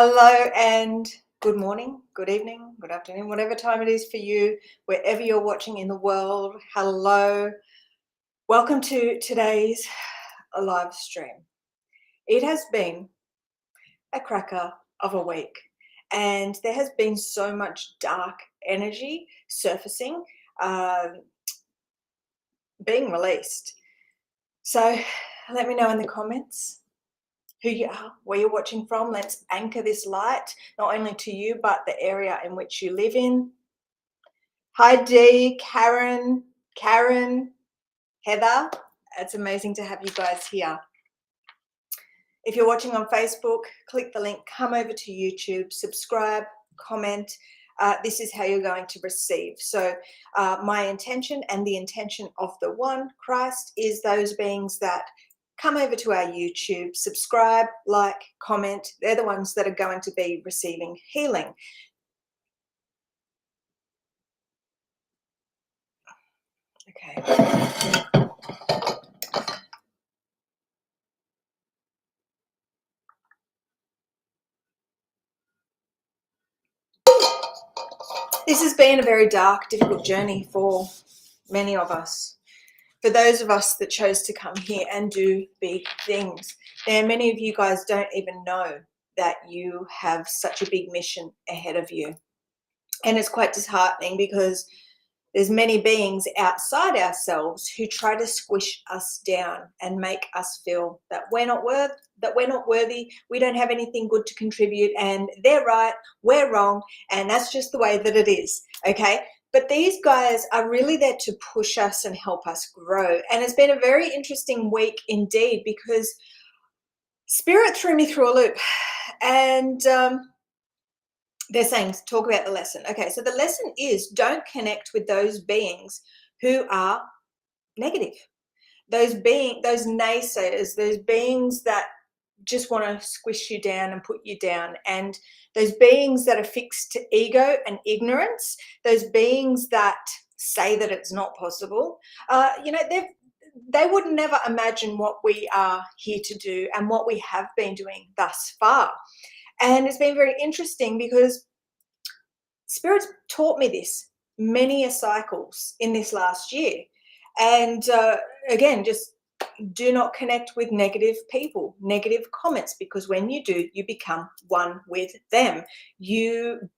Hello and good morning, good evening, good afternoon, whatever time it is for you, wherever you're watching in the world. Hello. Welcome to today's live stream. It has been a cracker of a week, and there has been so much dark energy surfacing, being released. So let me know in the comments who you are, where you're watching from. Let's anchor this light, not only to you, but the area in which you live in. Hi, Dee, Karen, Heather. It's amazing to have you guys here. If you're watching on Facebook, click the link, come over to YouTube, subscribe, comment. This is how you're going to receive. So my intention and the intention of the One Christ is those beings that come over to our YouTube, subscribe, like, comment. They're the ones that are going to be receiving healing. Okay. This has been a very dark, difficult journey for many of us. For those of us that chose to come here and do big things. Now, many of you guys don't even know that you have such a big mission ahead of you. And it's quite disheartening because there's many beings outside ourselves who try to squish us down and make us feel that we're not worthy, we don't have anything good to contribute, and they're right, we're wrong, and that's just the way that it is, okay? But these guys are really there to push us and help us grow. And it's been a very interesting week indeed, because Spirit threw me through a loop, and they're saying, talk about the lesson. Okay, so the lesson is don't connect with those beings who are negative. Those naysayers, those beings that just want to squish you down and put you down, and those beings that are fixed to ego and ignorance, those beings that say that it's not possible. They would never imagine what we are here to do and what we have been doing thus far. And it's been very interesting because Spirit's taught me this many cycles in this last year. And again, just do not connect with negative people, negative comments, because when you do, you become one with them. You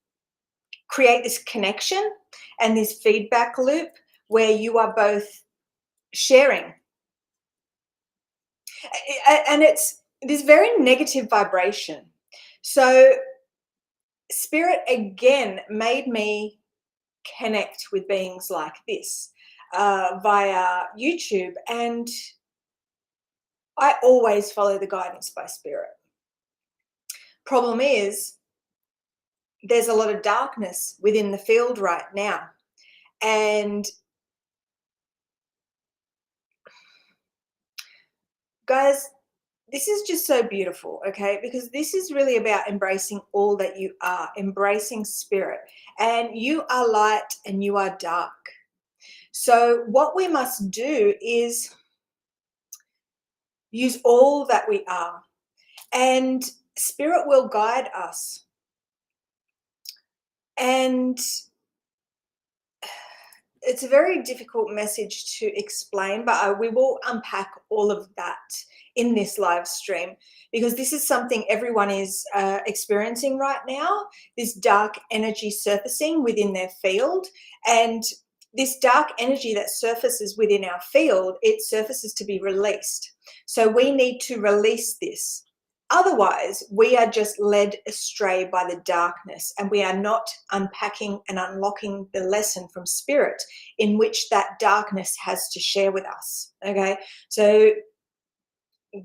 create this connection and this feedback loop where you are both sharing. And it's this very negative vibration. So Spirit again made me connect with beings like this via YouTube, and I always follow the guidance by Spirit. Problem is, there's a lot of darkness within the field right now, and guys, this is just so beautiful, okay? Because this is really about embracing all that you are, embracing Spirit. And you are light and you are dark. So what we must do is use all that we are. And Spirit will guide us. And it's a very difficult message to explain, but we will unpack all of that in this live stream, because this is something everyone is experiencing right now, this dark energy surfacing within their field. And this dark energy that surfaces within our field, it surfaces to be released. So we need to release this. Otherwise, we are just led astray by the darkness, and we are not unpacking and unlocking the lesson from Spirit in which that darkness has to share with us, okay? So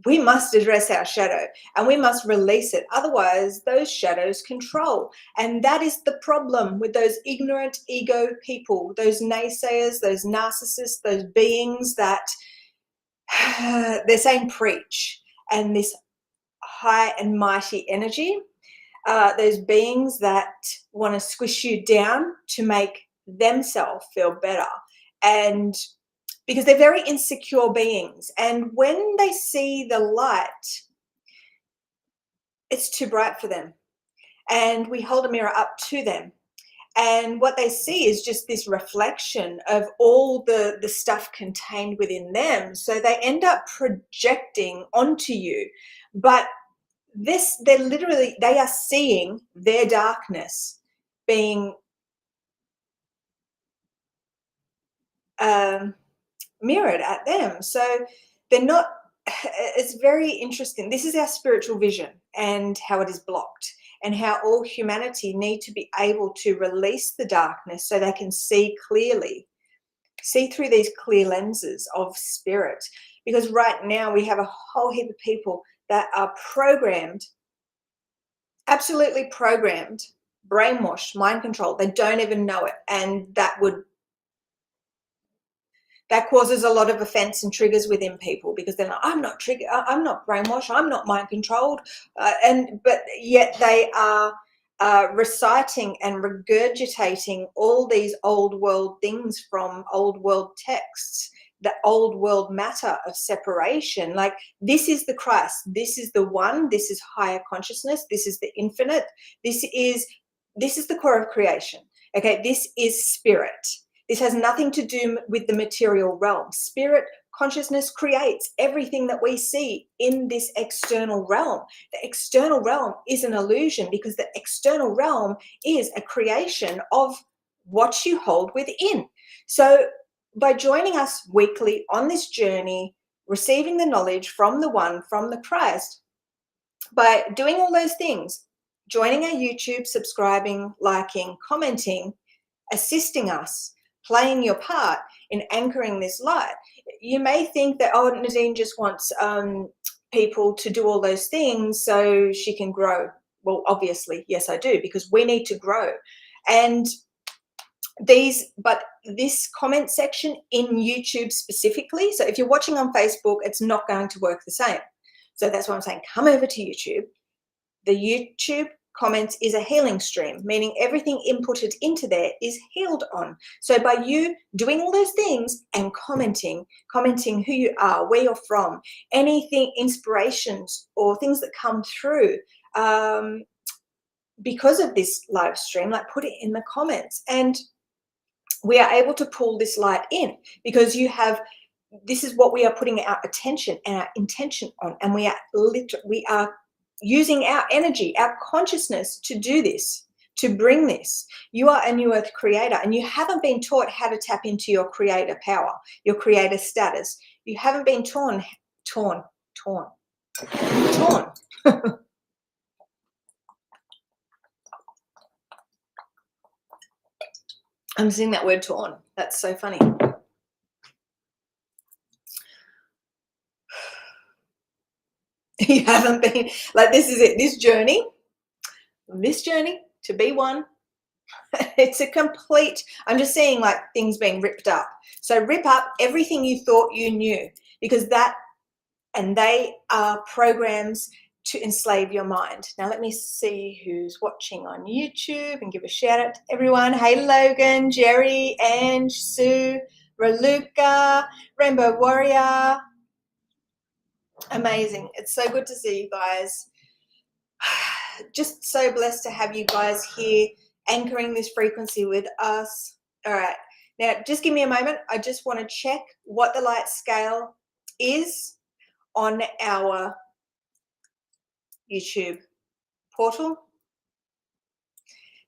we must address our shadow and we must release it. Otherwise, those shadows control. And that is the problem with those ignorant ego people, those naysayers, those narcissists, those beings that they're saying preach, and this high and mighty energy, those beings that want to squish you down to make themselves feel better, and because they're very insecure beings, and when they see the light, it's too bright for them. and we hold a mirror up to them. And what they see is just this reflection of all the stuff contained within them. So they end up projecting onto you. But they are seeing their darkness being mirrored at them. So they're not, it's very interesting. This is our spiritual vision and how it is blocked, and how all humanity need to be able to release the darkness so they can see clearly, see through these clear lenses of spirit. Because right now we have a whole heap of people that are programmed, absolutely programmed, brainwashed, mind controlled. They don't even know it. And that causes a lot of offense and triggers within people, because they're like, I'm not triggered, I'm not brainwashed, I'm not mind controlled. But yet they are reciting and regurgitating all these old world things from old world texts, the old world matter of separation. Like, this is the Christ, this is the one, this is higher consciousness, this is the infinite, this is the core of creation. Okay, this is spirit. This has nothing to do with the material realm. Spirit consciousness creates everything that we see in this external realm. The external realm is an illusion, because the external realm is a creation of what you hold within. So by joining us weekly on this journey, receiving the knowledge from the one, from the Christ, by doing all those things, joining our YouTube, subscribing, liking, commenting, assisting us, playing your part in anchoring this light. You may think that, oh, Nadine just wants people to do all those things so she can grow. Well, obviously, yes, I do, because we need to grow. And this comment section in YouTube specifically, so if you're watching on Facebook, it's not going to work the same. So that's why I'm saying, come over to YouTube. The YouTube comments is a healing stream, meaning everything inputted into there is healed on. So by you doing all those things and commenting who you are, where you're from, anything, inspirations or things that come through because of this live stream, like, put it in the comments, and we are able to pull this light in, because this is what we are putting our attention and our intention on, and we are using our energy, our consciousness to do this, to bring this. You are a new earth creator, and you haven't been taught how to tap into your creator power, your creator status. You haven't been torn. I'm seeing that word torn. That's so funny. You haven't been, like, this is it, this journey to be one. It's a complete, I'm just seeing like things being ripped up. So rip up everything you thought you knew, because they are programs to enslave your mind. Now let me see who's watching on YouTube and give a shout out to everyone. Hey Logan, Jerry, Ange, Sue, Raluca, Rainbow Warrior. Amazing. It's so good to see you guys. Just so blessed to have you guys here anchoring this frequency with us. All right. Now, just give me a moment. I just want to check what the light scale is on our YouTube portal.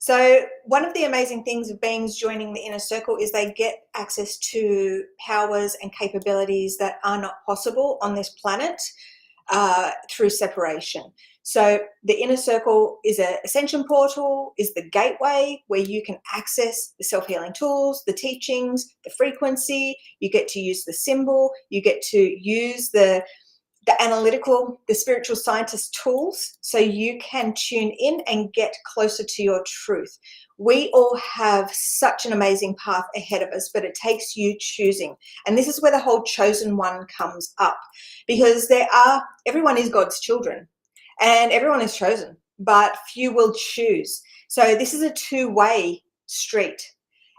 So one of the amazing things of beings joining the inner circle is they get access to powers and capabilities that are not possible on this planet through separation. So the inner circle is an ascension portal, is the gateway where you can access the self-healing tools, the teachings, the frequency. You get to use the symbol. You get to use the analytical, the spiritual scientist tools, so you can tune in and get closer to your truth. We all have such an amazing path ahead of us, but it takes you choosing. And this is where the whole chosen one comes up, because everyone is God's children and everyone is chosen, but few will choose. So this is a two-way street,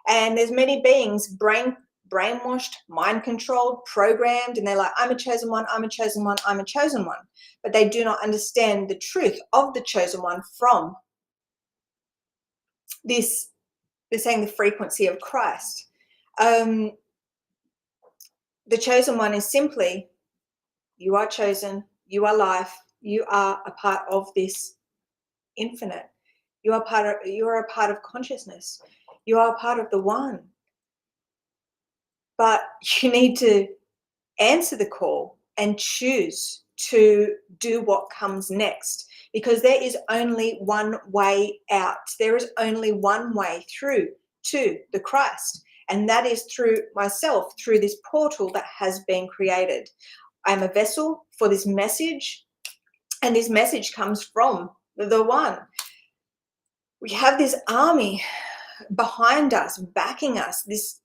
and there's many beings brainwashed, mind controlled, programmed, and they're like, I'm a chosen one, I'm a chosen one, I'm a chosen one. But they do not understand the truth of the chosen one from this, they're saying the frequency of Christ. The chosen one is simply, you are chosen, you are life, you are a part of this infinite. You are a part of consciousness. You are a part of the one. But you need to answer the call and choose to do what comes next, because there is only one way out. There is only one way through to the Christ, and that is through myself, through this portal that has been created. I'm a vessel for this message, and this message comes from the one. We have this army behind us, backing us, this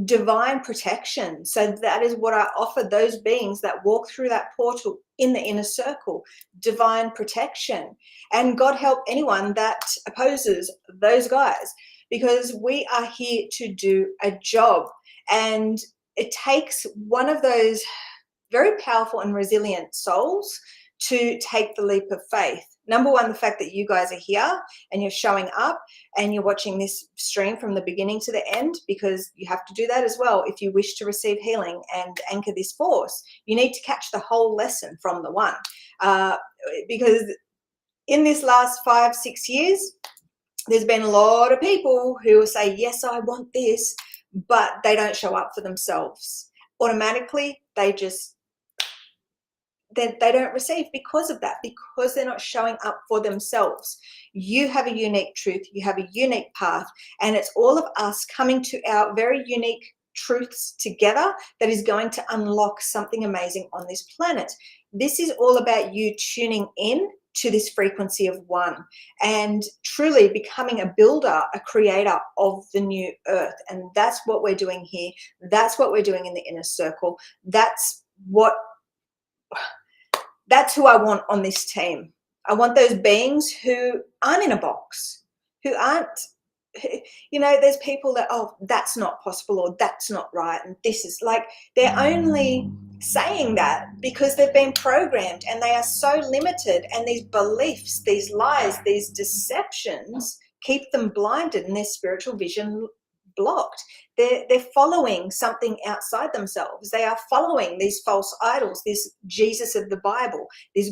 divine protection. So that is what I offer those beings that walk through that portal in the inner circle, divine protection. And God help anyone that opposes those guys, because we are here to do a job. And it takes one of those very powerful and resilient souls to take the leap of faith. Number one, the fact that you guys are here and you're showing up and you're watching this stream from the beginning to the end, because you have to do that as well if you wish to receive healing and anchor this force. You need to catch the whole lesson from the one, because in this last 5-6 years, there's been a lot of people who will say, yes, I want this, but they don't show up for themselves. Automatically, they don't receive because of that, because they're not showing up for themselves. You have a unique truth, you have a unique path, and it's all of us coming to our very unique truths together that is going to unlock something amazing on this planet. This is all about you tuning in to this frequency of one and truly becoming a builder, a creator of the new earth. And that's what we're doing here. That's what we're doing in the inner circle. That's who I want on this team. I want those beings who aren't in a box, who aren't, there's people that, oh, that's not possible, or that's not right, and this is like, they're only saying that because they've been programmed and they are so limited, and these beliefs, these lies, these deceptions keep them blinded and their spiritual vision blocked. They're following something outside themselves. They are following these false idols, this Jesus of the Bible, this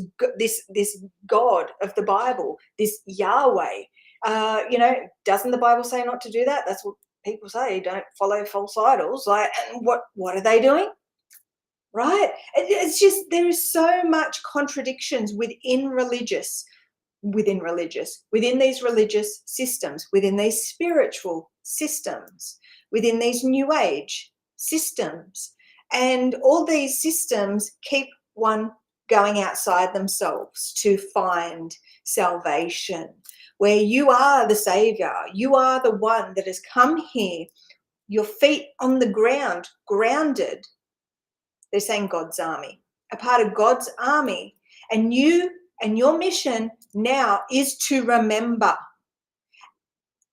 God of the Bible, this Yahweh. Doesn't the Bible say not to do that? That's what people say. Don't follow false idols. Like, and what are they doing? Right? It's just, there is so much contradictions within these religious systems, within these spiritual systems, within these new age systems. And all these systems keep one going outside themselves to find salvation, where you are the savior, you are the one that has come here, your feet on the ground, grounded. They're saying God's army, a part of God's army. And your mission now is to remember.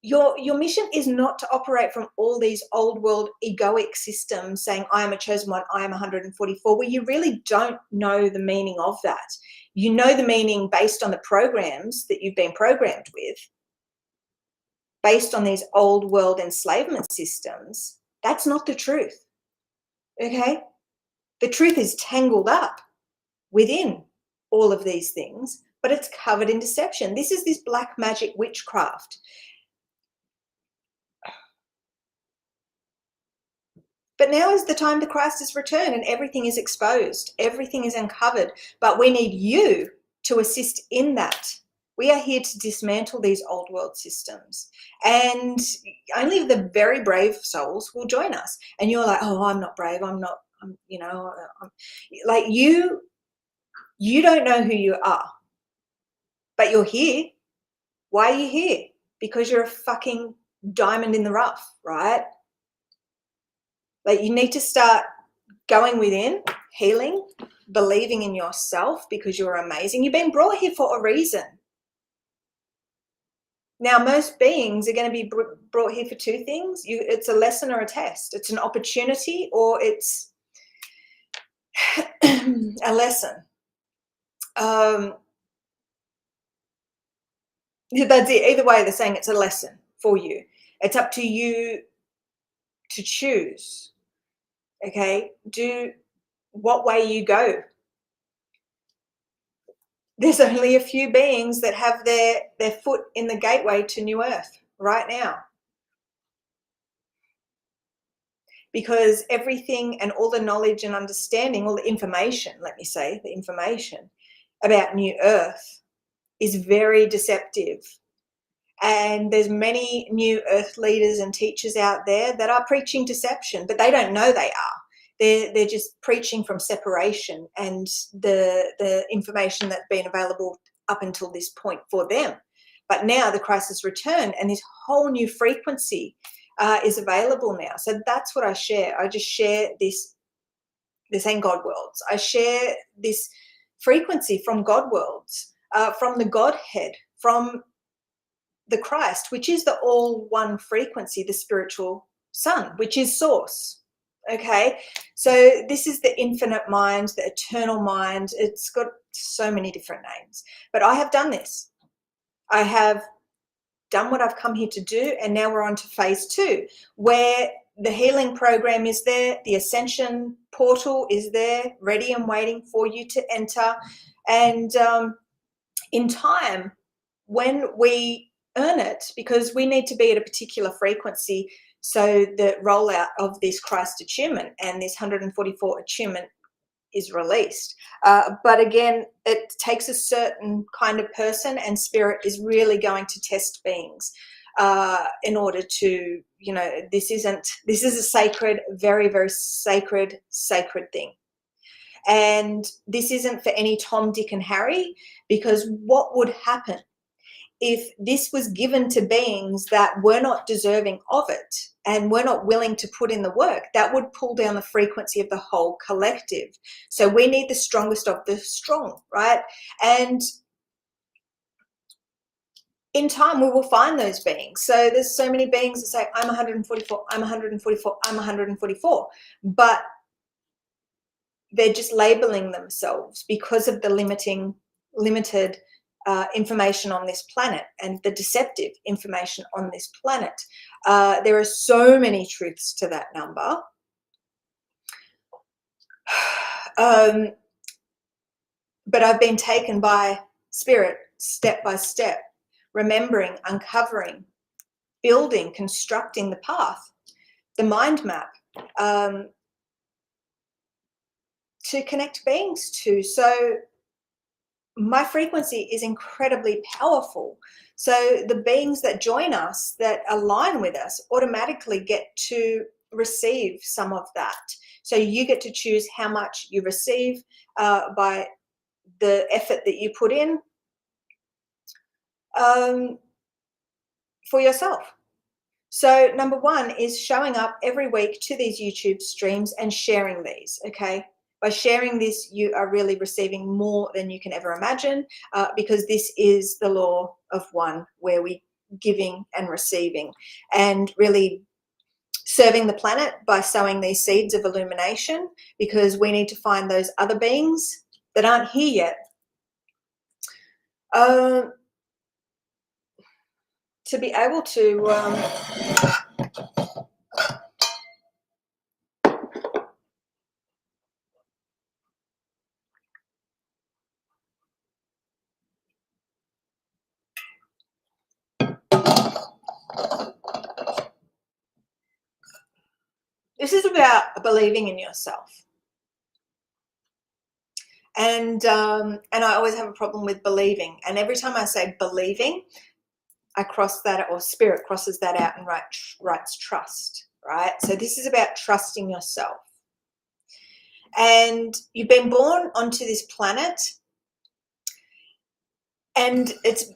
Your mission is not to operate from all these old world egoic systems saying, I am a chosen one, I am 144, where you really don't know the meaning of that. You know the meaning based on the programs that you've been programmed with, based on these old world enslavement systems. That's not the truth. Okay? The truth is tangled up within all of these things, but it's covered in deception. This is this black magic witchcraft. But now is the time to Christ's return, and everything is exposed, everything is uncovered, but we need you to assist in that. We are here to dismantle these old world systems, and only the very brave souls will join us. And you're like, oh, I'm not brave, I'm like, you don't know who you are, but you're here. Why are you here? Because you're a fucking diamond in the rough, right? Like, you need to start going within, healing, believing in yourself, because you're amazing. You've been brought here for a reason. Now, most beings are going to be brought here for two things. It's a lesson or a test. It's an opportunity, or it's a lesson. That's it. Either way, they're saying it's a lesson. for you. It's up to you to choose. Okay, do what way you go. There's only a few beings that have their foot in the gateway to New Earth right now. Because everything and all the knowledge and understanding, all the information, let me say, the information about New Earth is very deceptive. And there's many New Earth leaders and teachers out there that are preaching deception, but they don't know they are. They're just preaching from separation and the information that's been available up until this point for them. But now the Christ has returned and this whole new frequency is available now. So that's what I share. I just share this ain't God worlds. I share this frequency from God worlds, from the Godhead, from the Christ, which is the all one frequency, the spiritual sun, which is source. Okay, so this is the infinite mind, the eternal mind. It's got so many different names, but I have done this. I have done what I've come here to do, and now we're on to phase 2, where the healing program is there, the Ascension portal is there, ready and waiting for you to enter. And in time, when we earn it, because we need to be at a particular frequency, so the rollout of this Christ attunement and this 144 attunement is released. But again, it takes a certain kind of person, and spirit is really going to test beings in order to, this is a sacred, very, very sacred thing. And this isn't for any Tom, Dick and Harry, because what would happen if this was given to beings that were not deserving of it and were not willing to put in the work? That would pull down the frequency of the whole collective. So we need the strongest of the strong, right? And in time, we will find those beings. So there's so many beings that say, I'm 144, I'm 144, I'm 144. But they're just labeling themselves because of the limited information on this planet and the deceptive information on this planet. There are so many truths to that number. But I've been taken by spirit step by step, remembering, uncovering, building, constructing the path, the mind map, to connect beings to. So my frequency is incredibly powerful. So the beings that join us, that align with us, automatically get to receive some of that. So you get to choose how much you receive by the effort that you put in for yourself. So number 1 is showing up every week to these YouTube streams and sharing these, okay? By sharing this, you are really receiving more than you can ever imagine, because this is the law of one, where we giving and receiving, and really serving the planet by sowing these seeds of illumination, because we need to find those other beings that aren't here yet. To be able to this is about believing in yourself. And I always have a problem with believing. And every time I say believing, I cross that, or spirit crosses that out and writes trust, right? So this is about trusting yourself. And you've been born onto this planet, and it's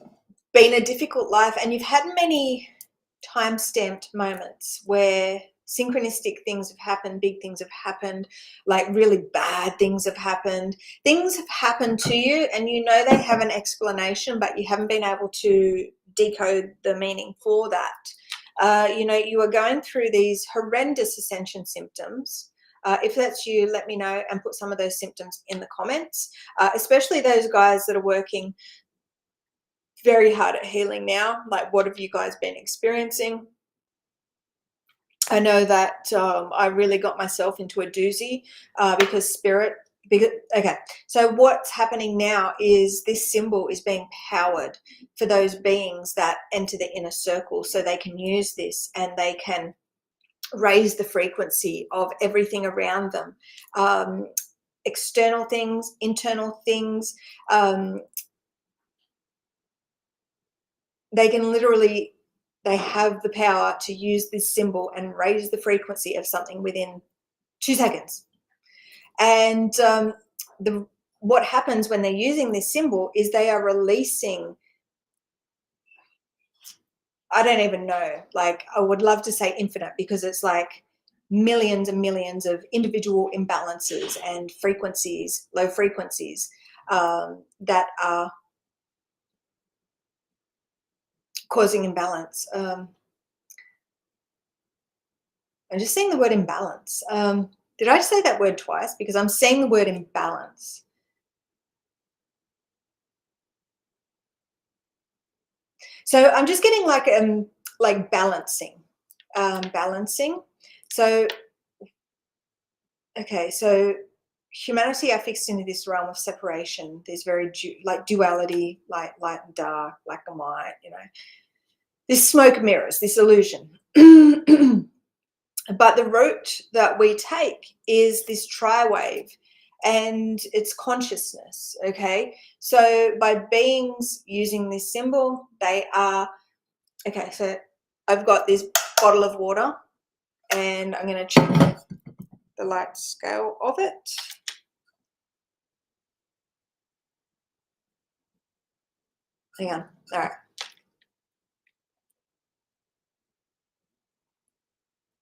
been a difficult life, and you've had many time-stamped moments where synchronistic things have happened, big things have happened, like really bad things have happened. Things have happened to you, and you know they have an explanation, but you haven't been able to decode the meaning for that. You are going through these horrendous ascension symptoms. If that's you, let me know and put some of those symptoms in the comments, especially those guys that are working very hard at healing now. Like, what have you guys been experiencing? I know that I really got myself into a doozy because okay, so what's happening now is this symbol is being powered for those beings that enter the inner circle, so they can use this and they can raise the frequency of everything around them, external things, internal things. They can literally, they have the power to use this symbol and raise the frequency of something within 2 seconds. And what happens when they're using this symbol is they are releasing, I don't even know, like, I would love to say infinite, because it's like millions and millions of individual imbalances and frequencies, low frequencies, that are causing imbalance. I'm just saying the word imbalance. Did I say that word twice? Because I'm saying the word imbalance. So I'm just getting like balancing, balancing. So, okay, so humanity are fixed into this realm of separation. There's very like duality, like light and dark, black and white, you know, this smoke mirrors, this illusion. But the route that we take is this tri-wave and it's consciousness, okay? So by beings using this symbol, they are, okay, so I've got this bottle of water and I'm going to check the light scale of it. Hang on, all right.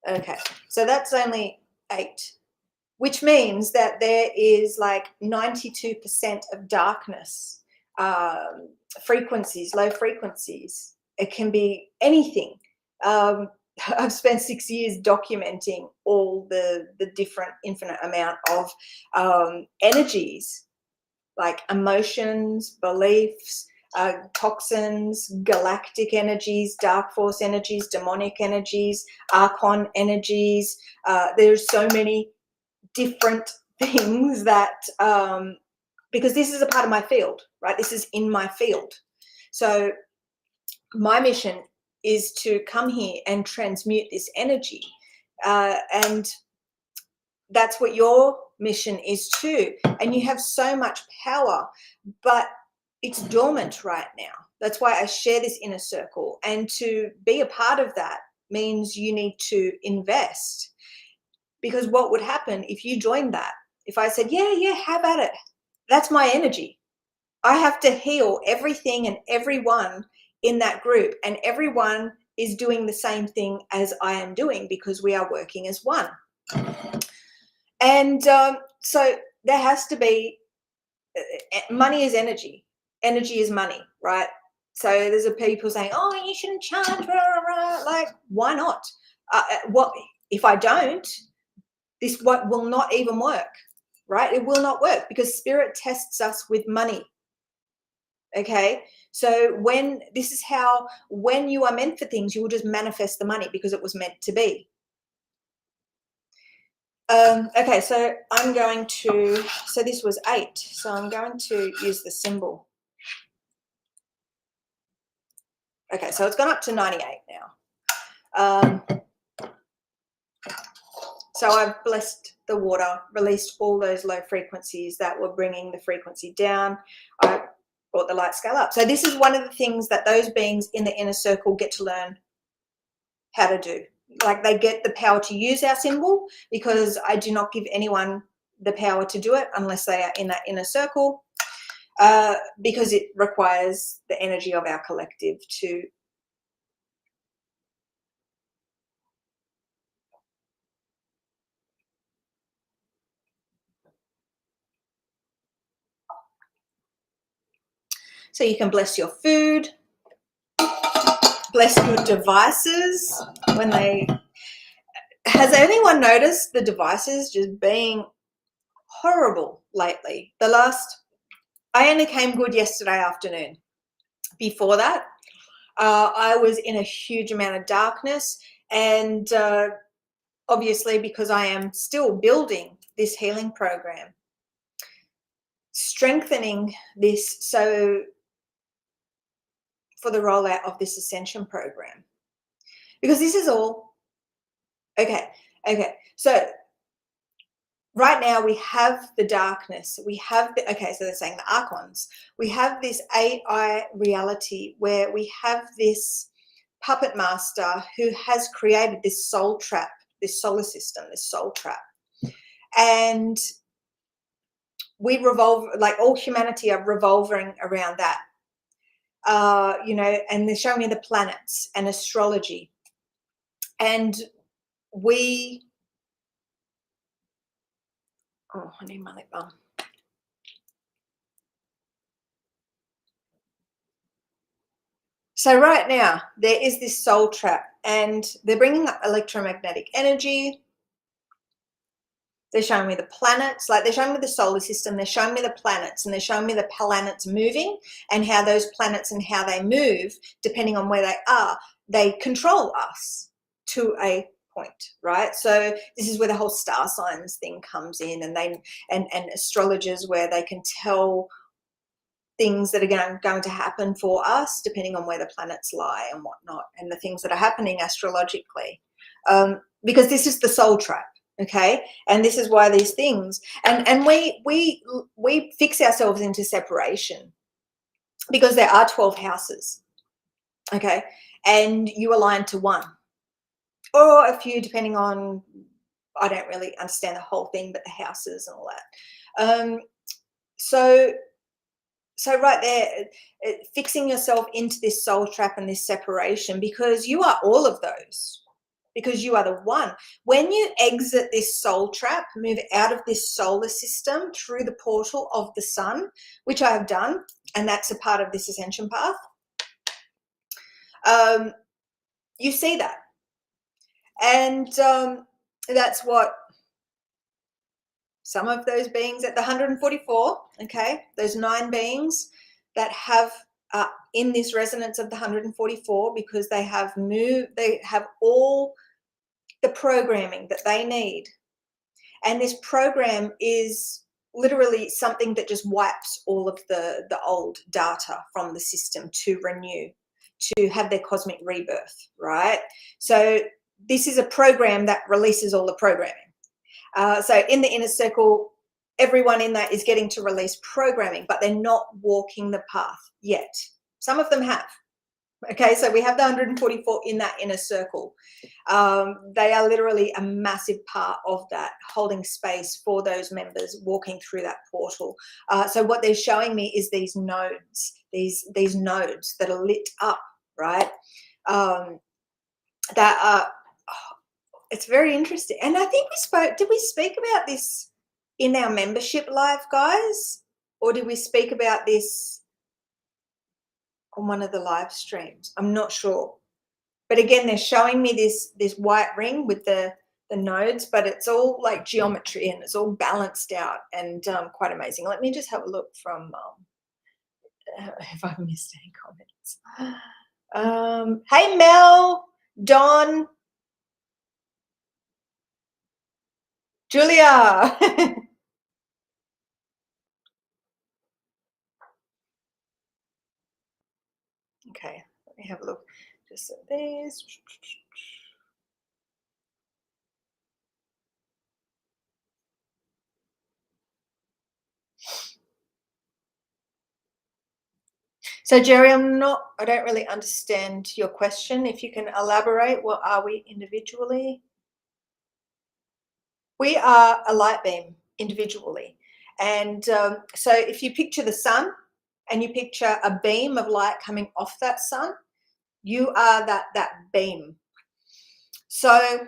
Okay, so that's only 8, which means that there is like 92% of darkness, frequencies, low frequencies. It can be anything. I've spent 6 years documenting all the different infinite amount of energies, like emotions, beliefs, toxins, galactic energies, dark force energies, demonic energies, archon energies. There's so many different things that, because this is a part of my field, right? This is in my field. So my mission is to come here and transmute this energy. And that's what your mission is too. And you have so much power, but it's dormant right now. That's why I share this inner circle. And to be a part of that means you need to invest. Because what would happen if you joined that? If I said, yeah, have at it. That's my energy. I have to heal everything and everyone in that group. And everyone is doing the same thing as I am doing because we are working as one. And so there has to be, money is energy. Energy is money, right? So there's a people saying, oh, you shouldn't charge, rah, rah, rah. Like, why not? What if I don't? This will not even work, right? It will not work because spirit tests us with money. Okay, so when you are meant for things, you will just manifest the money because it was meant to be. Okay, so I'm going to, so this was 8, so I'm going to use the symbol. Okay, so it's gone up to 98 now. So I've blessed the water, released all those low frequencies that were bringing the frequency down. I brought the light scale up. So this is one of the things that those beings in the inner circle get to learn how to do. Like, they get the power to use our symbol, because I do not give anyone the power to do it unless they are in that inner circle, because it requires the energy of our collective to. So you can bless your food, bless your devices when they. Has anyone noticed the devices just being horrible lately? I only came good yesterday afternoon. before that. I was in a huge amount of darkness, and obviously because I am still building this healing program, strengthening this so for the rollout of this Ascension program, because this is all okay. So right now we have the darkness, we have the, okay, so they're saying the archons, we have this AI reality where we have this puppet master who has created this soul trap, this solar system, this soul trap, and we revolve, like all humanity are revolving around that. You know, and they're showing me the planets and astrology, and we, oh, I need my lip balm. So right now there is this soul trap, and they're bringing up electromagnetic energy. They're showing me the planets, like they're showing me the solar system, they're showing me the planets, and they're showing me the planets moving, and how those planets and how they move, depending on where they are, they control us to a point, right? So this is where the whole star signs thing comes in, and they and astrologers, where they can tell things that are going to happen for us depending on where the planets lie and whatnot, and the things that are happening astrologically, because this is the soul trap. Okay, and this is why these things, and we fix ourselves into separation because there are 12 houses. Okay, and you align to one or a few, depending on, I don't really understand the whole thing, but the houses and all that. So right there, fixing yourself into this soul trap and this separation, because you are all of those, because you are the one. When you exit this soul trap, move out of this solar system through the portal of the sun, which I have done, and that's a part of this ascension path, you see that. And that's what some of those beings at the 144, okay, those 9 beings that have in this resonance of the 144, because they have moved, they have all the programming that they need. And this program is literally something that just wipes all of the old data from the system to renew, to have their cosmic rebirth, right? So this is a program that releases all the programming. So in the inner circle, everyone in that is getting to release programming, but they're not walking the path yet. Some of them have. Okay, so we have the 144 in that inner circle. They are literally a massive part of that, holding space for those members walking through that portal. So what they're showing me is these nodes, these nodes that are lit up, right? That are, it's very interesting. And I think did we speak about this in our membership live, guys? Or did we speak about this on one of the live streams? I'm not sure. But again, they're showing me this white ring with the nodes, but it's all like geometry and it's all balanced out and quite amazing. Let me just have a look from if I've missed any comments. Hey, Mel, Don, Julia. Okay, let me have a look. Just at these. So Jerry, I don't really understand your question. If you can elaborate, what are we individually? We are a light beam individually. And so if you picture the sun and you picture a beam of light coming off that sun, you are that beam. So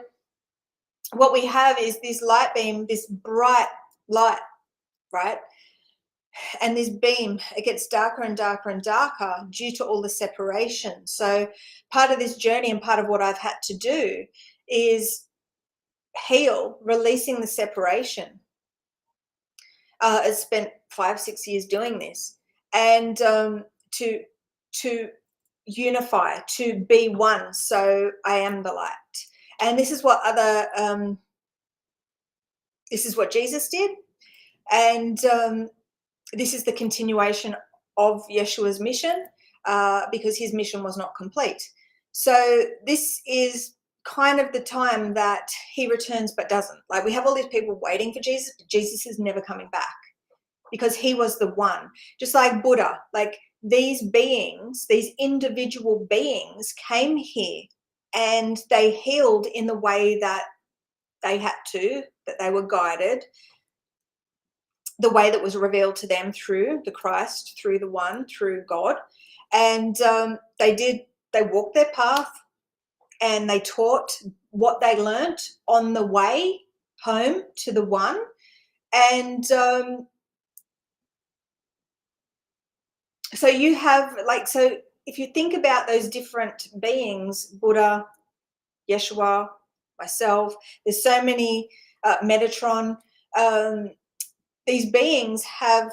what we have is this light beam, this bright light, right? And this beam, it gets darker and darker and darker due to all the separation. So part of this journey and part of what I've had to do is heal, releasing the separation. I spent 5-6 years doing this, and to to unify, to be one. So I am the light. And this is what this is what Jesus did. And this is the continuation of Yeshua's mission, because his mission was not complete. So this is kind of the time that he returns but doesn't. Like, we have all these people waiting for Jesus, but Jesus is never coming back because he was the one. Just like Buddha, like these beings, these individual beings came here and they healed in the way that they had to, that they were guided, the way that was revealed to them through the Christ, through the One, through God. And they walked their path and they taught what they learnt on the way home to the One. And so you have, like, so if you think about those different beings, Buddha, Yeshua, myself, there's so many, Metatron, these beings have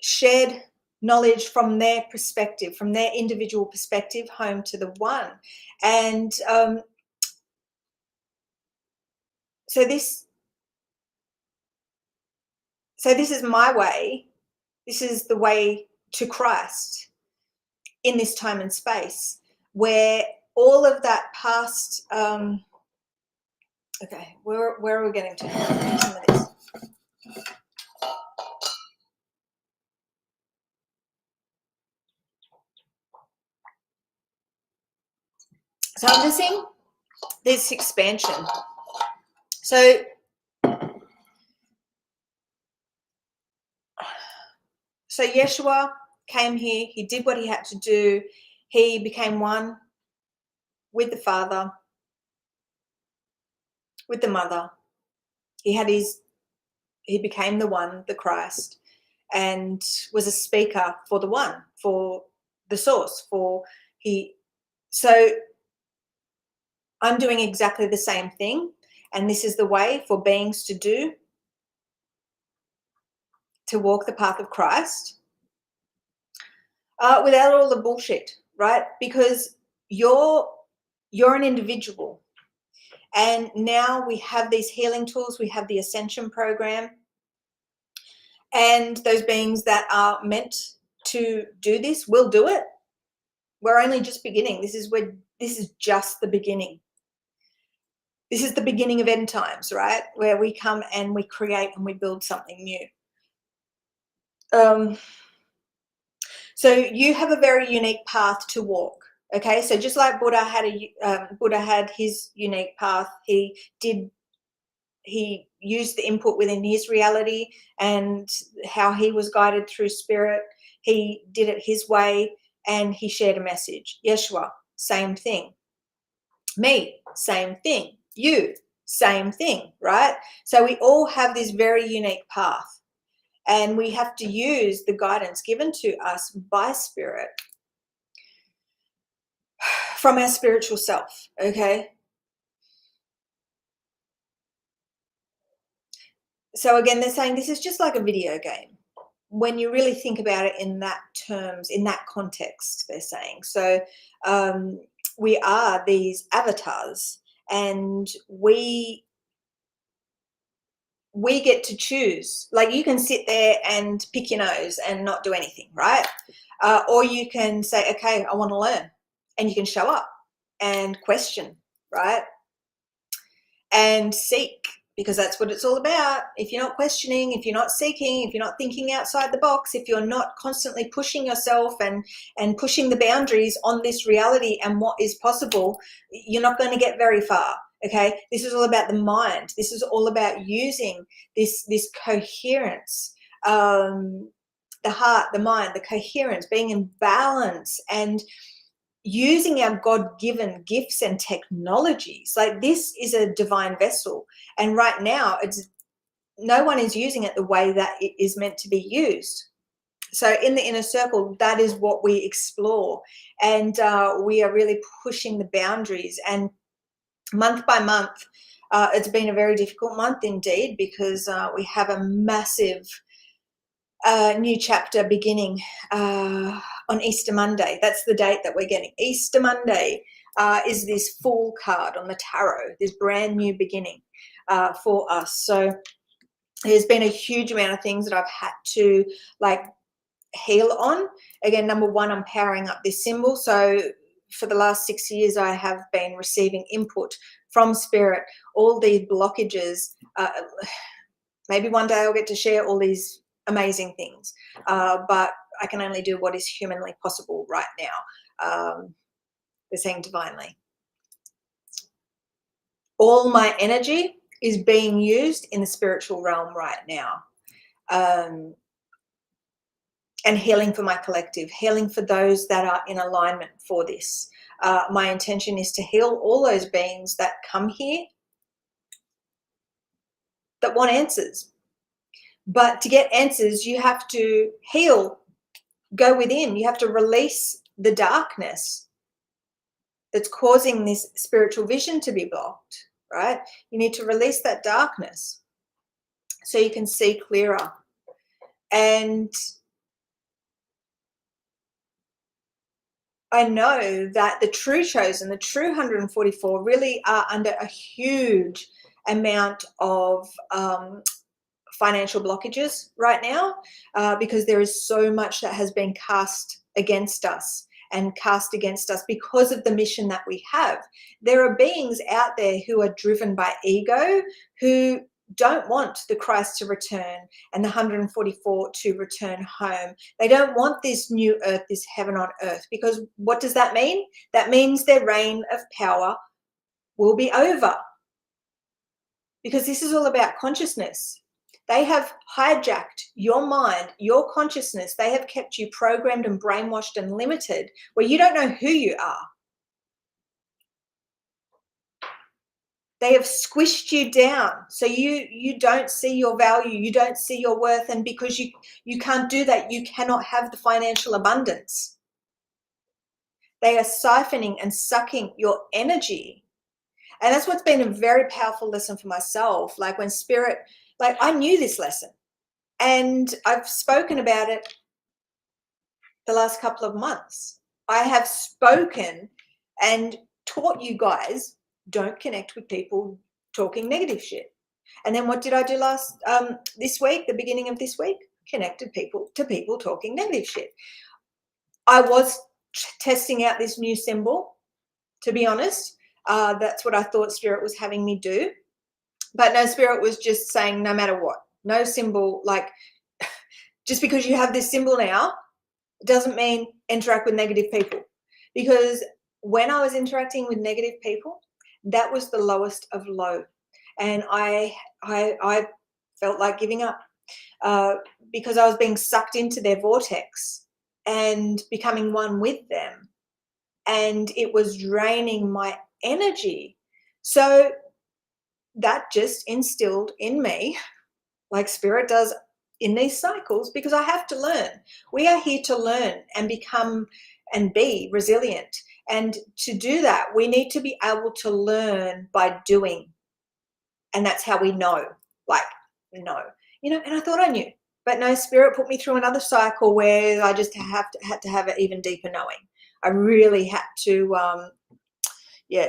shared knowledge from their perspective, from their individual perspective, home to the One. And so this is my way. This is the way to Christ in this time and space, where all of that past, okay, where are we getting to? Some of this. So I'm just seeing this expansion. So Yeshua came here, he did what he had to do, he became one with the Father, with the Mother. He became the One, the Christ, and was a speaker for the One, for the source, so I'm doing exactly the same thing, and this is the way for beings to do, to walk the path of Christ, without all the bullshit, right? Because you're an individual, and now we have these healing tools, we have the Ascension program, and those beings that are meant to do this will do it. We're only just beginning. This is just the beginning. This is the beginning of end times, right? Where we come and we create and we build something new. So you have a very unique path to walk. Okay, so just like Buddha had his unique path, he used the input within his reality and how he was guided through spirit. He did it his way and he shared a message. Yeshua, same thing. Me, same thing. You, same thing, right? So we all have this very unique path, and we have to use the guidance given to us by spirit from our spiritual self, okay? So again, they're saying this is just like a video game when you really think about it in that terms, in that context, they're saying. So we are these avatars, and we get to choose. Like, you can sit there and pick your nose and not do anything, right? Or you can say, okay, I want to learn, and you can show up and question, right? And seek, because that's what it's all about. If you're not questioning, if you're not seeking, if you're not thinking outside the box, if you're not constantly pushing yourself and pushing the boundaries on this reality and what is possible, you're not going to get very far. Okay, this is all about the mind. This is all about using this coherence, the heart, the mind, the coherence, being in balance, and using our God-given gifts and technologies. Like, this is a divine vessel, and right now no one is using it the way that it is meant to be used. So in the inner circle, that is what we explore, and we are really pushing the boundaries. And month by month, it's been a very difficult month indeed, because we have a massive a new chapter beginning on Easter Monday. That's the date that we're getting. Easter Monday is this Fool card on the tarot, this brand new beginning for us. So there's been a huge amount of things that I've had to like heal on. Again, number one, I'm powering up this symbol. So for the last 6 years, I have been receiving input from spirit, all these blockages. Maybe one day I'll get to share all these amazing things, but I can only do what is humanly possible right now. We're saying divinely. All my energy is being used in the spiritual realm right now. And healing for my collective, healing for those that are in alignment for this. My intention is to heal all those beings that come here that want answers. But to get answers, you have to heal, go within. You have to release the darkness that's causing this spiritual vision to be blocked, right? You need to release that darkness so you can see clearer. And I know that the true chosen, the true 144, really are under a huge amount of financial blockages right now because there is so much that has been cast against us and cast against us because of the mission that we have. There are beings out there who are driven by ego, who don't want the Christ to return and the 144 to return home. They don't want this new earth, this heaven on earth, because what does that mean? That means their reign of power will be over, because this is all about consciousness. They have hijacked your mind, your consciousness. They have kept you programmed and brainwashed and limited where you don't know who you are. They have squished you down so you don't see your value, you don't see your worth, and because you can't do that, you cannot have the financial abundance. They are siphoning and sucking your energy. And that's what's been a very powerful lesson for myself. Like when spirit, like I knew this lesson and I've spoken about it the last couple of months. I have spoken and taught you guys, don't connect with people talking negative shit. And then what did I do this week, the beginning of this week? Connected people to people talking negative shit. I was testing out this new symbol, to be honest. That's what I thought spirit was having me do. But no, spirit was just saying no matter what, no symbol, like just because you have this symbol now, it doesn't mean interact with negative people. Because when I was interacting with negative people, that was the lowest of low. And I felt like giving up because I was being sucked into their vortex and becoming one with them. And it was draining my energy. So that just instilled in me, like spirit does in these cycles, because I have to learn. We are here to learn and become and be resilient. And to do that, we need to be able to learn by doing. And that's how we know, like, know. And I thought I knew. But no, spirit put me through another cycle where I just had to have an even deeper knowing. I really had to,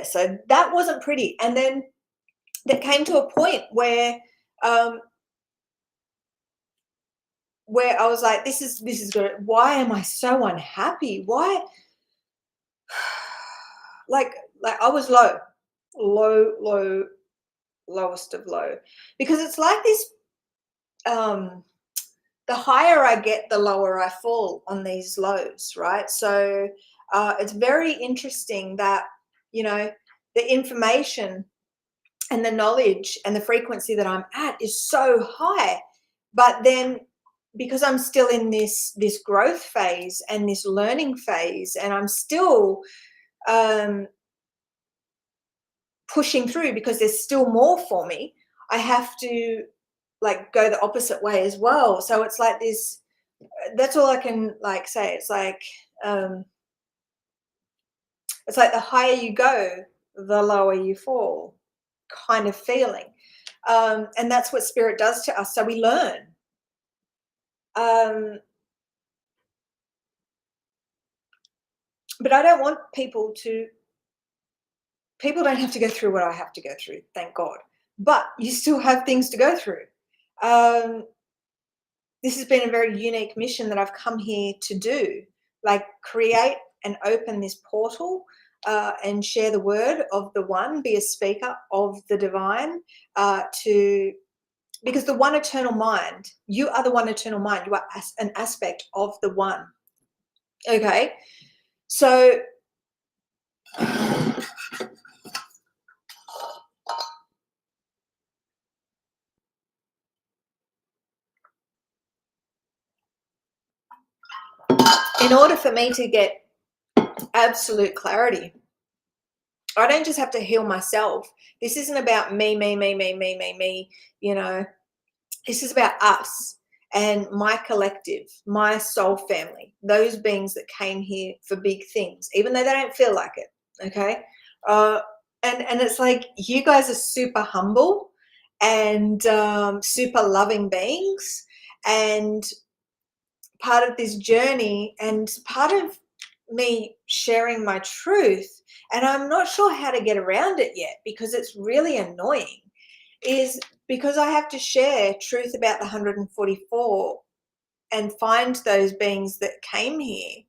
so that wasn't pretty. And then there came to a point where I was like, this is good. Why am I so unhappy? Why? Like I was lowest of low, because it's like this. The higher I get, the lower I fall on these lows, right? So it's very interesting that the information and the knowledge and the frequency that I'm at is so high, but then because I'm still in this growth phase and this learning phase, and I'm still pushing through because there's still more for me, I have to like go the opposite way as well. So it's like this, that's all I can like say. It's like the higher you go, the lower you fall kind of feeling. And that's what spirit does to us. So we learn. But I don't want people don't have to go through what I have to go through, thank God. But you still have things to go through. This has been a very unique mission that I've come here to do, like create and open this portal and share the word of the one, be a speaker of the divine because the one eternal mind, you are the one eternal mind, you are an aspect of the one. Okay, so in order for me to get absolute clarity, I don't just have to heal myself. This isn't about me, you know. This is about us and my collective, my soul family, those beings that came here for big things, even though they don't feel like it, okay? And it's like you guys are super humble and super loving beings, and part of this journey and part of me sharing my truth, and I'm not sure how to get around it yet because it's really annoying, is because I have to share truth about the 144 and find those beings that came here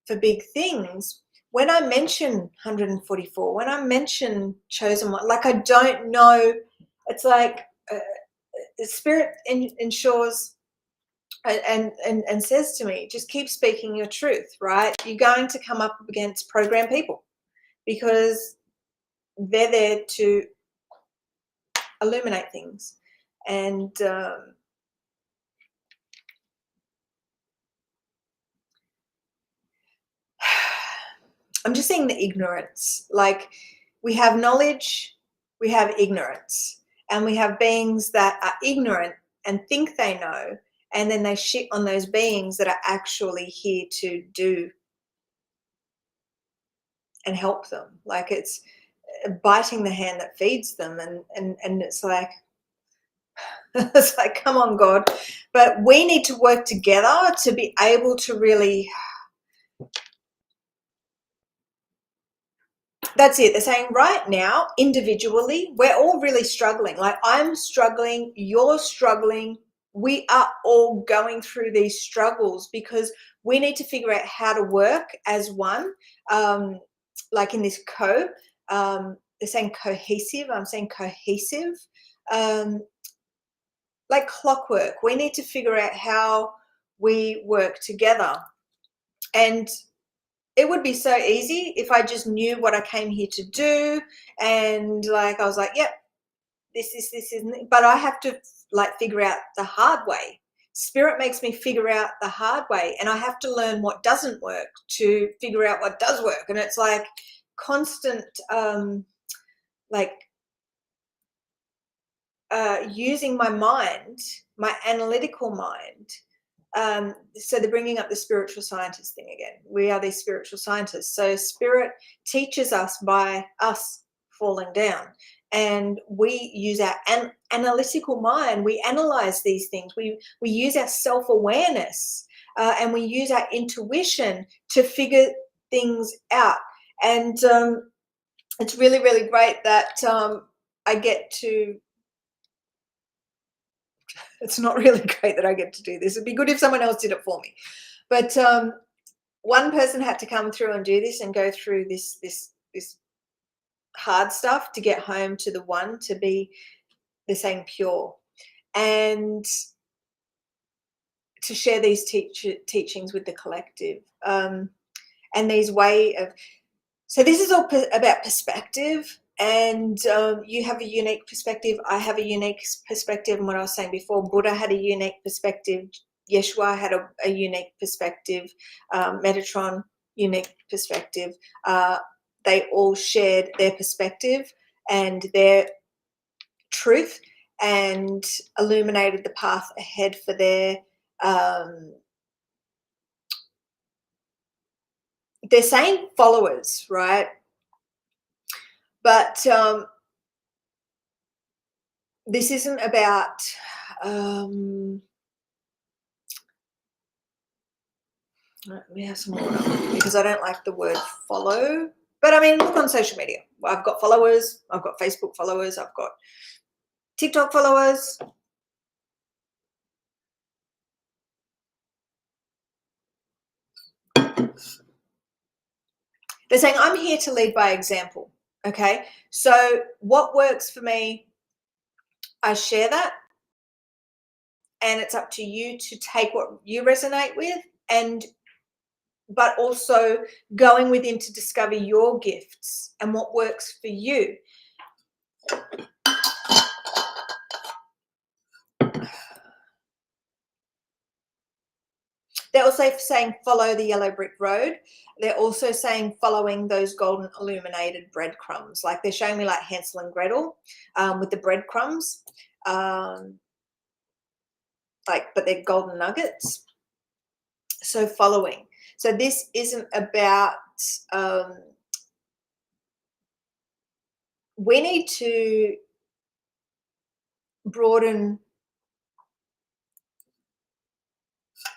for big things. When I mention 144, when I mention chosen one, like I don't know, it's like spirit ensures and says to me, just keep speaking your truth, right? You're going to come up against program people because they're there to illuminate things. And I'm just seeing the ignorance. Like we have knowledge, we have ignorance, and we have beings that are ignorant and think they know, and then they shit on those beings that are actually here to do and help them. Like it's biting the hand that feeds them, and it's like it's like, come on, God. But we need to work together to be able to really, that's it. They're saying right now, individually, we're all really struggling. Like I'm struggling, you're struggling. We are all going through these struggles because we need to figure out how to work as one. Like in this they're saying cohesive. I'm saying cohesive. Like clockwork. We need to figure out how we work together. And it would be so easy if I just knew what I came here to do, and like I was like, yep, this isn't it. But I have to like figure out the hard way. Spirit makes me figure out the hard way, and I have to learn what doesn't work to figure out what does work. And it's like constant like using my mind, my analytical mind. So they're bringing up the spiritual scientist thing again. We are these spiritual scientists. So spirit teaches us by us falling down, and we use our analytical mind. We analyze these things. We use our self-awareness and we use our intuition to figure things out. And it's really, really great that I get to. It's not really great that I get to do this. It'd be good if someone else did it for me. But one person had to come through and do this and go through this hard stuff to get home to the one, to be the same pure, and to share these teachings with the collective. And these way of, so this is all about perspective, and you have a unique perspective. I have a unique perspective. And what I was saying before, Buddha had a unique perspective. Yeshua had a unique perspective. Metatron, unique perspective. They all shared their perspective and their truth and illuminated the path ahead for their they're saying followers, right? But this isn't about Let me have some more because I don't like the word follow. But I mean, look on social media. I've got followers. I've got Facebook followers. I've got TikTok followers. They're saying, I'm here to lead by example. Okay. So what works for me, I share that. And it's up to you to take what you resonate with, but also going within to discover your gifts and what works for you. They're also saying follow the yellow brick road. They're also saying following those golden illuminated breadcrumbs. Like they're showing me like Hansel and Gretel with the breadcrumbs, but they're golden nuggets. So following. So this isn't about, we need to broaden.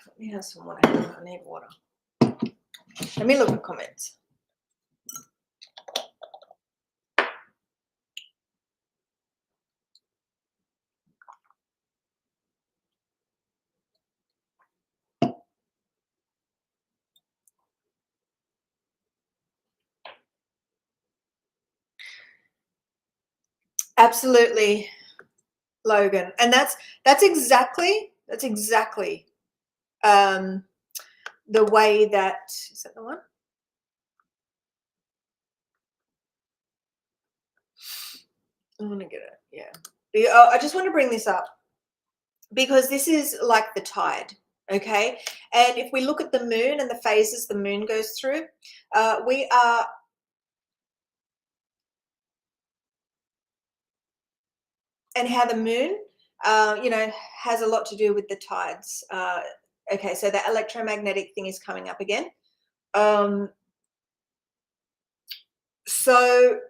Let me have some water. I need water. Let me look at comments. Absolutely, Logan. And that's exactly the way that, is that the one? I want to get it. Yeah. I just want to bring this up because this is like the tide. Okay. And if we look at the moon and the phases the moon goes through, we are, and how the moon, has a lot to do with the tides. Okay. So that electromagnetic thing is coming up again. So,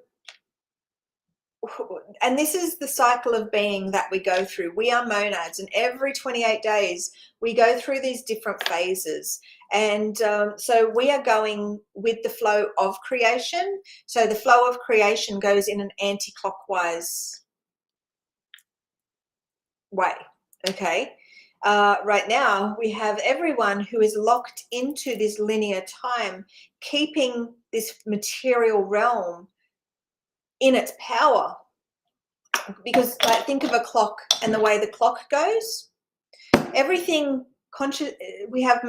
and this is the cycle of being that we go through. We are monads, and every 28 days we go through these different phases. And so we are going with the flow of creation. So the flow of creation goes in an anti-clockwise way. Okay. Right now we have everyone who is locked into this linear time, keeping this material realm in its power, because like, think of a clock and the way the clock goes. Everything conscious, we have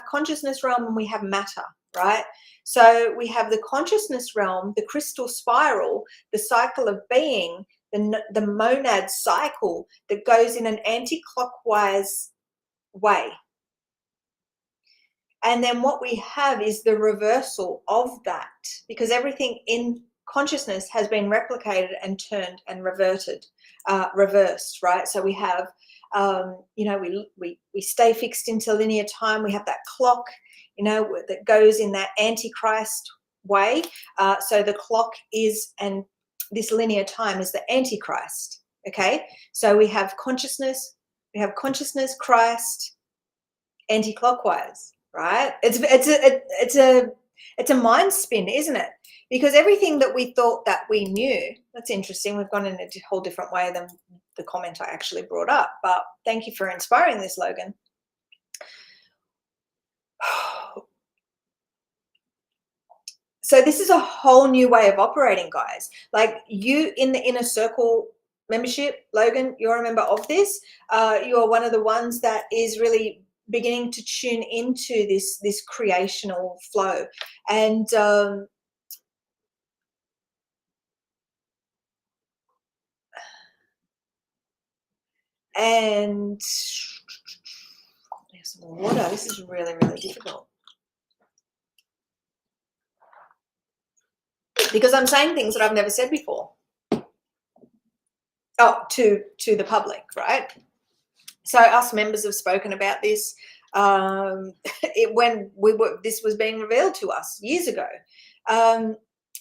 consciousness realm and we have matter, right? So we have the consciousness realm, the crystal spiral, the cycle of being, the monad cycle that goes in an anti-clockwise way. And then what we have is the reversal of that, because everything in consciousness has been replicated and turned and reversed, right? So we have, we stay fixed into linear time. We have that clock, that goes in that antichrist way. So the clock is, and this linear time is the antichrist. Okay, so we have consciousness, Christ, anti-clockwise. Right? It's a mind spin, isn't it? Because everything that we thought that we knew, that's interesting. We've gone in a whole different way than the comment I actually brought up. But thank you for inspiring this, Logan. So this is a whole new way of operating, guys. Like you in the inner circle membership, Logan, you're a member of this. You're one of the ones that is really beginning to tune into this creational flow. And there's some more water. This is really, really difficult because I'm saying things that I've never said before. Oh, to the public, right? So us members have spoken about this when this was being revealed to us years ago.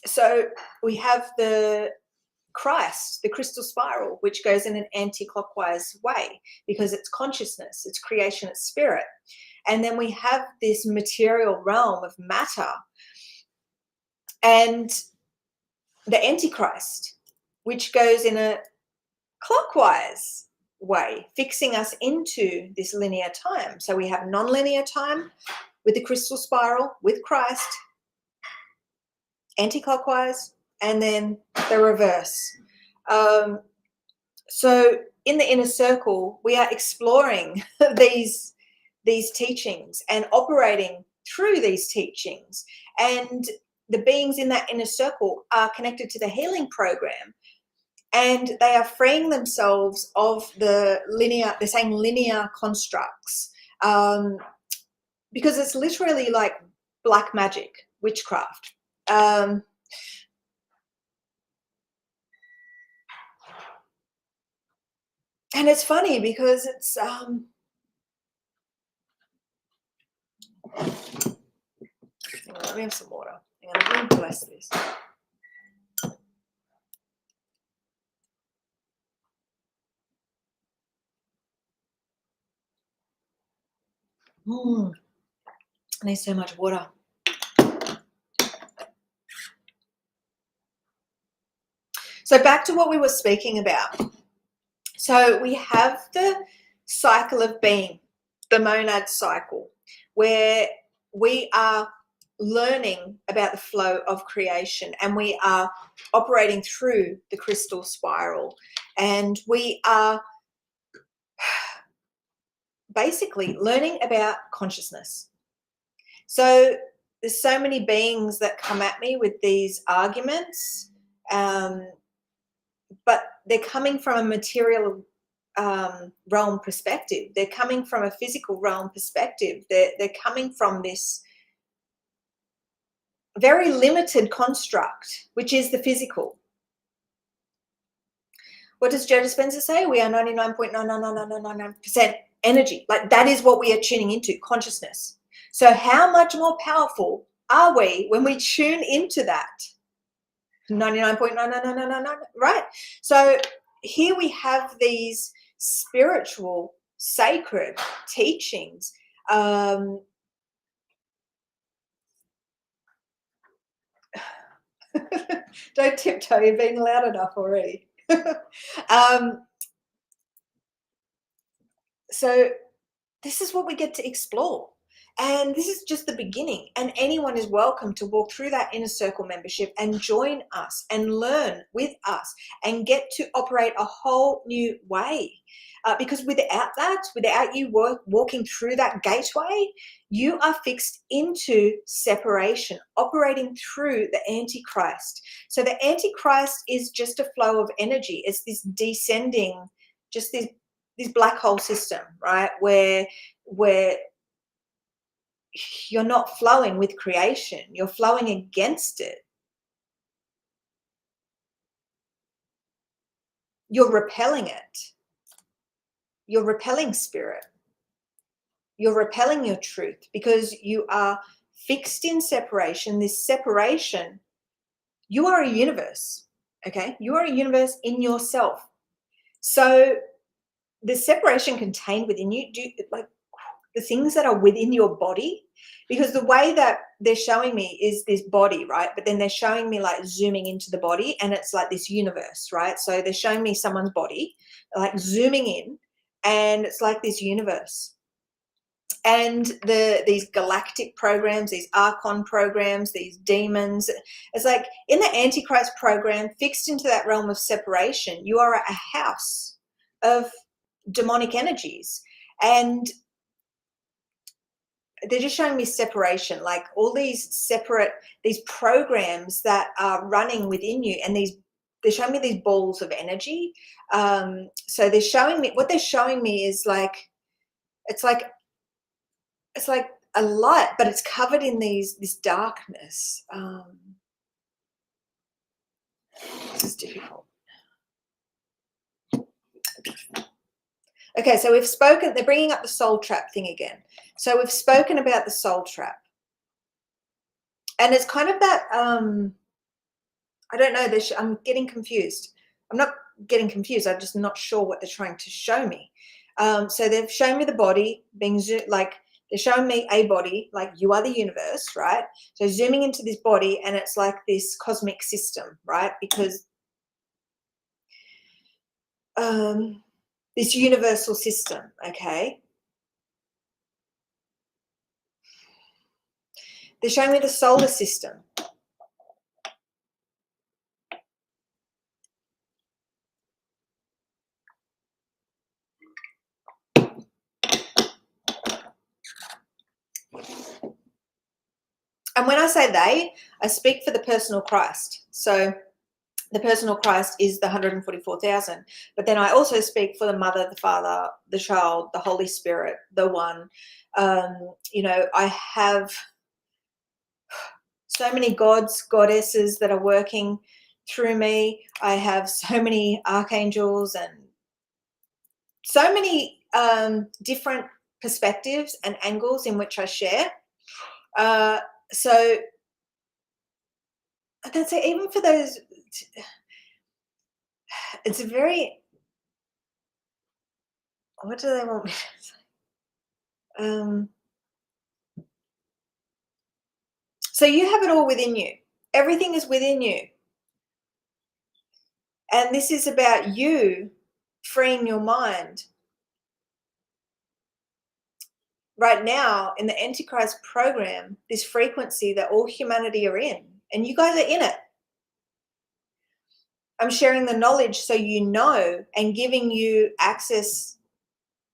So we have the Christ, the crystal spiral, which goes in an anti-clockwise way because it's consciousness, it's creation, it's spirit. And then we have this material realm of matter and the Antichrist, which goes in a clockwise way, fixing us into this linear time. So we have non-linear time with the crystal spiral, with Christ, anti-clockwise, and then the reverse. So in the inner circle, we are exploring these teachings and operating through these teachings. And the beings in that inner circle are connected to the healing program, and they are freeing themselves of the same linear constructs, because it's literally like black magic, witchcraft. And it's funny because it's let me have some water. I'm going to bless this. I need so much water. So back to what we were speaking about. So we have the cycle of being, the monad cycle, where we are learning about the flow of creation, and we are operating through the crystal spiral, and we are basically learning about consciousness. So there's so many beings that come at me with these arguments, but they're coming from a material realm perspective. They're coming from a physical realm perspective. They're coming from this very limited construct, which is the physical. What does Joe Dispenza say? We are 99.99999% energy. Like, that is what we are tuning into, consciousness. So how much more powerful are we when we tune into that? 99.99999, right? So here we have these spiritual, sacred teachings. Don't tiptoe, you're being loud enough already. So this is what we get to explore. And this is just the beginning. And anyone is welcome to walk through that inner circle membership and join us and learn with us and get to operate a whole new way. Because without that, without you walking through that gateway, you are fixed into separation, operating through the Antichrist. So the Antichrist is just a flow of energy. It's this descending, just this black hole system, right? Where you're not flowing with creation, you're flowing against it. You're repelling it. You're repelling spirit. You're repelling your truth because you are fixed in separation. This separation, you are a universe, okay? You are a universe in yourself. So the separation contained within you, like the things that are within your body, because the way that they're showing me is this body, right? But then they're showing me like zooming into the body, and it's like this universe, right? So they're showing me someone's body, like zooming in, and it's like this universe. And these galactic programs, these archon programs, these demons, it's like in the Antichrist program, fixed into that realm of separation, you are a house of demonic energies. And they're just showing me separation, like all these separate, these programs that are running within you, and they're showing me these balls of energy. So they're showing me, what they're showing me is like, it's like a light, but it's covered in this darkness. It's difficult. Okay, so we've spoken, they're bringing up the soul trap thing again. So we've spoken about the soul trap. And it's kind of that, I don't know, I'm getting confused. I'm not getting confused. I'm just not sure what they're trying to show me. So they've shown me the body being like They're showing me a body, like you are the universe, right? So zooming into this body, and it's like this cosmic system, right? Because this universal system, okay? They're showing me the solar system. And when I say they, I speak for the personal Christ. So the personal Christ is the 144,000. But then I also speak for the Mother, the Father, the Child, the Holy Spirit, the One. I have so many gods, goddesses that are working through me. I have so many archangels and so many different perspectives and angles in which I share. So that's it. Even for those, it's a very, what do they want me to say? So you have it all within you. Everything is within you. And this is about you freeing your mind. Right now, in the Antichrist program, this frequency that all humanity are in, and you guys are in it. I'm sharing the knowledge so you know, and giving you access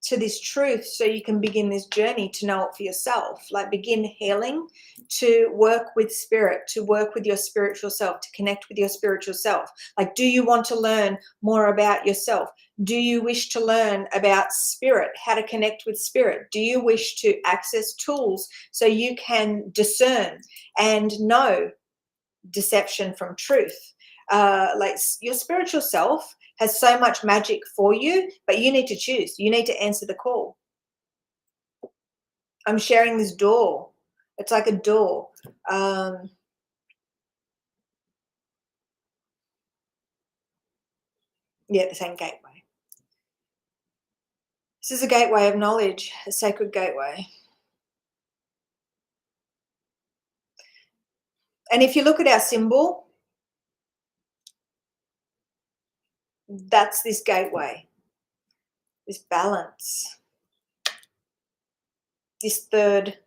to this truth so you can begin this journey to know it for yourself. Like begin healing, to work with spirit, to work with your spiritual self, to connect with your spiritual self. Like, do you want to learn more about yourself? Do you wish to learn about spirit, how to connect with spirit? Do you wish to access tools so you can discern and know deception from truth? Like your spiritual self has so much magic for you, but you need to choose. You need to answer the call. I'm sharing this door. It's like a door. Yeah, the same gateway. This is a gateway of knowledge, a sacred gateway. And if you look at our symbol, that's this gateway, this balance, this third.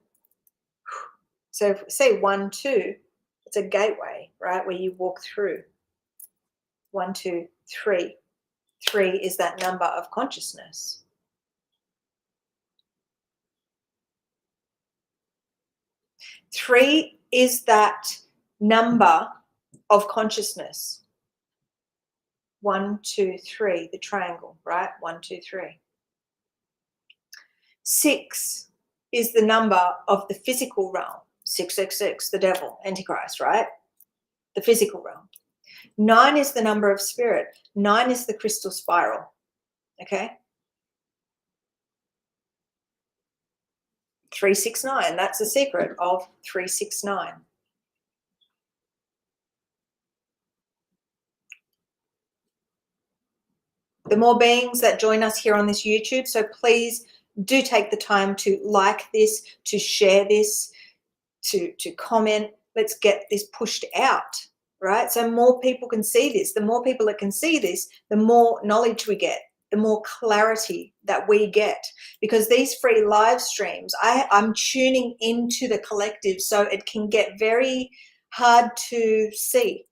So if, say 1, 2, it's a gateway, right, where you walk through. 1, 2, 3. 3 is that number of consciousness. 3 is that number of consciousness. 1, 2, 3, the triangle, right? 1, 2, 3. 6 is the number of the physical realm. 666, the devil, Antichrist, right? The physical realm. 9 is the number of spirit. 9 is the crystal spiral. Okay? 369, that's the secret of 369. The more beings that join us here on this YouTube, so please do take the time to like this, to share this, to comment. Let's get this pushed out, right? So more people can see this. The more people that can see this, the more knowledge we get, the more clarity that we get. Because these free live streams, I'm tuning into the collective, so it can get very hard to see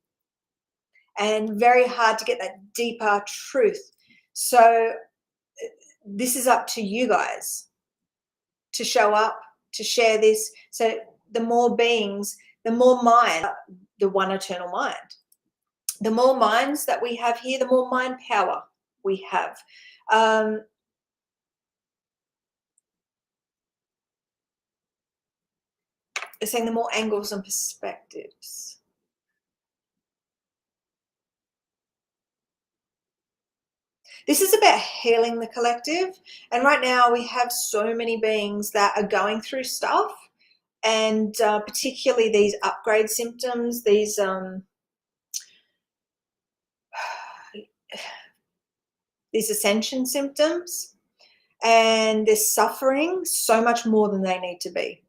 and very hard to get that deeper truth. So this is up to you guys to show up, to share this. So the more beings, the more mind, the one eternal mind. The more minds that we have here, the more mind power we have. They're saying the more angles and perspectives. This is about healing the collective. And right now we have so many beings that are going through stuff, and particularly these upgrade symptoms, these ascension symptoms. and they're suffering so much more than they need to be.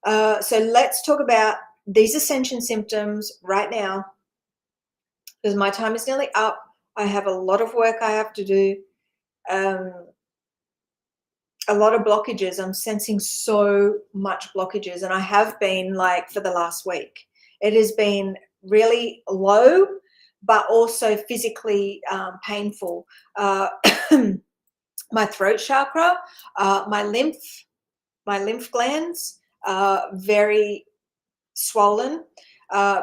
So let's talk about these ascension symptoms right now, because my time is nearly up. I have a lot of work I have to do. A lot of blockages. I'm sensing so much blockages, and I have been like for the last week. It has been really low, but also physically painful. My throat chakra, my lymph glands are very swollen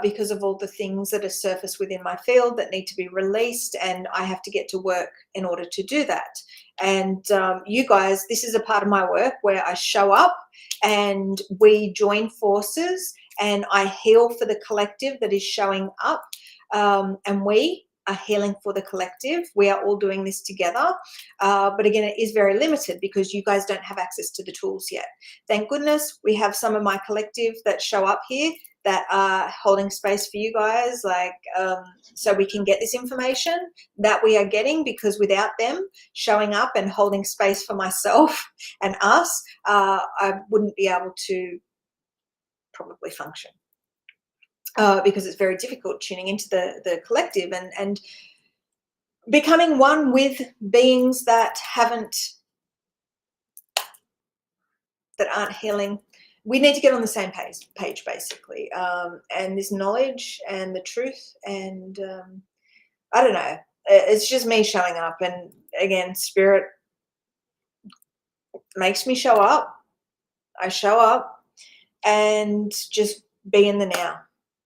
because of all the things that are surfaced within my field that need to be released, and I have to get to work in order to do that. And you guys, this is a part of my work where I show up and we join forces and I heal for the collective that is showing up, and we are healing for the collective. We are all doing this together, but again, it is very limited because you guys don't have access to the tools yet. Thank goodness we have some of my collective that show up here that are holding space for you guys, like so we can get this information that we are getting, because without them showing up and holding space for myself and us, I wouldn't be able to probably function. Because it's very difficult tuning into the collective and becoming one with beings that aren't healing. We need to get on the same page basically, and this knowledge and the truth, and I don't know, it's just me showing up, and again, spirit makes me show up. I show up and just be in the now,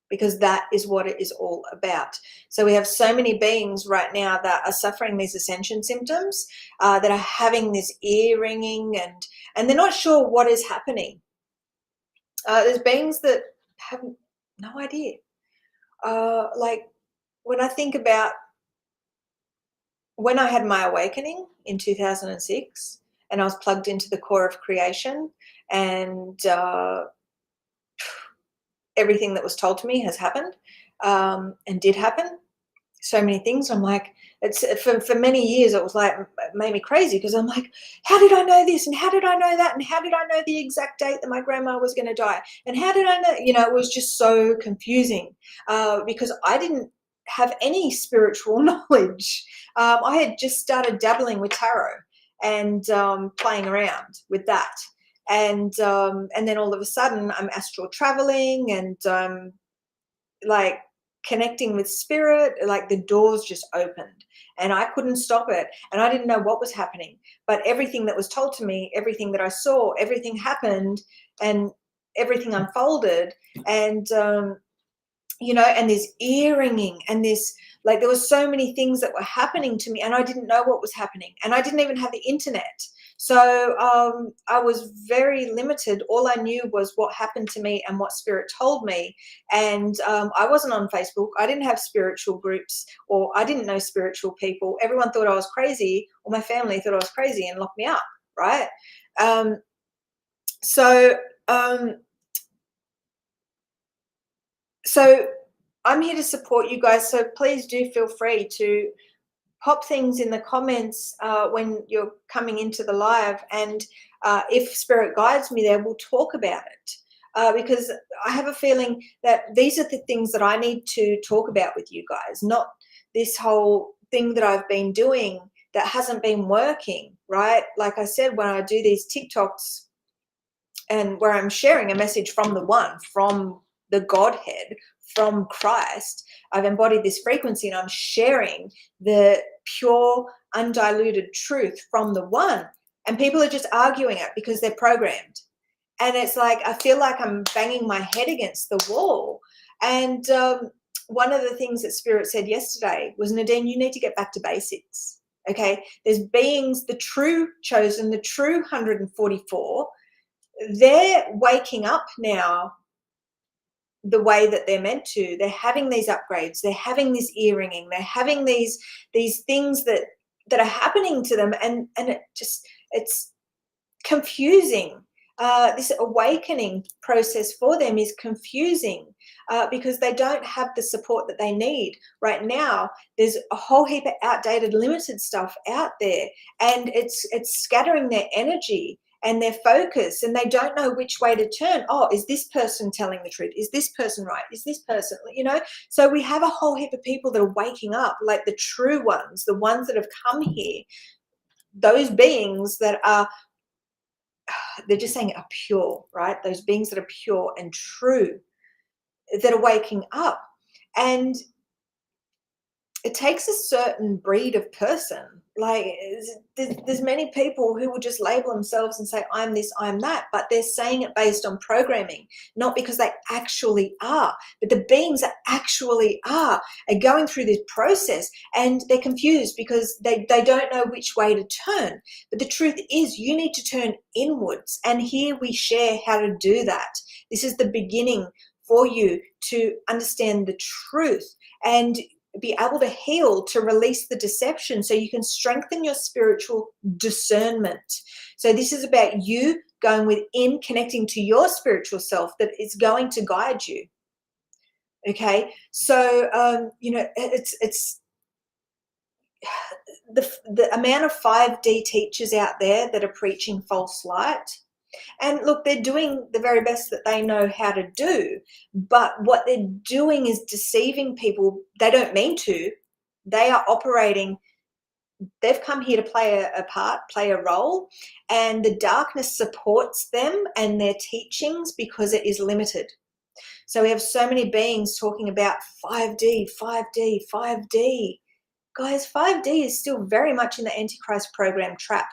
because that is what it is all about. So we have so many beings right now that are suffering these ascension symptoms, that are having this ear ringing, and they're not sure what is happening. There's beings that have no idea. Like when I think about when I had my awakening in 2006 and I was plugged into the core of creation, and everything that was told to me has happened, and did happen. So many things. I'm like, it's for many years it was like, it made me crazy, because I'm like, how did I know this, and how did I know that, and how did I know the exact date that my grandma was going to die, and how did I know, it was just so confusing, because I didn't have any spiritual knowledge. I had just started dabbling with tarot and playing around with that, and then all of a sudden I'm astral traveling, and like connecting with spirit, like the doors just opened and I couldn't stop it, and I didn't know what was happening, but everything that was told to me, everything that I saw, everything happened, and everything unfolded, and and this ear ringing, and this, like, there were so many things that were happening to me, and I didn't know what was happening, and I didn't even have the internet. So I was very limited. All I knew was what happened to me and what spirit told me. And I wasn't on Facebook. I didn't have spiritual groups, or I didn't know spiritual people. Everyone thought I was crazy, or my family thought I was crazy and locked me up, right? So I'm here to support you guys. So please do feel free to pop things in the comments when you're coming into the live, and if spirit guides me there, we'll talk about it, because I have a feeling that these are the things that I need to talk about with you guys, not this whole thing that I've been doing that hasn't been working, right? Like I said, when I do these TikToks and where I'm sharing a message from the one, from the Godhead, from Christ, I've embodied this frequency and I'm sharing the pure, undiluted truth from the one. And people are just arguing it because they're programmed. And it's like, I feel like I'm banging my head against the wall. And one of the things that Spirit said yesterday was, Nadine, you need to get back to basics. Okay, there's beings, the true chosen, the true 144, they're waking up now the way that they're meant to. They're having these upgrades, they're having this ear ringing, they're having these things that are happening to them, and it's confusing. this awakening process for them is confusing because they don't have the support that they need. Right now, there's a whole heap of outdated, limited stuff out there, and it's scattering their energy and their focus, and they don't know which way to turn. Oh, is this person telling the truth? Is this person right? Is this person, So we have a whole heap of people that are waking up, like the true ones, the ones that have come here, those beings that are, they're just saying are pure, right? Those beings that are pure and true, that are waking up. And it takes a certain breed of person. Like there's many people who will just label themselves and say, I'm this, I'm that, but they're saying it based on programming, not because they actually are. But the beings that actually are going through this process, and they're confused because they don't know which way to turn. But the truth is, you need to turn inwards, and here we share how to do that. This is the beginning for you to understand the truth and be able to heal, to release the deception, so you can strengthen your spiritual discernment. So this is about you going within, connecting to your spiritual self that is going to guide you. Okay, so it's the amount of 5D teachers out there that are preaching false light. And look, they're doing the very best that they know how to do. But what they're doing is deceiving people. They don't mean to. They are operating. They've come here to play a part, play a role. And the darkness supports them and their teachings because it is limited. So we have so many beings talking about 5D, 5D, 5D. Guys, 5D is still very much in the Antichrist program trap.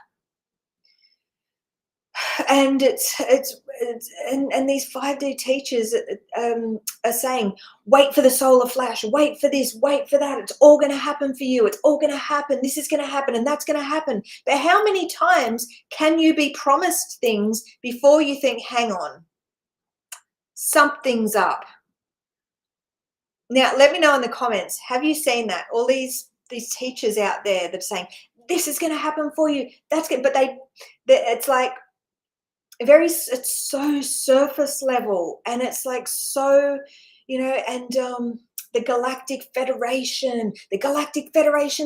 And and these 5D teachers are saying, wait for the solar flash, wait for this, wait for that. It's all going to happen for you. It's all going to happen. This is going to happen and that's going to happen. But how many times can you be promised things before you think, hang on, something's up? Now, let me know in the comments, have you seen that? All these teachers out there that are saying, this is going to happen for you. That's good. But it's like, it's so surface level, and it's like so, and the Galactic Federation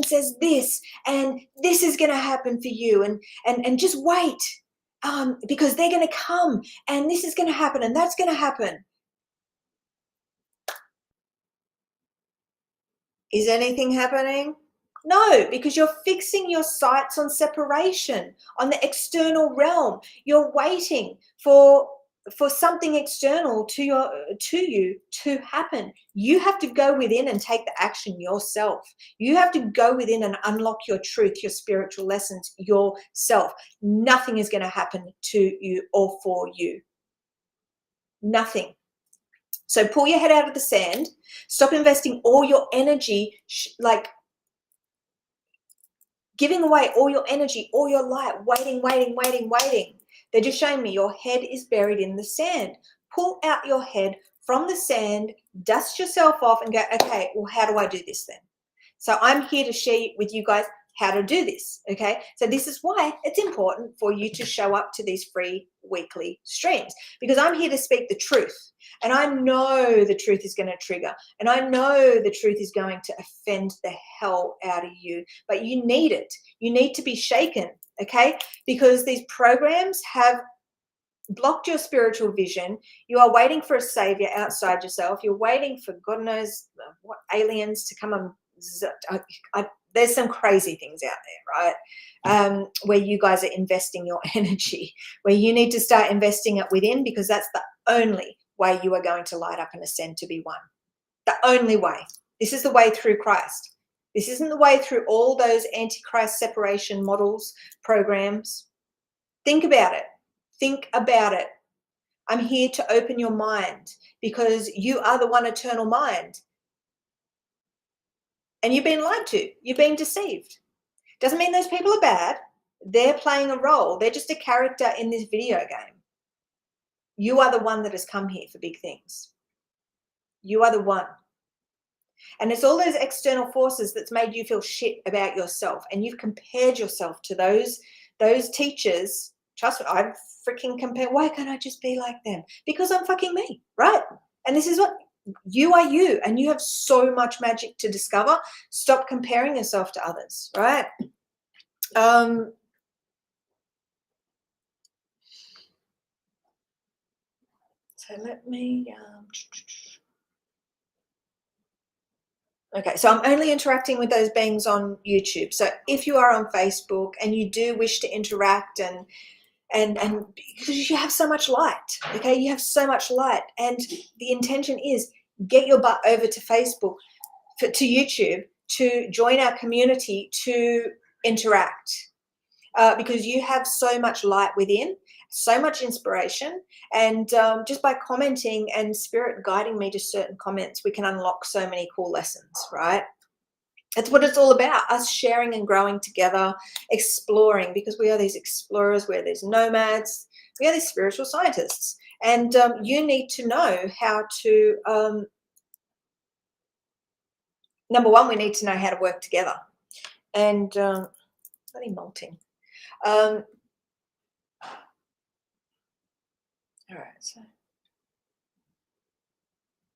says this, and this is going to happen for you, and just wait, because they're going to come, and this is going to happen, and that's going to happen. Is anything happening? No, because you're fixing your sights on separation, on the external realm. You're waiting for something external to you to happen. You have to go within and take the action yourself. You have to go within and unlock your truth, your spiritual lessons yourself. Nothing is going to happen to you or for you. Nothing. So pull your head out of the sand. Stop investing all your energy, like giving away all your energy, all your light, waiting. They're just showing me your head is buried in the sand. Pull out your head from the sand, dust yourself off and go, okay, well, how do I do this then? So I'm here to share with you guys how to do this, okay? So this is why it's important for you to show up to these free weekly streams, because I'm here to speak the truth. And I know the truth is going to trigger, and I know the truth is going to offend the hell out of you, but you need it. You need to be shaken, okay? Because these programs have blocked your spiritual vision. You are waiting for a savior outside yourself. You're waiting for God knows what aliens to come and there's some crazy things out there, right? Where you guys are investing your energy, where you need to start investing it within, because that's the only way you are going to light up and ascend to be one. The only way. This is the way through Christ. This isn't the way through all those antichrist separation models, programs. Think about it. Think about it. I'm here to open your mind, because you are the one eternal mind. And you've been lied to. You've been deceived. Doesn't mean those people are bad. They're playing a role. They're just a character in this video game. You are the one that has come here for big things. You are the one. And it's all those external forces that's made you feel shit about yourself. And you've compared yourself to those teachers Trust me, I freaking compare. Why can't I just be like them? Because I'm fucking me, right? And this is what you are, you, and you have so much magic to discover. Stop comparing yourself to others, right? So let me. Okay, so I'm only interacting with those beings on YouTube. So if you are on Facebook and you do wish to interact and because you have so much light, okay, you have so much light, and the intention is get your butt over to Facebook, to YouTube, to join our community, to interact, because you have so much light within, so much inspiration, and just by commenting and spirit guiding me to certain comments, we can unlock so many cool lessons, right? That's what it's all about, us sharing and growing together, exploring, because we are these explorers, we're these nomads, we are these spiritual scientists. And you need to know how to, number one, we need to know how to work together. And bloody molting. All right, so.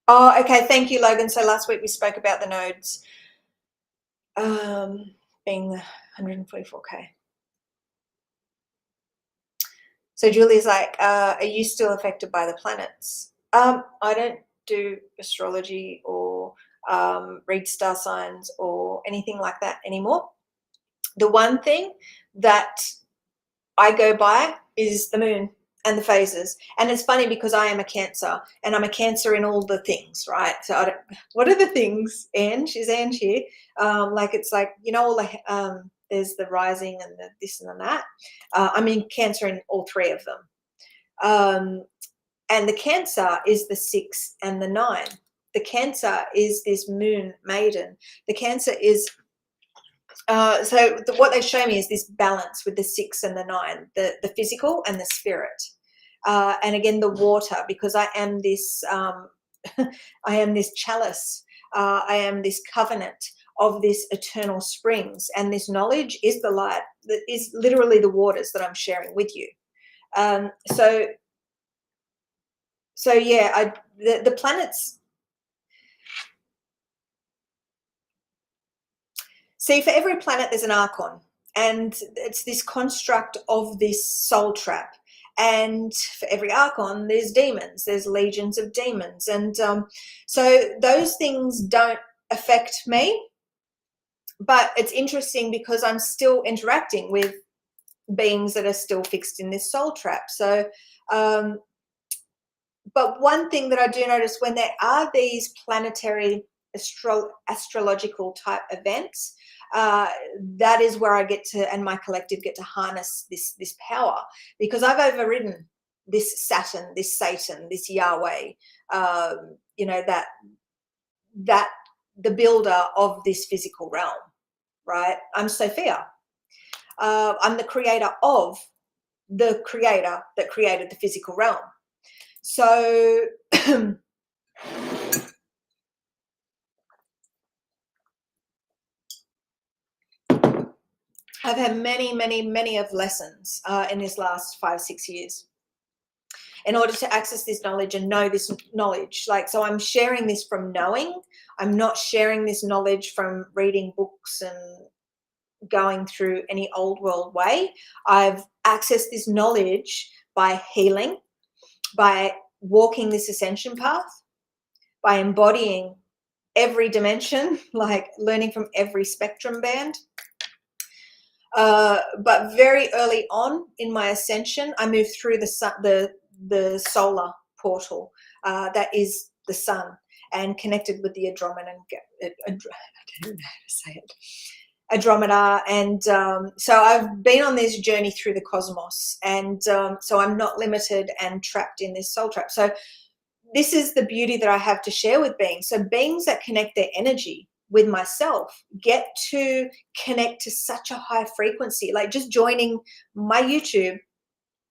Oh, okay, thank you, Logan. So last week we spoke about the nodes being the 144K. So Julie's like, are you still affected by the planets? I don't do astrology or read star signs or anything like that anymore. The one thing that I go by is the moon and the phases. And it's funny because I am a Cancer, and I'm a Cancer in all the things, right? So what are the things, Ange? Is Ange here? Like, it's like, you know, all the, there's the rising and the this and the that. I'm in Cancer in all three of them. And the Cancer is the 6 and the 9. The Cancer is this moon maiden. The Cancer is what they show me is this balance with the 6 and the 9, the physical and the spirit, and again the water, because I am this I am this chalice, I am this covenant of this eternal springs, and this knowledge is the light, that is literally the waters that I'm sharing with you. So yeah, the planets. See, for every planet, there's an archon, and it's this construct of this soul trap. And for every archon, there's demons, there's legions of demons. And so those things don't affect me, but it's interesting because I'm still interacting with beings that are still fixed in this soul trap. So, but one thing that I do notice when there are these planetary astrological type events, that is where I get to, and my collective get to harness this power, because I've overridden this Saturn, this Satan, this Yahweh, you know, that the builder of this physical realm, right? I'm Sophia. I'm the creator of the creator that created the physical realm. So I've had many of lessons in this last 5-6 years in order to access this knowledge and know this knowledge. Like, so I'm sharing this from knowing. I'm not sharing this knowledge from reading books and going through any old world way. I've accessed this knowledge by healing, by walking this ascension path, by embodying every dimension, like learning from every spectrum band. But very early on in my ascension, I moved through the solar portal that is the sun, and connected with the Andromeda. I don't know how to say it. Andromeda, and so I've been on this journey through the cosmos, and so I'm not limited and trapped in this soul trap. So this is the beauty that I have to share with beings. So beings that connect their energy with myself get to connect to such a high frequency, like just joining my YouTube,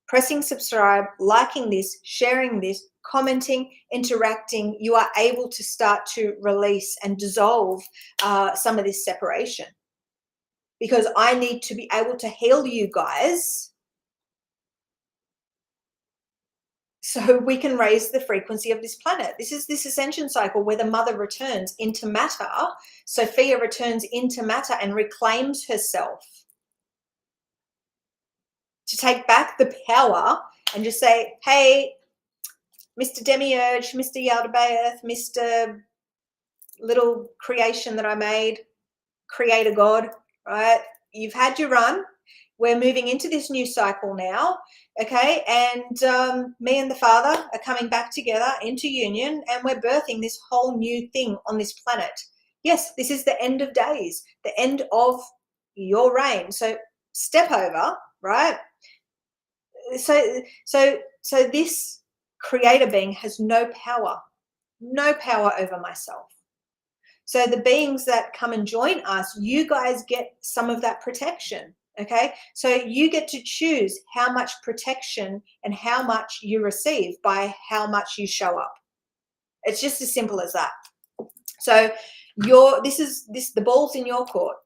pressing subscribe, liking this, sharing this, commenting, interacting. You are able to start to release and dissolve some of this separation, because I need to be able to heal you guys so we can raise the frequency of this planet. This is this ascension cycle where the mother returns into matter. Sophia returns into matter and reclaims herself to take back the power and just say, hey, Mr. Demiurge, Mr. Yaldabaoth, Mr. little creation that I made, creator God, right? You've had your run. We're moving into this new cycle now, okay? And me and the Father are coming back together into union, and we're birthing this whole new thing on this planet. Yes, this is the end of days, the end of your reign. So step over, right? So this creator being has no power over myself. So the beings that come and join us, you guys get some of that protection, okay? So you get to choose how much protection and how much you receive by how much you show up. It's just as simple as that. So the ball's in your court,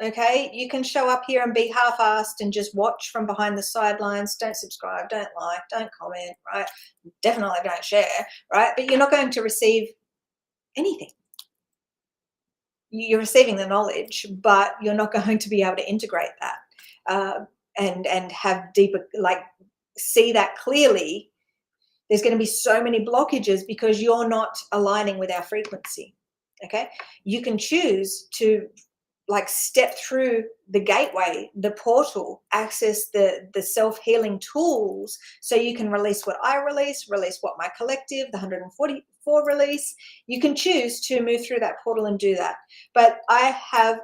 okay? You can show up here and be half-assed and just watch from behind the sidelines. Don't subscribe, don't like, don't comment, right? Definitely don't share, right? But you're not going to receive anything. You're receiving the knowledge, but you're not going to be able to integrate that and have deeper, like, see that clearly. There's going to be so many blockages because you're not aligning with our frequency. Okay, you can choose to like step through the gateway, the portal, access the self-healing tools, so you can release what I release what my collective, the 144 release. You can choose to move through that portal and do that. But I have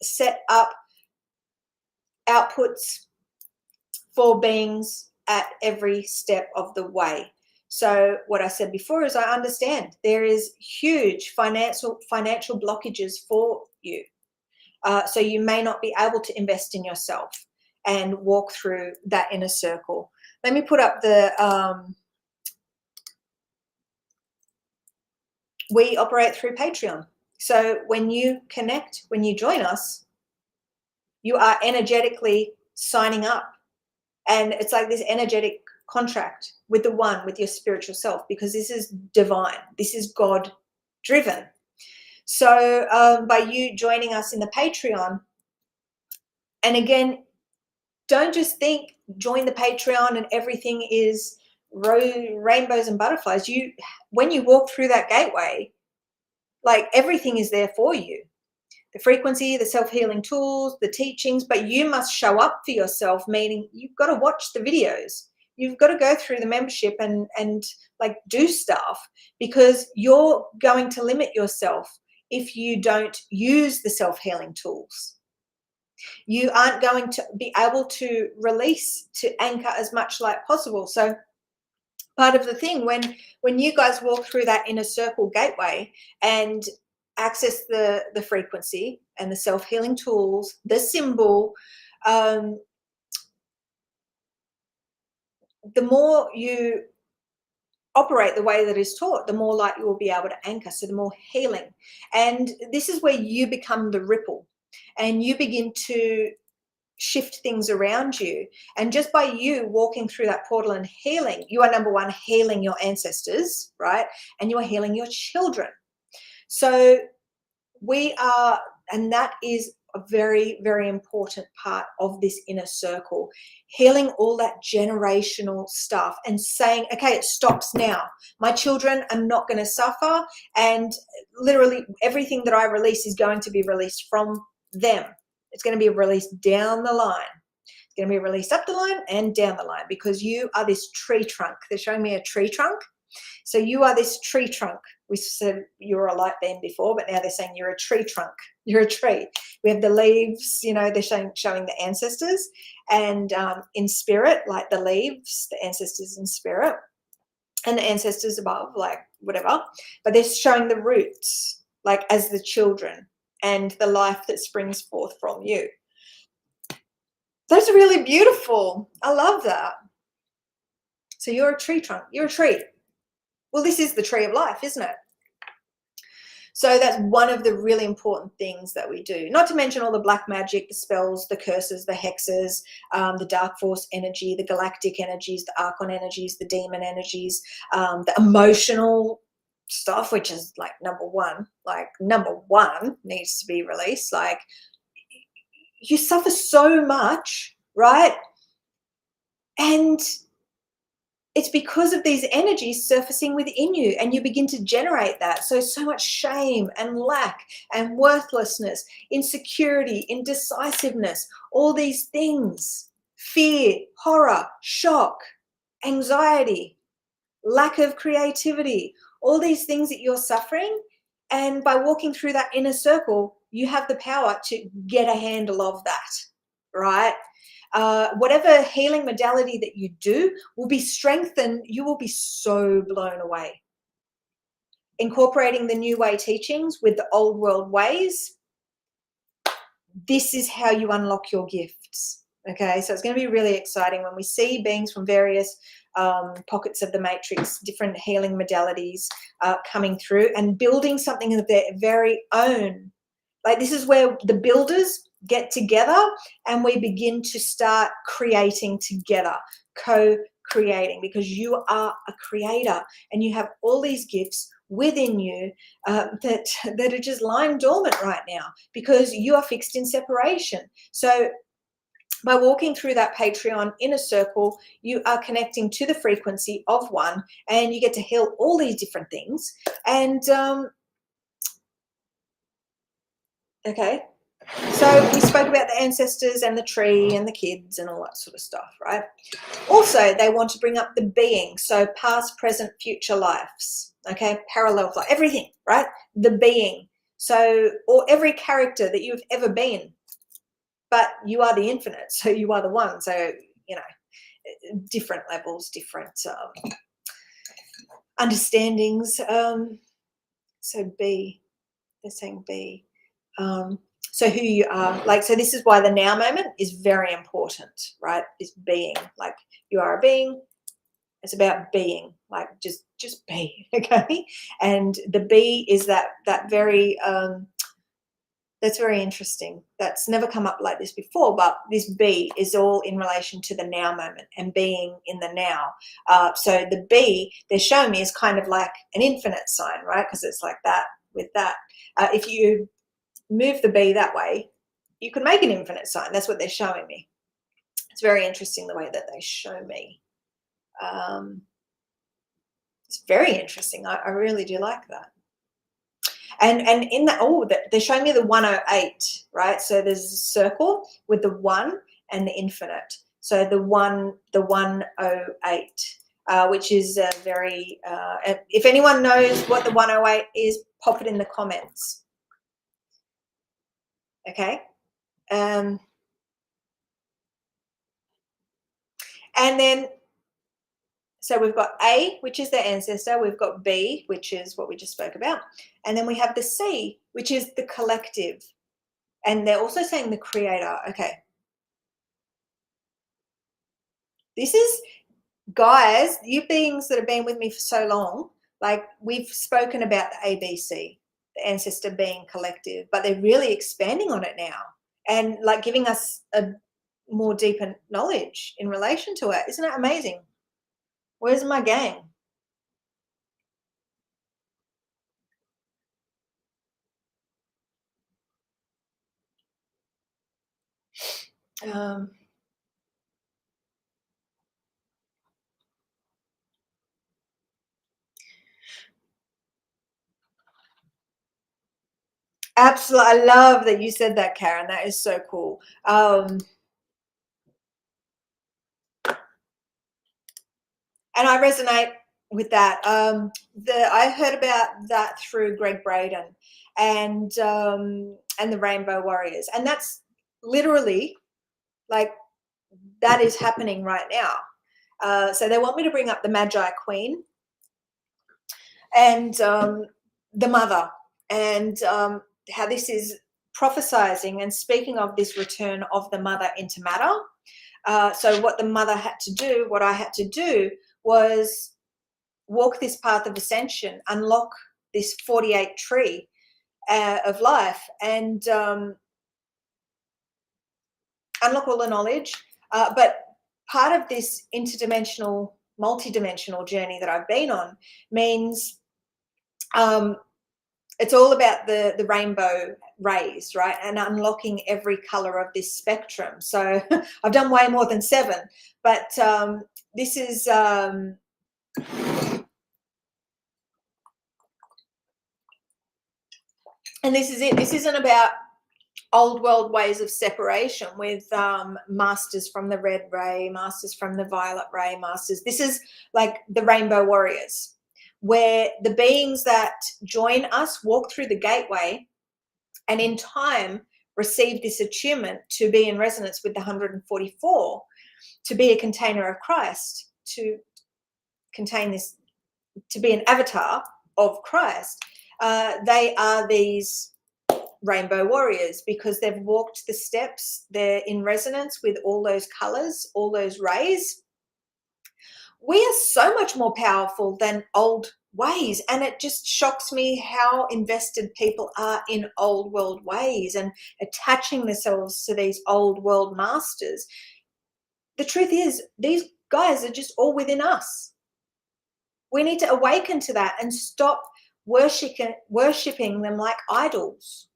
set up outputs for beings at every step of the way. So what I said before is I understand there is huge financial blockages for you. So you may not be able to invest in yourself and walk through that inner circle. Let me put up the, we operate through Patreon. So when you connect, when you join us, you are energetically signing up. And it's like this energetic contract with the one, with your spiritual self, because this is divine. This is God driven. So by you joining us in the Patreon, and again, don't just think join the Patreon and everything is rainbows and butterflies. When you walk through that gateway, like everything is there for you. The frequency, the self-healing tools, the teachings, but you must show up for yourself, meaning you've got to watch the videos. You've got to go through the membership and like do stuff, because you're going to limit yourself if you don't use the self-healing tools. You aren't going to be able to release, to anchor as much light possible. So part of the thing, when you guys walk through that inner circle gateway and access the frequency and the self-healing tools, the symbol, the more you operate the way that is taught, the more light you will be able to anchor, so the more healing. And this is where you become the ripple and you begin to shift things around you. And just by you walking through that portal and healing, you are, number one, healing your ancestors, right? And you are healing your children. So we are, and that is a very, very important part of this inner circle, healing all that generational stuff and saying, okay, it stops now. My children are not going to suffer, and literally everything that I release is going to be released from them. It's going to be released down the line. It's going to be released up the line and down the line, because you are this tree trunk. They're showing me a tree trunk. So you are this tree trunk. We said you were a light beam before, but now they're saying you're a tree trunk. You're a tree. We have the leaves, they're showing the ancestors, and in spirit, like the leaves, the ancestors in spirit, and the ancestors above, like whatever. But they're showing the roots, like as the children, and the life that springs forth from you. Those are really beautiful. I love that. So you're a tree trunk. You're a tree. Well, this is the tree of life, isn't it? So that's one of the really important things that we do. Not to mention all the black magic, the spells, the curses, the hexes, the dark force energy, the galactic energies, the archon energies, the demon energies, the emotional stuff, which is like number one. Like number one needs to be released. Like you suffer so much, right? And it's because of these energies surfacing within you, and you begin to generate that. So much shame and lack and worthlessness, insecurity, indecisiveness, all these things, fear, horror, shock, anxiety, lack of creativity, all these things that you're suffering. And by walking through that inner circle, you have the power to get a handle of that, right? Whatever healing modality that you do will be strengthened. You will be so blown away. Incorporating the new way teachings with the old world ways, this is how you unlock your gifts. Okay, so it's going to be really exciting when we see beings from various pockets of the matrix, different healing modalities coming through and building something of their very own. Like this is where the builders get together and we begin to start creating together, co-creating, because you are a creator and you have all these gifts within you that are just lying dormant right now because you are fixed in separation. So by walking through that Patreon inner circle, you are connecting to the frequency of one and you get to heal all these different things. And okay, so we spoke about the ancestors and the tree and the kids and all that sort of stuff, right? Also, they want to bring up the being, so past, present, future lives, okay, parallel life, everything, right? The being, so, or every character that you've ever been, but you are the infinite, so you are the one, so, you know, different levels, different understandings. So be, they're saying be. So who you are, like, so this is why the now moment is very important, right? This being, like you are a being. It's about being, like just be, okay? And the be is that very that's very interesting. That's never come up like this before, but this be is all in relation to the now moment and being in the now. So the be, they're showing me, is kind of like an infinite sign, right? Because it's like that with that. If you move the be that way, you can make an infinite sign. That's what they're showing me. It's very interesting the way that they show me. It's very interesting. I really do like that. And in that, they're showing me the 108, right? So there's a circle with the 1 and the infinite. So the 108, which is very, if anyone knows what the 108 is, pop it in the comments. Okay. And then, so we've got A, which is the ancestor. We've got B, which is what we just spoke about. And then we have the C, which is the collective. And they're also saying the creator. Okay. This is, guys, you beings that have been with me for so long, like we've spoken about the ABC, the ancestor being collective, but they're really expanding on it now and like giving us a more deeper knowledge in relation to it. Isn't that amazing? Where's my gang? Absolutely. I love that you said that, Karen. That is so cool. And I resonate with that. I heard about that through Greg Braden and the Rainbow Warriors, and that's literally like that is happening right now. So they want me to bring up the Magi Queen and the Mother, and how this is prophesizing and speaking of this return of the Mother into matter. So what the Mother had to do, what I had to do, was walk this path of ascension, unlock this 48 tree, of life, and unlock all the knowledge. But part of this interdimensional, multidimensional journey that I've been on means it's all about the rainbow rays, right? And unlocking every color of this spectrum. So I've done way more than 7, but this is and this is it. This isn't about old world ways of separation with masters from the red ray, masters from the violet ray, masters. This is like the rainbow warriors, where the beings that join us walk through the gateway and in time receive this attunement to be in resonance with the 144, to be a container of Christ, to contain this, to be an avatar of Christ. They are these rainbow warriors because they've walked the steps. They're in resonance with all those colors, all those rays. We are so much more powerful than old ways, and it just shocks me how invested people are in old world ways and attaching themselves to these old world masters. The truth is, these guys are just all within us. We need to awaken to that and stop worshipping them like idols.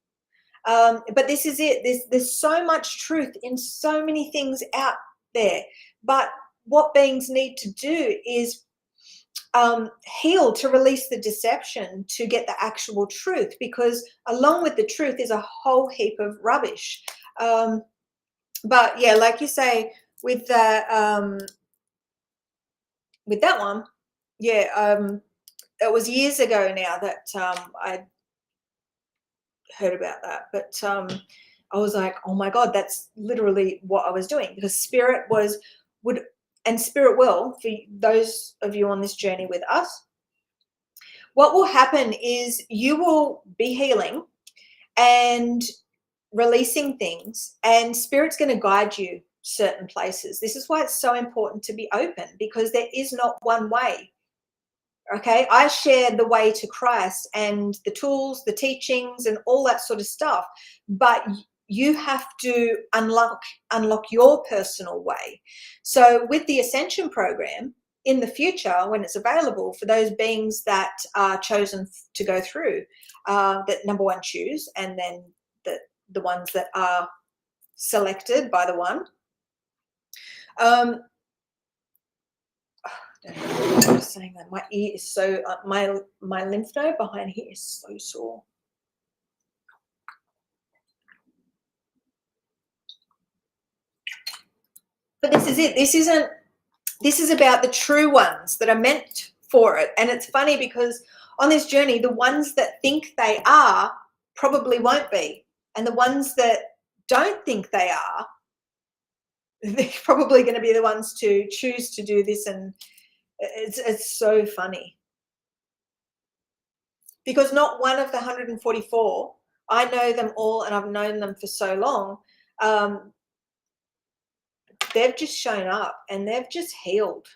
But this is it. There's so much truth in so many things out there. But what beings need to do is heal, to release the deception, to get the actual truth, because along with the truth is a whole heap of rubbish. But yeah, like you say, with that one, yeah, it was years ago now that I heard about that, but I was like, oh my God, that's literally what I was doing, because spirit would and spirit will, for those of you on this journey with us, what will happen is you will be healing and releasing things, and spirit's going to guide you certain places. This is why it's so important to be open, because there is not one way. Okay, I share the way to Christ and the tools, the teachings, and all that sort of stuff, but you have to unlock your personal way. So with the Ascension program in the future, when it's available for those beings that are chosen to go through, that number one choose, and then the ones that are selected by the one, I'm just saying that my ear is so my lymph node behind here is so sore. But this is it. This is about the true ones that are meant for it. And it's funny because on this journey, the ones that think they are probably won't be, and the ones that don't think they are, they're probably going to be the ones to choose to do this. And it's so funny, because not one of the 144, I know them all and I've known them for so long, they've just shown up and they've just healed,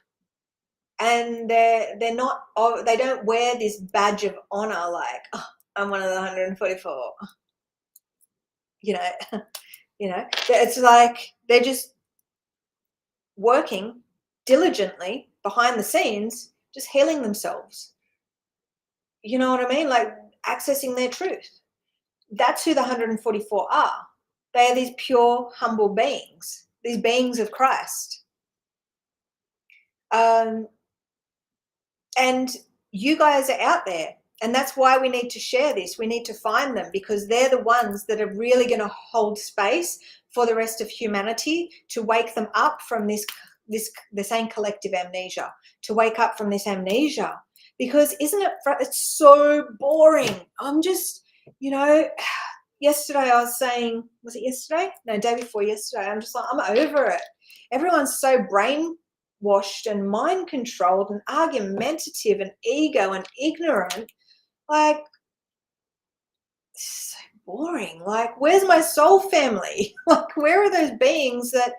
and they're not, they don't wear this badge of honor like, oh, I'm one of the 144, you know. It's like they're just working diligently behind the scenes, just healing themselves. You know what I mean? Like accessing their truth. That's who the 144 are. They are these pure, humble beings, these beings of Christ. And you guys are out there, and that's why we need to share this. We need to find them, because they're the ones that are really going to hold space for the rest of humanity, to wake them up from this the same collective amnesia, to wake up from this amnesia. Because it's so boring. I'm just, yesterday I was saying, was it yesterday? No, day before yesterday. I'm just like, I'm over it. Everyone's so brainwashed and mind controlled and argumentative and ego and ignorant. Like, it's so boring. Like, where's my soul family? Like, where are those beings that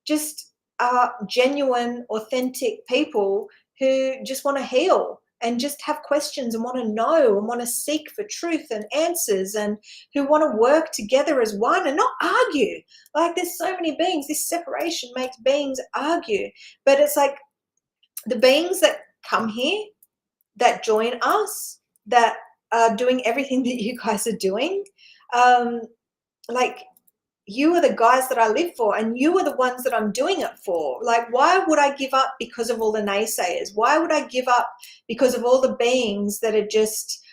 just are genuine, authentic people who just want to heal and just have questions and want to know and want to seek for truth and answers, and who want to work together as one and not argue. Like, there's so many beings, this separation makes beings argue. But it's like the beings that come here, that join us, that are doing everything that you guys are doing, like, you are the guys that I live for, and you are the ones that I'm doing it for. Like, why would I give up because of all the naysayers? Why would I give up because of all the beings that are just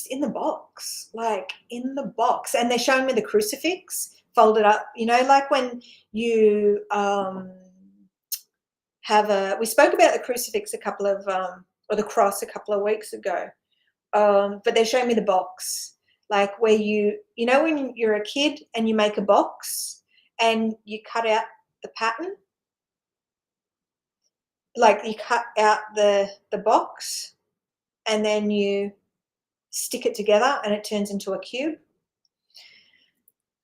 in the box, like in the box? And they're showing me the crucifix folded up, like when you we spoke about the crucifix or the cross a couple of weeks ago. But they're showing me the box, like where when you're a kid and you make a box and you cut out the pattern, like you cut out the box and then you stick it together and it turns into a cube.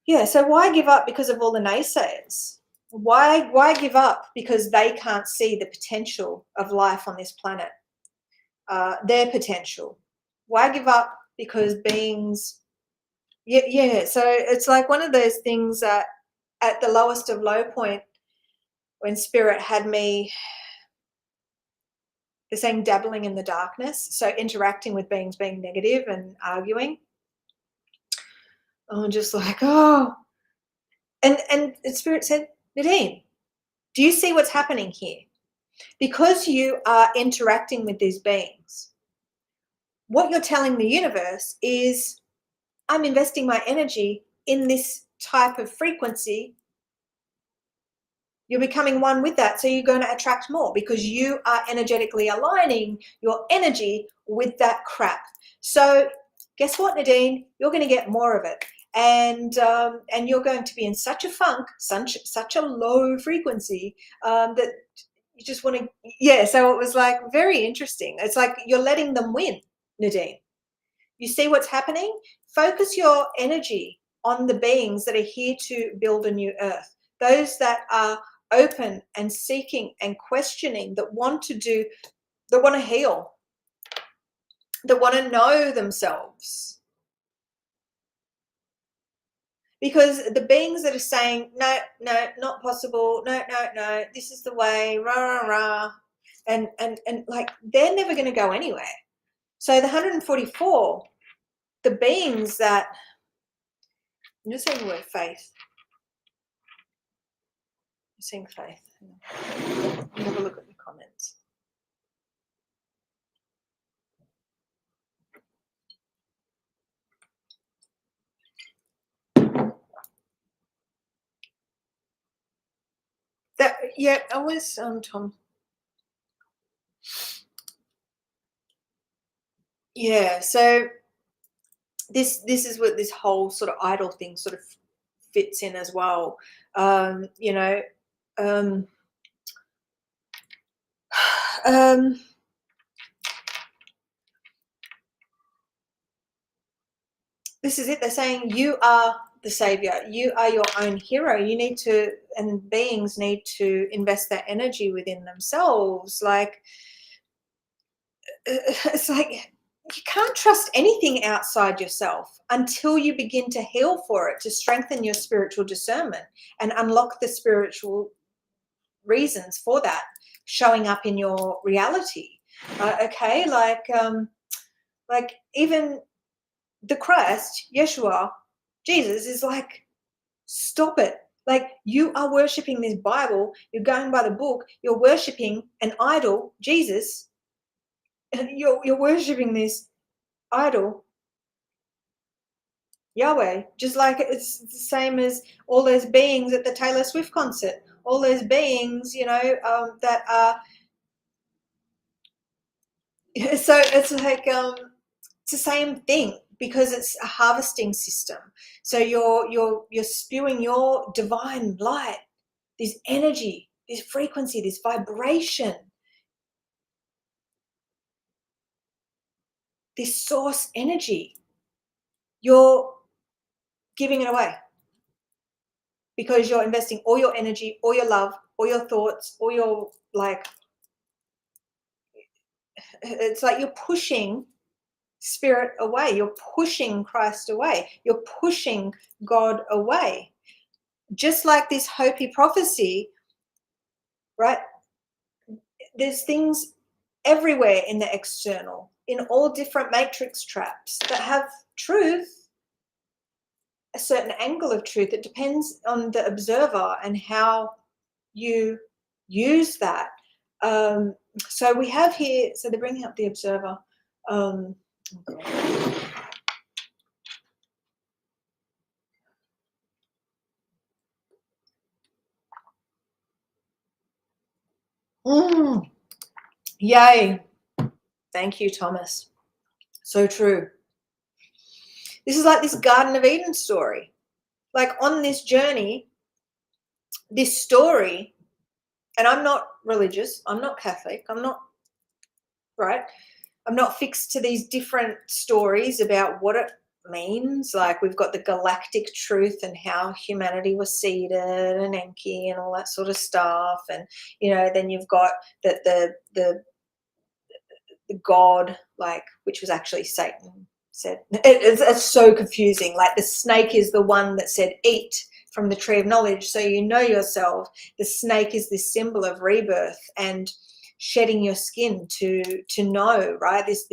Yeah, so why give up because of all the naysayers? Why give up because they can't see the potential of life on this planet, their potential? Why give up because beings? Yeah. So it's like one of those things that at the lowest of low point, when spirit had me, they're saying dabbling in the darkness, so interacting with beings being negative and arguing. I'm just like, oh. And spirit said, Nadine, do you see what's happening here? Because you are interacting with these beings, what you're telling the universe is, I'm investing my energy in this type of frequency. You're becoming one with that, so you're going to attract more because you are energetically aligning your energy with that crap. So guess what, Nadine? You're going to get more of it, and you're going to be in such a funk, such a low frequency, that you just want to. Yeah. So it was like very interesting. It's like you're letting them win, Nadine. You see what's happening? Focus your energy on the beings that are here to build a new earth. Those that are open and seeking and questioning, that want to heal, that want to know themselves. Because the beings that are saying, no, not possible, no, this is the way, rah, rah, rah, and like, they're never going to go anywhere. So the 144, the beings that, I'm just saying the word faith. Seeing faith. Have a look at the comments. I was Tom. Yeah, so this is what this whole sort of idol thing sort of fits in as well. This is it. They're saying you are the savior. You are your own hero. You need to, and beings need to invest that energy within themselves. Like, it's like you can't trust anything outside yourself until you begin to heal for it, to strengthen your spiritual discernment and unlock the spiritual reasons for that showing up in your reality. Okay, like even the Christ, Yeshua, Jesus is like, stop it. Like, you are worshipping this Bible, you're going by the book, you're worshipping an idol, Jesus, and you're worshipping this idol, Yahweh, just like it's the same as all those beings at the Taylor Swift concert, all those beings, that are. So it's like it's the same thing, because it's a harvesting system. So you're spewing your divine light, this energy, this frequency, this vibration, this source energy. You're giving it away. because you're investing all your energy, all your love, all your thoughts, all your, like, it's like you're pushing spirit away. You're pushing Christ away. You're pushing God away. Just like this Hopi prophecy, right? There's things everywhere in the external, in all different matrix traps that have truth, a certain angle of truth. It depends on the observer and how you use that. So we have here, so they're bringing up the observer. Yay. Thank you, Thomas. So true. This is like this Garden of Eden story. Like on this journey, this story, and I'm not religious, I'm not Catholic, I'm not, right? I'm not fixed to these different stories about what it means. Like we've got the galactic truth and how humanity was seeded and Enki and all that sort of stuff. And, you know, then you've got the God, like, which was actually Satan, said, it's so confusing. Like the snake is the one that said, eat from the tree of knowledge so you know yourself. The snake is this symbol of rebirth and shedding your skin to know, right? This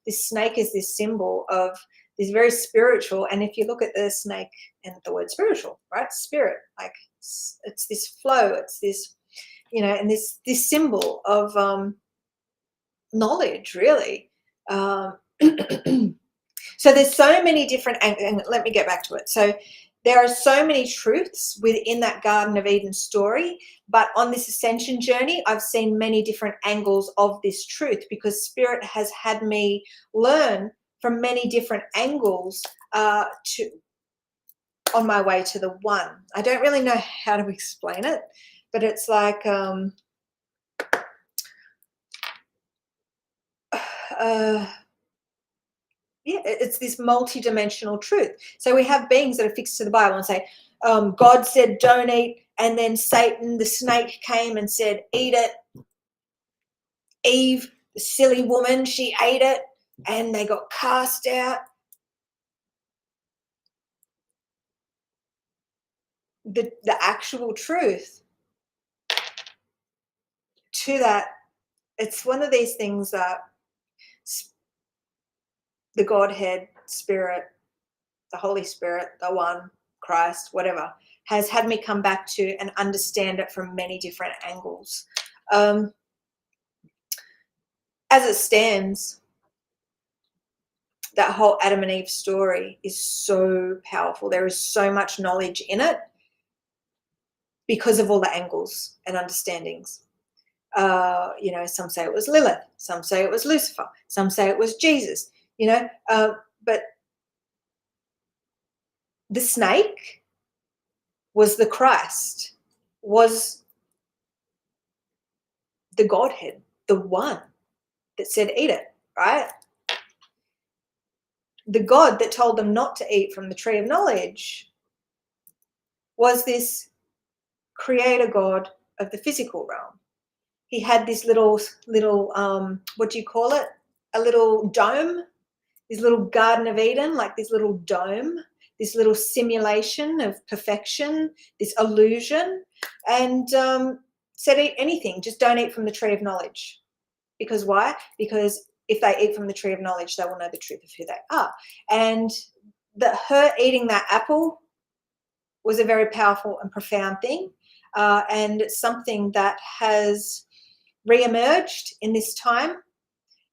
snake is this symbol of this very spiritual. And if you look at the snake and the word spiritual, right? Spirit, like it's this flow, it's this, you know, and this symbol of knowledge, really. So there's so many different, and let me get back to it. So there are so many truths within that Garden of Eden story, but on this ascension journey, I've seen many different angles of this truth because Spirit has had me learn from many different angles on my way to the one. I don't really know how to explain it, but it's like yeah, it's this multi-dimensional truth. So we have beings that are fixed to the Bible and say, God said don't eat, and then Satan, the snake, came and said eat it. Eve, the silly woman, she ate it, and they got cast out. The actual truth to that, it's one of these things that the Godhead, Spirit, the Holy Spirit, the One, Christ, whatever, has had me come back to and understand it from many different angles. As it stands, that whole Adam and Eve story is so powerful. There is so much knowledge in it because of all the angles and understandings. You know, some say it was Lilith, some say it was Lucifer, some say it was Jesus, you know, but the snake was the Christ, was the Godhead, the one that said eat it, right? The God that told them not to eat from the tree of knowledge was this creator God of the physical realm. He had this little what do you call it? A little dome, this little Garden of Eden, like this little dome, this little simulation of perfection, this illusion, and said eat anything, just don't eat from the tree of knowledge. Because why? Because if they eat from the tree of knowledge, they will know the truth of who they are. And her eating that apple was a very powerful and profound thing. And it's something that has re-emerged in this time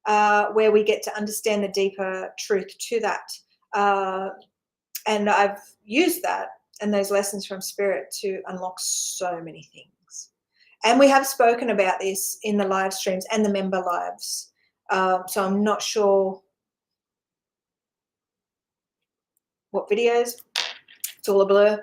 where we get to understand the deeper truth to that. And I've used that and those lessons from Spirit to unlock so many things. And we have spoken about this in the live streams and the member lives. So I'm not sure what videos. It's all a blur.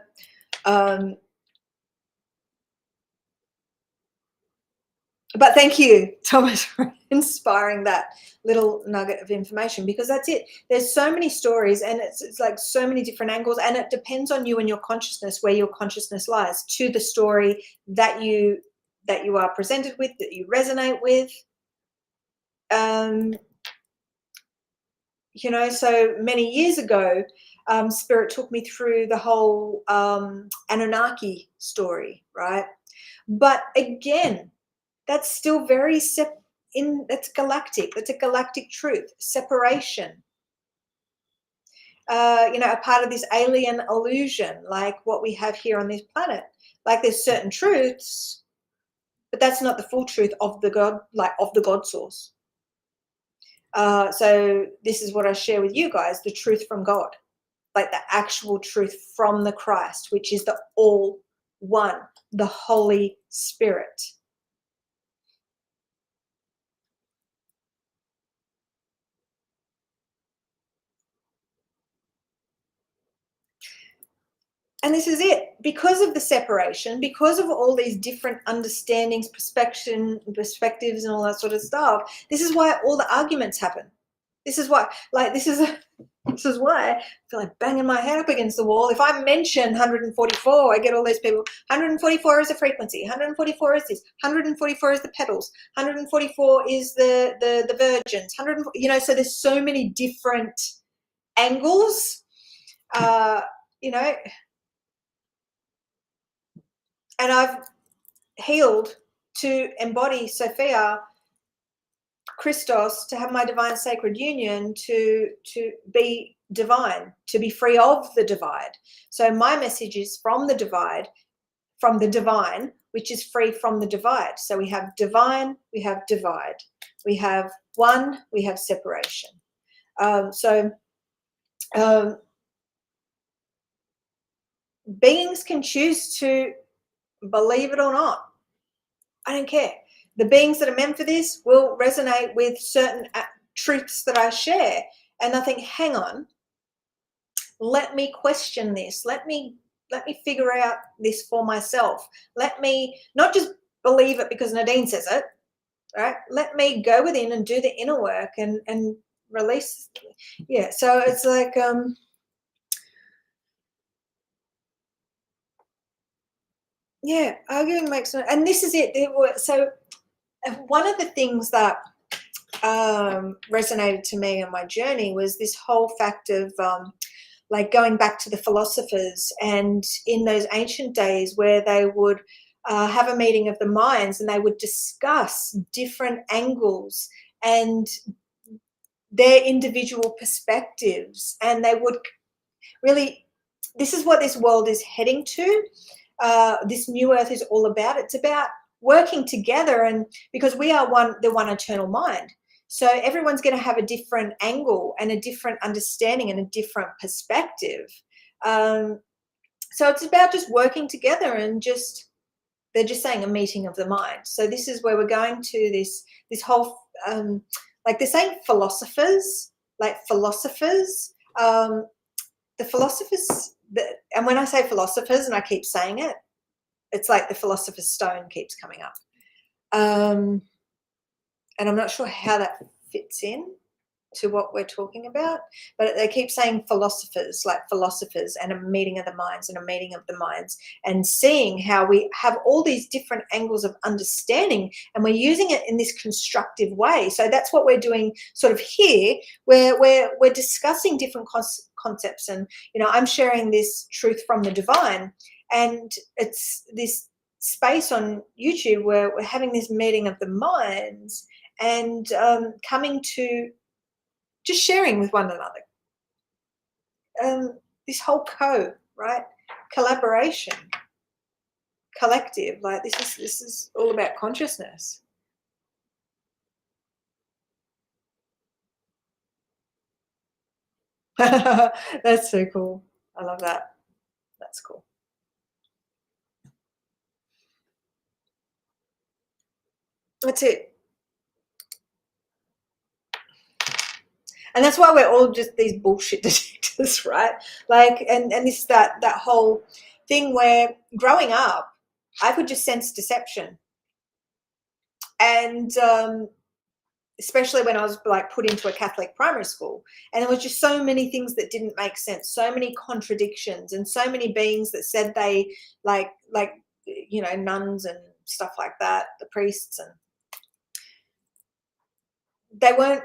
But thank you, Thomas. inspiring that little nugget of information, because that's it. There's so many stories, and it's like so many different angles, and it depends on you and your consciousness, where your consciousness lies to the story that you are presented with, that you resonate with. So many years ago, Spirit took me through the whole Anunnaki story, right? But again, that's still very that's galactic. That's a galactic truth. Separation. A part of this alien illusion, like what we have here on this planet. Like there's certain truths, but that's not the full truth of the God, like of the God source. So this is what I share with you guys, the truth from God, like the actual truth from the Christ, which is the all one, the Holy Spirit. And this is it. Because of the separation, because of all these different understandings, perspectives, and all that sort of stuff, this is why all the arguments happen. This is why, this is why I feel like banging my head up against the wall. If I mention 144, I get all these people. 144 is a frequency. 144 is this. 144 is the petals. 144 is the virgins. So there's so many different angles. And I've healed to embody Sophia, Christos, to have my divine sacred union, to be divine, to be free of the divide. So my message is from the divine, which is free from the divide. So we have divine, we have divide, we have one, we have separation. Beings can choose to believe it or not. I don't care. The beings that are meant for this will resonate with certain truths that I share. And I think, hang on, let me question this. Let me figure out this for myself. Let me not just believe it because Nadine says it, right? Let me go within and do the inner work and release. Yeah. So it's like, yeah, arguing makes no, and this is it. So one of the things that resonated to me on my journey was this whole fact of like going back to the philosophers, and in those ancient days where they would have a meeting of the minds and they would discuss different angles and their individual perspectives, and they would really, this is what this world is heading to. This new earth is all about. It's about working together, and because we are the one eternal mind. So everyone's going to have a different angle and a different understanding and a different perspective. So it's about just working together, and they're just saying a meeting of the mind. So this is where we're going to this whole, like they're saying philosophers, like philosophers, the philosophers, and when I say philosophers and I keep saying it, it's like the philosopher's stone keeps coming up. And I'm not sure how that fits in to what we're talking about, but they keep saying philosophers, like philosophers, and a meeting of the minds and a meeting of the minds, and seeing how we have all these different angles of understanding, and we're using it in this constructive way. So that's what we're doing sort of here, where we're discussing different concepts, and I'm sharing this truth from the divine, and it's this space on YouTube where we're having this meeting of the minds, and coming to just sharing with one another. This whole right? Collaboration, collective, like this is all about consciousness. That's so cool. I love that. That's cool. That's it. And that's why we're all just these bullshit detectors, right? Like, and this that whole thing where growing up, I could just sense deception. And especially when I was like put into a Catholic primary school, and there was just so many things that didn't make sense, so many contradictions, and so many beings that said they like you know, nuns and stuff like that, the priests, and they weren't.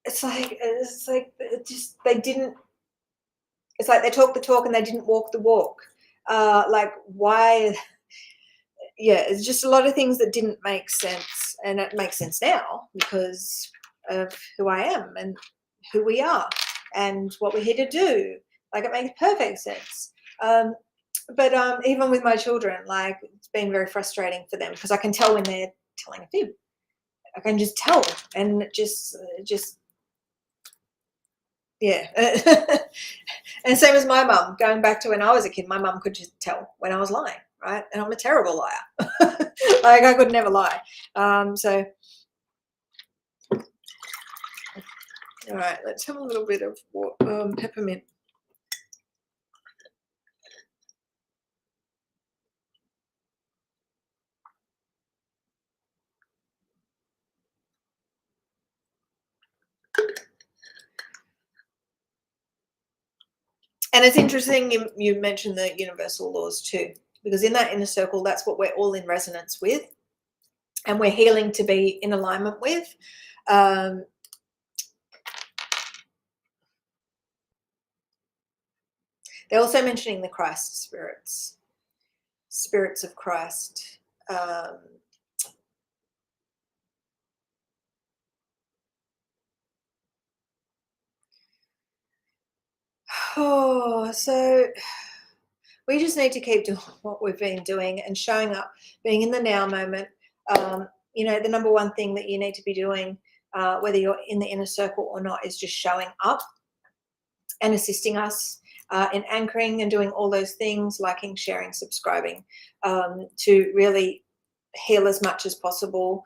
It's like it just they didn't. It's like they talked the talk and they didn't walk the walk. Like why? Yeah, it's just a lot of things that didn't make sense, and it makes sense now because of who I am and who we are and what we're here to do. Like it makes perfect sense. But even with my children, like it's been very frustrating for them because I can tell when they're telling a fib. I can just tell, and it just yeah. And same as my mum. Going back to when I was a kid, my mum could just tell when I was lying, right? And I'm a terrible liar. Like I could never lie. So, all right, let's have a little bit of peppermint. And it's interesting you mentioned the universal laws too, because in that inner circle, that's what we're all in resonance with, and we're healing to be in alignment with. They're also mentioning the Christ spirits of Christ. So we just need to keep doing what we've been doing and showing up, being in the now moment. You know, the number one thing that you need to be doing, whether you're in the inner circle or not, is just showing up and assisting us in anchoring and doing all those things, liking, sharing, subscribing, to really heal as much as possible,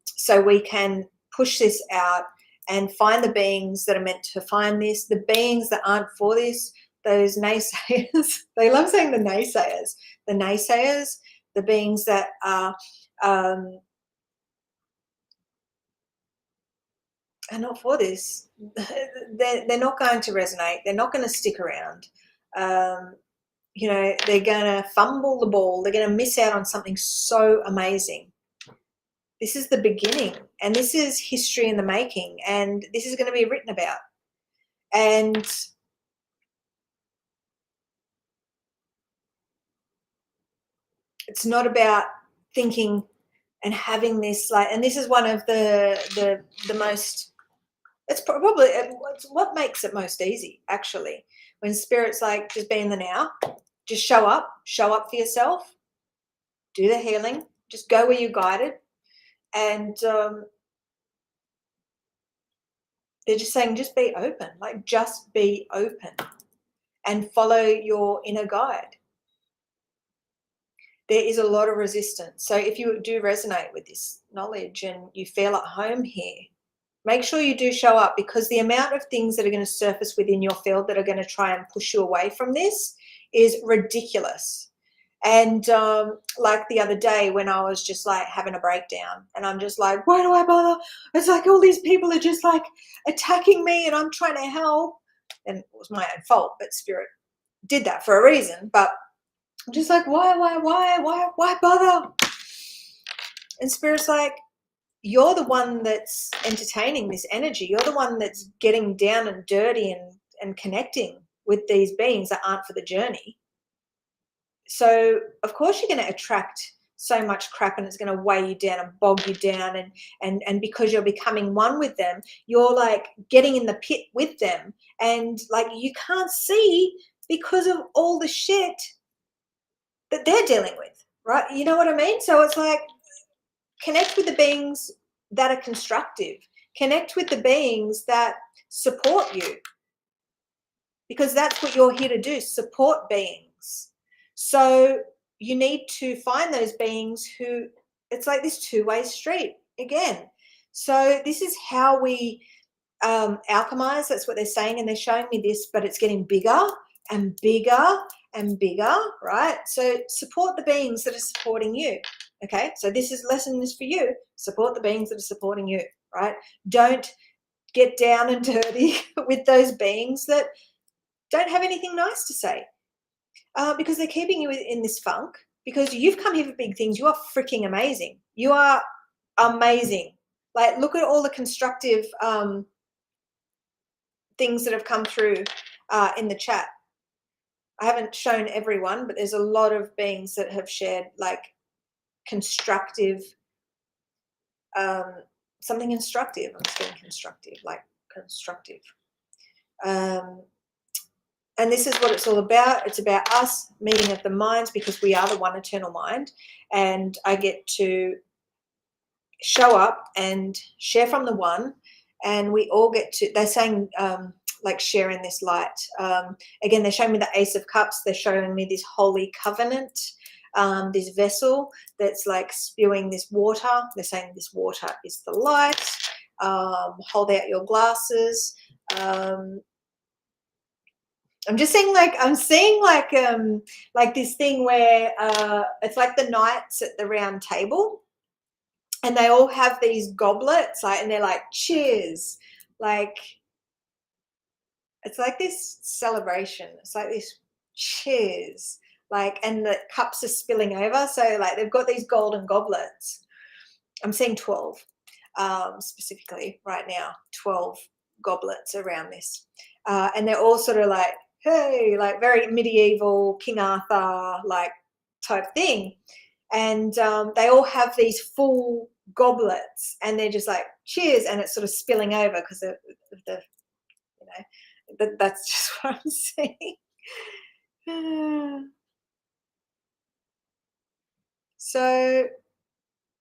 so we can push this out and find the beings that are meant to find this, the beings that aren't for this, those naysayers. They love saying the naysayers, the beings that are not for this. They're not going to resonate. They're not going to stick around. You know, they're going to fumble the ball. They're going to miss out on something so amazing. This is the beginning, and this is history in the making, and this is going to be written about. And it's not about thinking and having this like, and this is one of the most, it's probably it's what makes it most easy, actually, when spirit's like, just be in the now, just show up for yourself, do the healing, just go where you're guided. And they're just saying, just be open, like just be open and follow your inner guide. There is a lot of resistance. So if you do resonate with this knowledge and you feel at home here, make sure you do show up, because the amount of things that are going to surface within your field that are going to try and push you away from this is ridiculous. And like the other day when I was just like having a breakdown, and I'm just like, why do I bother? It's like all these people are just like attacking me and I'm trying to help. And it was my own fault, but spirit did that for a reason. But I'm just like, why bother? And spirit's like, you're the one that's entertaining this energy. You're the one that's getting down and dirty and connecting with these beings that aren't for the journey. So of course you're going to attract so much crap, and it's going to weigh you down and bog you down, and because you're becoming one with them, you're like getting in the pit with them, and like you can't see because of all the shit that they're dealing with, right? You know what I mean? So it's like, connect with the beings that are constructive, connect with the beings that support you, because that's what you're here to do, support beings. So you need to find those beings who, it's like this two-way street again. So this is how we alchemize. That's what they're saying, and they're showing me this, but it's getting bigger and bigger and bigger, right? So support the beings that are supporting you, Okay, so this lesson is for you. Support the beings that are supporting you, right? Don't get down and dirty with those beings that don't have anything nice to say, because they're keeping you in this funk, because you've come here for big things. You are freaking amazing. You are amazing. Like, look at all the constructive things that have come through in the chat. I haven't shown everyone, but there's a lot of beings that have shared like constructive, something instructive. I'm just getting constructive, like constructive. And this is what it's all about. It's about us meeting at the minds, because we are the one eternal mind, and I get to show up and share from the one, and we all get to, they're saying like share in this light. Again, they're showing me the Ace of Cups. They're showing me this holy covenant, this vessel that's like spewing this water. They're saying this water is the light. Hold out your glasses. I'm just seeing like, I'm seeing like this thing where it's like the knights at the round table, and they all have these goblets, like, and they're like, cheers. Like, it's like this celebration. It's like this cheers. Like, and the cups are spilling over. So like they've got these golden goblets. I'm seeing 12 specifically right now, 12 goblets around this. And they're all sort of like, hey, like very medieval King Arthur like type thing. And they all have these full goblets, and they're just like cheers, and it's sort of spilling over because of the, you know, that's just what I'm seeing. So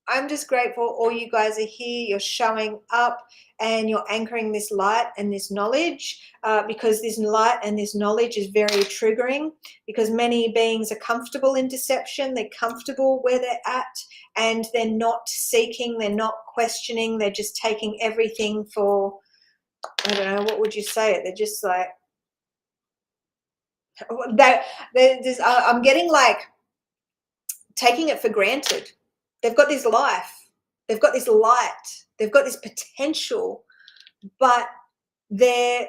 I'm just grateful all you guys are here. You're showing up and you're anchoring this light and this knowledge, because this light and this knowledge is very triggering, because many beings are comfortable in deception. They're comfortable where they're at, and they're not seeking, they're not questioning. They're just taking everything for, I don't know, what would you say it? They're just like, I'm getting like taking it for granted. They've got this life, they've got this light, they've got this potential, but they're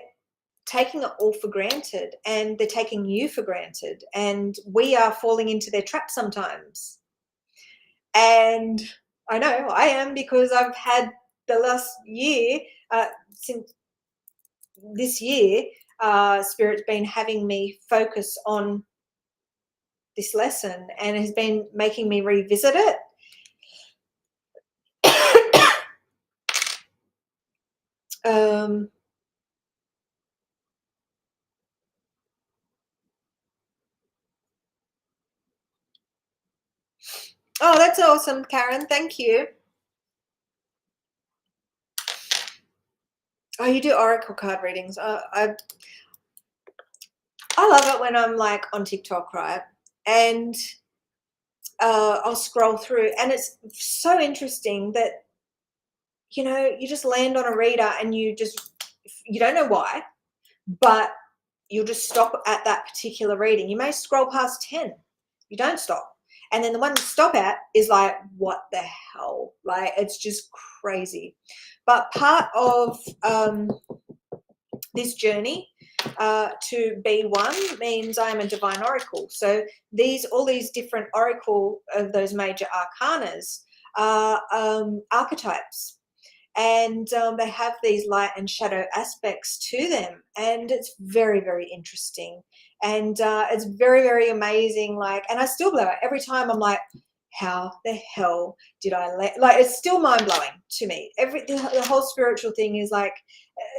taking it all for granted, and they're taking you for granted, and we are falling into their trap sometimes. And I know I am, because I've had the last year, since this year, Spirit's been having me focus on this lesson, and has been making me revisit it. Oh, that's awesome, Karen. Thank you. Oh, you do oracle card readings. I love it when I'm like on TikTok, right? And I'll scroll through, and it's so interesting that, you know, you just land on a reader, and you don't know why, but you'll just stop at that particular reading. You may scroll past 10. You don't stop. And then the one you stop at is like, what the hell? Like, it's just crazy. But part of this journey to be one means I am a divine oracle. So all these different oracle of those major arcanas are archetypes. And they have these light and shadow aspects to them, and it's very, very interesting, and it's very, very amazing. Like, and I still blow it every time. I'm like, how the hell did I like, it's still mind-blowing to me. The whole spiritual thing is like,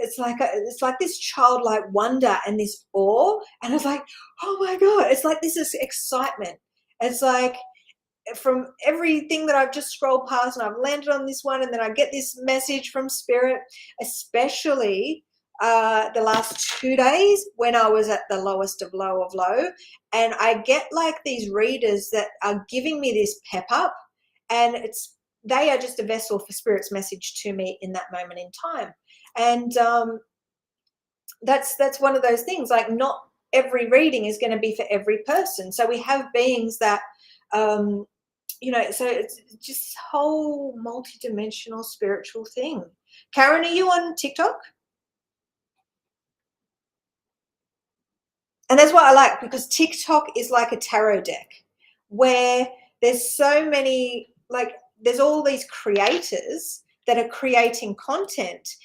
it's like this childlike wonder and this awe, and it's like, oh my god, it's like this is excitement. It's like, from everything that I've just scrolled past, and I've landed on this one, and then I get this message from Spirit, especially the last 2 days when I was at the lowest of low of low, and I get like these readers that are giving me this pep up, and they are just a vessel for Spirit's message to me in that moment in time. And that's one of those things, like, not every reading is going to be for every person. So we have beings that so it's just this whole multidimensional spiritual thing. Karen, are you on TikTok? And that's what I like, because TikTok is like a tarot deck where there's so many, like, there's all these creators that are creating content,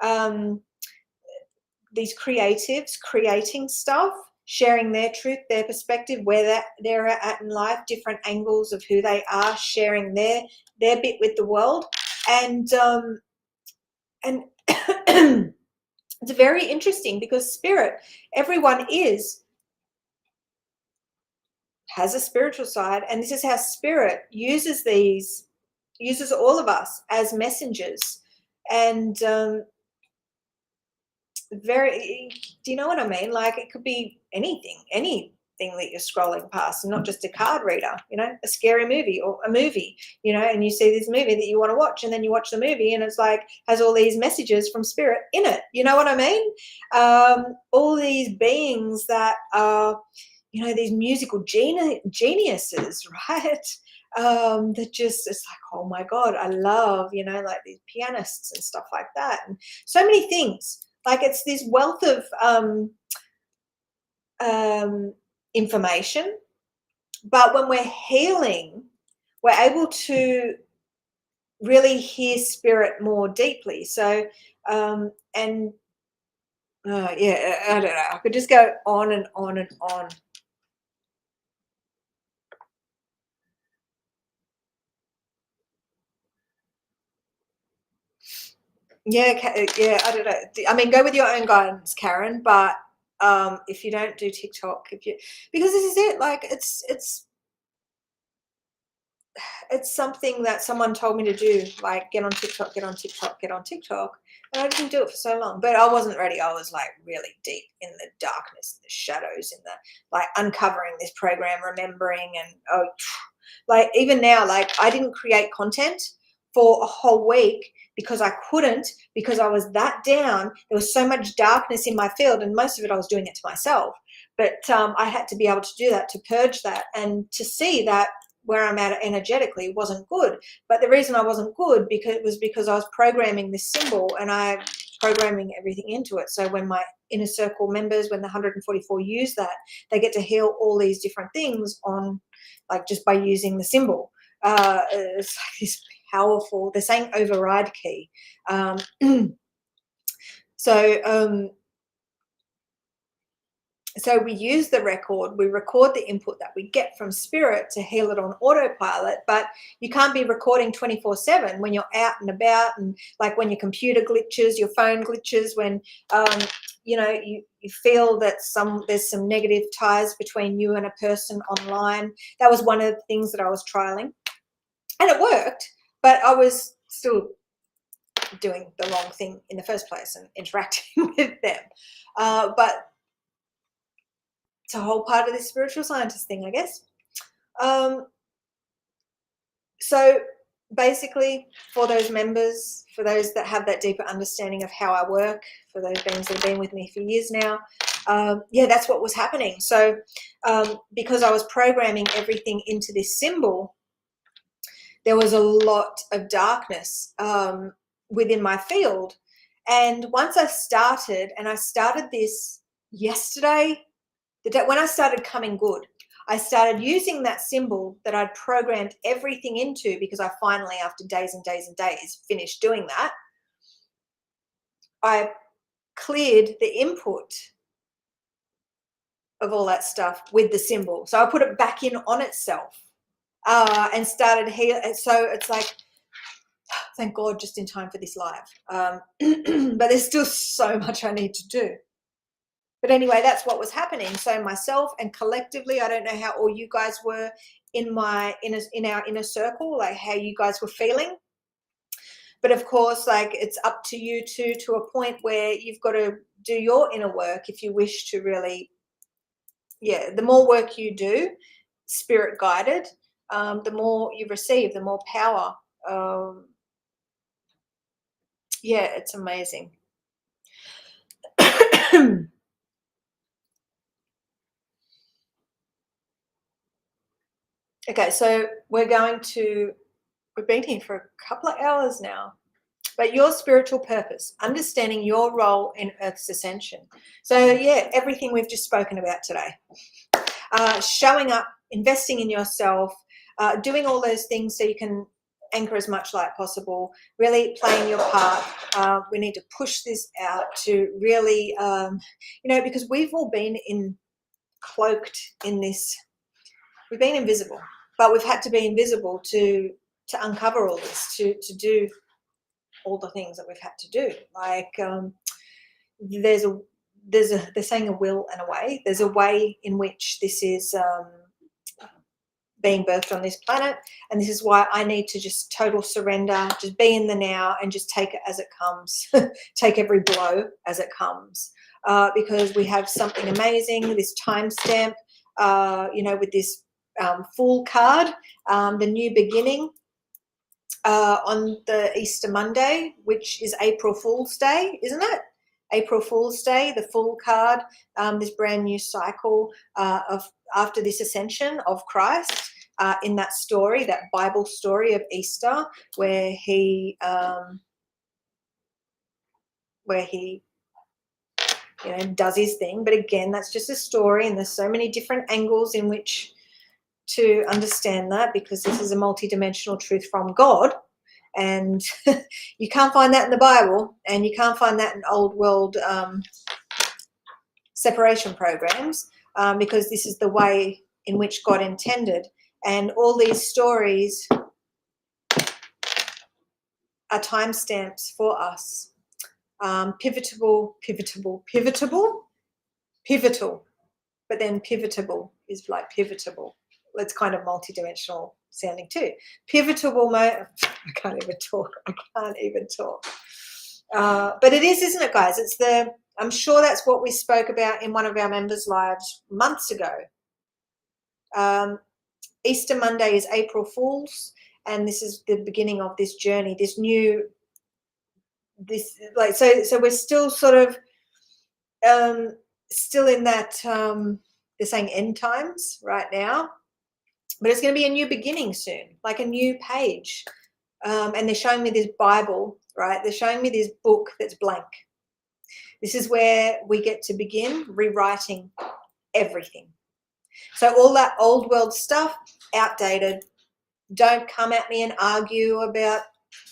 um, these creatives creating stuff, sharing their truth, their perspective, where they're at in life, different angles of who they are, sharing their bit with the world. And and it's very interesting, because spirit, everyone has a spiritual side, and this is how spirit uses all of us as messengers. And very, do you know what I mean? Like, it could be anything that you're scrolling past, and not just a card reader, a scary movie or a movie, and you see this movie that you want to watch, and then you watch the movie and it's like has all these messages from spirit in it. You know what I mean? All these beings that are, these musical geniuses, right? That just, it's like, oh my God, I love, like these pianists and stuff like that, and so many things. Like, it's this wealth of information, but when we're healing, we're able to really hear spirit more deeply. So, and yeah, I don't know. I could just go on and on and on. Yeah, yeah, I don't know. I mean, go with your own guidance, Karen. But if you don't do TikTok, because this is it. Like, it's something that someone told me to do, like, get on TikTok, get on TikTok, get on TikTok. And I didn't do it for so long, but I wasn't ready. I was like really deep in the darkness, the shadows, in the, like, uncovering this program, remembering. And like, even now, like, I didn't create content for a whole week because I couldn't, because I was that down. There was so much darkness in my field, and most of it I was doing it to myself. But I had to be able to do that, to purge that, and to see that where I'm at energetically wasn't good. But the reason I wasn't good because I was programming this symbol, and I programming everything into it. So when my inner circle members, when the 144 use that, they get to heal all these different things on, like, just by using the symbol. It's like this powerful, they're saying override key. So so we use the record, we record the input that we get from spirit to heal it on autopilot. But you can't be recording 24/7 when you're out and about, and like when your computer glitches, your phone glitches, when you feel that there's some negative ties between you and a person online. That was one of the things that I was trialing, and it worked, but I was still doing the wrong thing in the first place and interacting with them. But it's a whole part of this spiritual scientist thing, I guess. So basically, for those members, for those that have that deeper understanding of how I work, for those beings that have been with me for years now, yeah, that's what was happening. So because I was programming everything into this symbol, there was a lot of darkness within my field. And once I started this yesterday, when I started coming good, I started using that symbol that I'd programmed everything into, because I finally, after days and days and days, finished doing that. I cleared the input of all that stuff with the symbol. So I put it back in on itself and started here. So it's like, thank God, just in time for this live. But there's still so much I need to do. But anyway, that's what was happening. So myself and collectively, I don't know how all you guys were in our inner circle, like how you guys were feeling. But of course, like, it's up to you to a point where you've got to do your inner work if you wish to really, yeah, the more work you do, spirit guided, the more you receive, the more power. Yeah, it's amazing. Okay, so we've been here for a couple of hours now. But your spiritual purpose, understanding your role in Earth's ascension. So yeah, everything we've just spoken about today. Showing up, investing in yourself, doing all those things so you can anchor as much light possible, really playing your part. We need to push this out to really, because we've all been cloaked in this. We've been invisible, but we've had to be invisible to uncover all this, to do all the things that we've had to do. Like they're saying a will and a way. There's a way in which this is being birthed on this planet, and this is why I need to just total surrender, just be in the now and just take it as it comes. Take every blow as it comes, because we have something amazing, this timestamp, with this Fool card, the new beginning, on the Easter Monday, which is April Fool's Day, isn't it? April Fool's Day, the Fool card, this brand new cycle of after this ascension of Christ, in that story, that Bible story of Easter, where he does his thing. But again, that's just a story, and there's so many different angles in which to understand that, because this is a multidimensional truth from God, and you can't find that in the Bible, and you can't find that in old world separation programs, because this is the way in which God intended. And all these stories are timestamps for us. Pivotal, but then pivotable is like pivotable. It's kind of multidimensional sounding too. Pivotable I can't even talk. But it is, isn't it, guys? I'm sure that's what we spoke about in one of our members' lives months ago. Easter Monday is April Fool's, and this is the beginning of this journey, so we're still sort of still in that they're saying end times right now, but it's going to be a new beginning soon, like a new page. And they're showing me this Bible, right? They're showing me this book that's blank. This is where we get to begin rewriting everything. So all that old world stuff, outdated. Don't come at me and argue about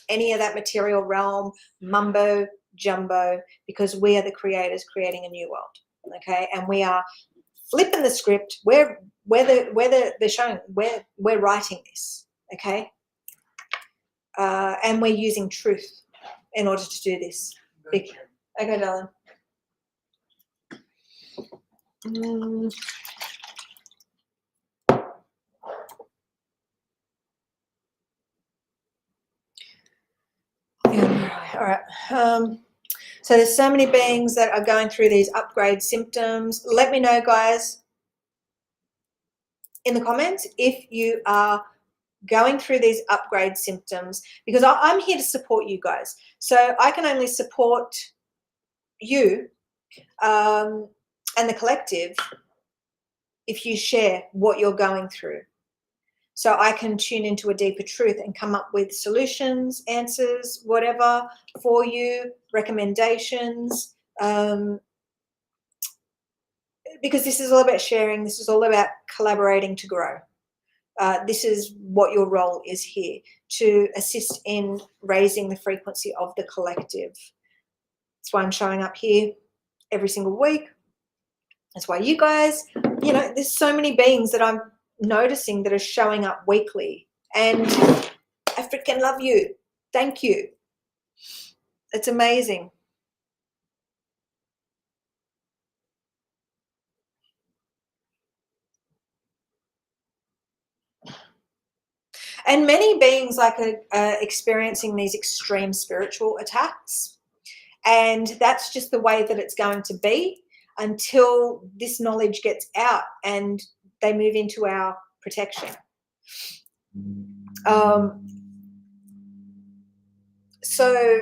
any of that material realm, mumbo jumbo, because we are the creators creating a new world, okay? And we are flipping the script. They're showing we're writing this, okay? And we're using truth in order to do this. Okay, darling. All right. So there's so many beings that are going through these upgrade symptoms. Let me know, guys, in the comments if you are going through these upgrade symptoms, because I'm here to support you guys. So I can only support you and the collective if you share what you're going through. So I can tune into a deeper truth and come up with solutions, answers, whatever for you, recommendations, because this is all about sharing. This is all about collaborating to grow. This is what your role is here, to assist in raising the frequency of the collective. That's why I'm showing up here every single week. That's why you guys, there's so many beings that I'm noticing that are showing up weekly, and I freaking love you. Thank you. It's amazing. And many beings are experiencing these extreme spiritual attacks, and that's just the way that it's going to be until this knowledge gets out and they move into our protection. So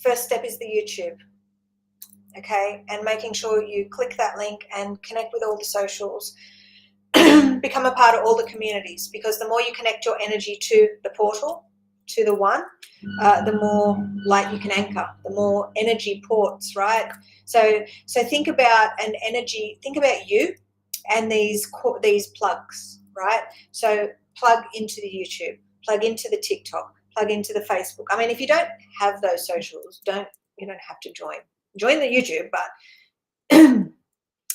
first step is the YouTube, okay, and making sure you click that link and connect with all the socials. become a part of all the communities, because the more you connect your energy to the portal, to the one, the more light you can anchor, the more energy ports, right? So think about an energy, think about you and these plugs, right? So plug into the YouTube, plug into the TikTok, plug into the Facebook. I mean, if you don't have those socials, you don't have to join the YouTube, but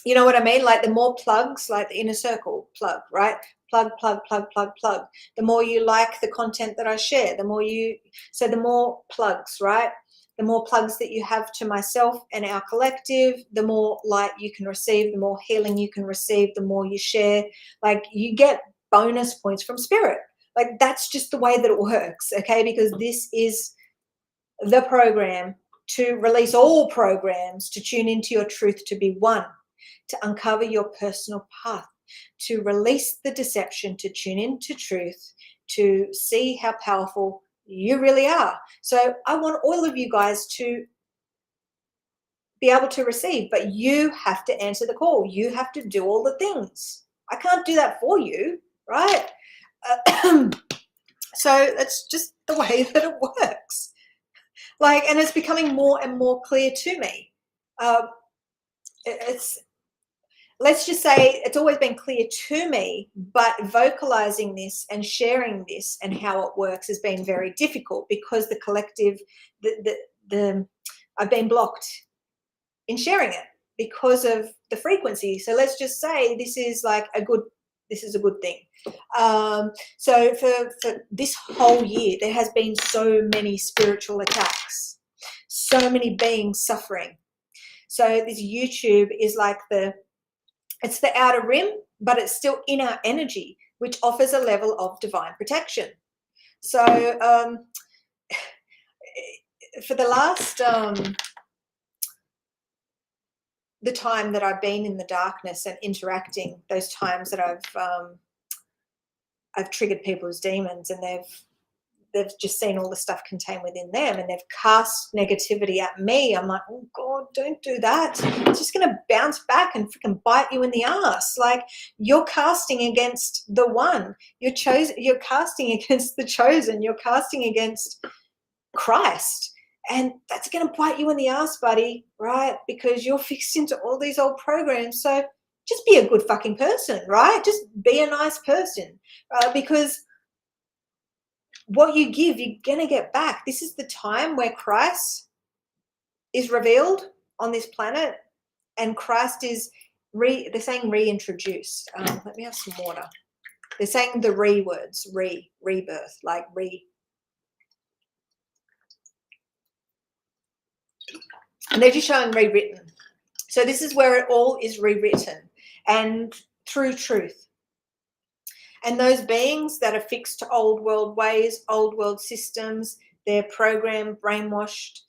you know what I mean? Like the more plugs, like the inner circle plug, right? Plug, plug, plug, plug, plug. The more you like the content that I share, the more plugs, right? The more plugs that you have to myself and our collective, the more light you can receive, the more healing you can receive, the more you share. Like you get bonus points from spirit. Like that's just the way that it works, okay? Because this is the program to release all programs, to tune into your truth, to be one, to uncover your personal path, to release the deception, to tune into truth, to see how powerful you really are. So I want all of you guys to be able to receive, but you have to answer the call. You have to do all the things. I can't do that for you, right? So that's just the way that it works. Like, and it's becoming more and more clear to me. Let's just say it's always been clear to me, but vocalizing this and sharing this and how it works has been very difficult, because the collective, I've been blocked in sharing it because of the frequency. So let's just say this is a good thing. So for this whole year, there has been so many spiritual attacks, so many beings suffering. So this YouTube is like it's the outer rim, but it's still in our energy, which offers a level of divine protection. So for the last the time that I've been in the darkness and interacting, those times that I've triggered people's demons, and they've just seen all the stuff contained within them, and they've cast negativity at me. I'm like, oh God, don't do that. It's just going to bounce back and freaking bite you in the ass. Like, you're casting against the one. You're casting against the chosen. You're casting against Christ. And that's going to bite you in the ass, buddy, right? Because you're fixed into all these old programs. So just be a good fucking person, right? Just be a nice person, because what you give, you're going to get back. This is the time where Christ is revealed on this planet, and Christ is, they're saying reintroduced. Let me have some water. They're saying the words, rebirth, like and they're just showing rewritten. So this is where it all is rewritten, and through truth. And those beings that are fixed to old world ways, old world systems, they're programmed, brainwashed.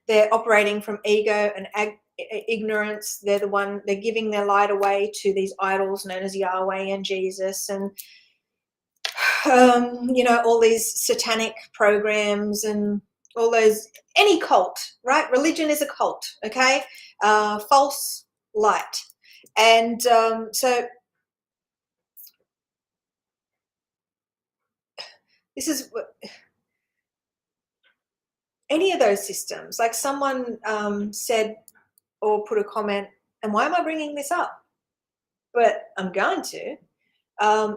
They're operating from ego and ignorance. They're giving their light away to these idols known as Yahweh and Jesus, and all these satanic programs and all those, any cult, right? Religion is a cult, okay? False light. And so this is any of those systems. Like someone said or put a comment, and why am I bringing this up? But I'm going to,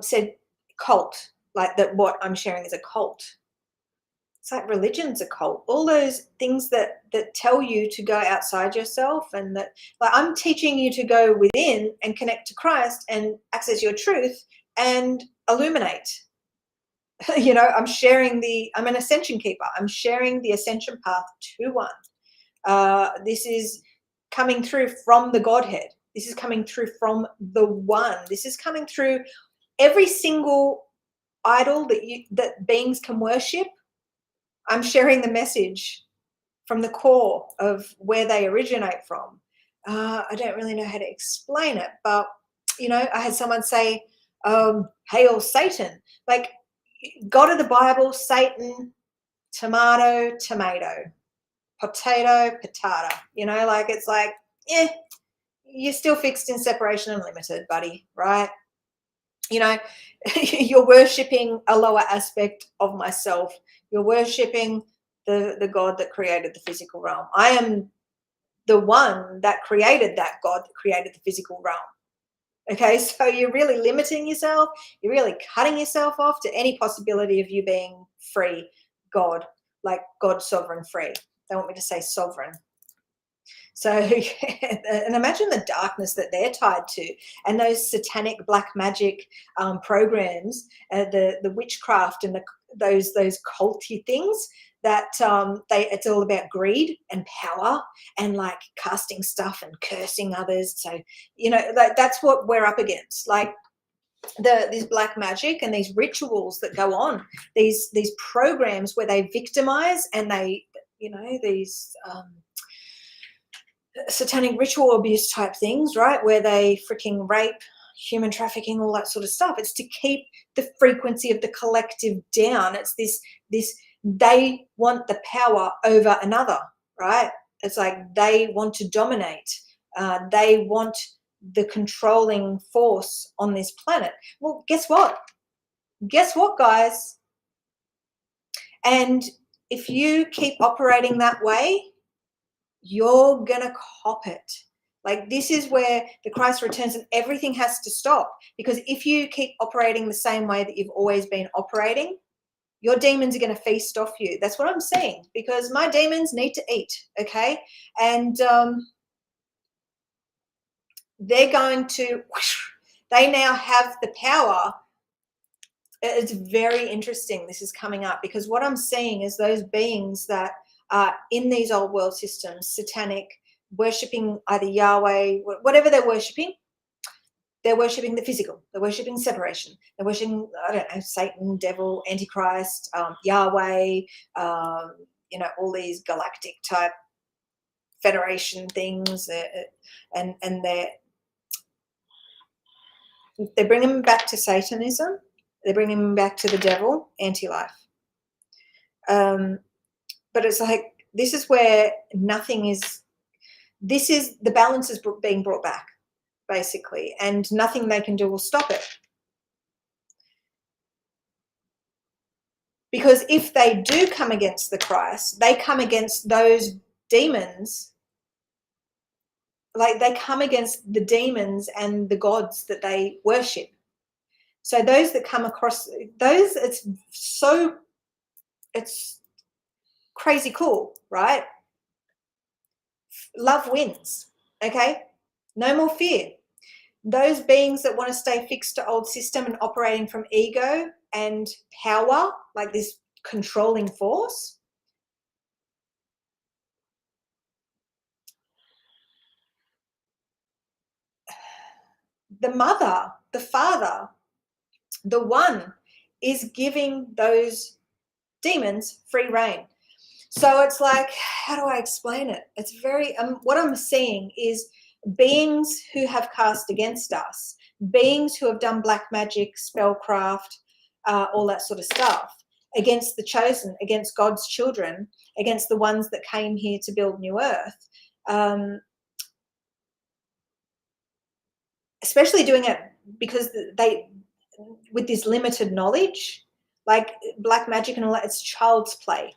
said cult, like that what I'm sharing is a cult. It's like religion's a cult. All those things that tell you to go outside yourself, and that, like, I'm teaching you to go within and connect to Christ and access your truth and illuminate. I'm sharing I'm an ascension keeper. I'm sharing the ascension path to one. This is coming through from the Godhead. This is coming through from the one. This is coming through every single idol that beings can worship. I'm sharing the message from the core of where they originate from. I don't really know how to explain it, but I had someone say, "Hail Satan!" Like, God of the Bible, Satan, tomato, potato, patata. Like, it's like, you're still fixed in separation and limited, buddy, right? You know, you're worshipping a lower aspect of myself. You're worshipping the God that created the physical realm. I am the one that created that God that created the physical realm. Okay, so you're really limiting yourself. You're really cutting yourself off to any possibility of you being free, God, like God sovereign free. They want me to say sovereign. So, and imagine the darkness that they're tied to, and those satanic black magic programs, the witchcraft and those culty things that it's all about greed and power and like casting stuff and cursing others. So, that's what we're up against. Like this black magic and these rituals that go on, these programs where they victimize and they, these satanic ritual abuse type things, right? Where they freaking rape, human trafficking, all that sort of stuff. It's to keep the frequency of the collective down. It's this they want the power over another, right? It's like they want to dominate. They want the controlling force on this planet. Well, guess what? Guess what, guys? And if you keep operating that way, you're gonna cop it. Like, this is where the Christ returns and everything has to stop, because if you keep operating the same way that you've always been operating, your demons are going to feast off you. That's what I'm saying, because my demons need to eat, okay? And they're going to, they now have the power. It's very interesting this is coming up, because what I'm seeing is those beings that are in these old world systems, satanic, worshipping either Yahweh, whatever they're worshipping the physical, they're worshipping separation, they're worshipping, I don't know, Satan, devil, Antichrist, Yahweh, all these galactic type federation things, and they're bringing them back to Satanism. They're bringing them back to the devil, anti-life. But it's like, this is where the balance is being brought back, basically, and nothing they can do will stop it. Because if they do come against the Christ, they come against those demons. Like, they come against the demons and the gods that they worship. So those that come across those, it's crazy cool, right? Love wins, okay? No more fear. Those beings that want to stay fixed to old system and operating from ego and power, like this controlling force, the mother, the father, the one is giving those demons free reign. So it's like, how do I explain it? It's very, what I'm seeing is beings who have cast against us, beings who have done black magic, spellcraft, all that sort of stuff, against the chosen, against God's children, against the ones that came here to build new earth. Especially doing it because they, with this limited knowledge, like black magic and all that, it's child's play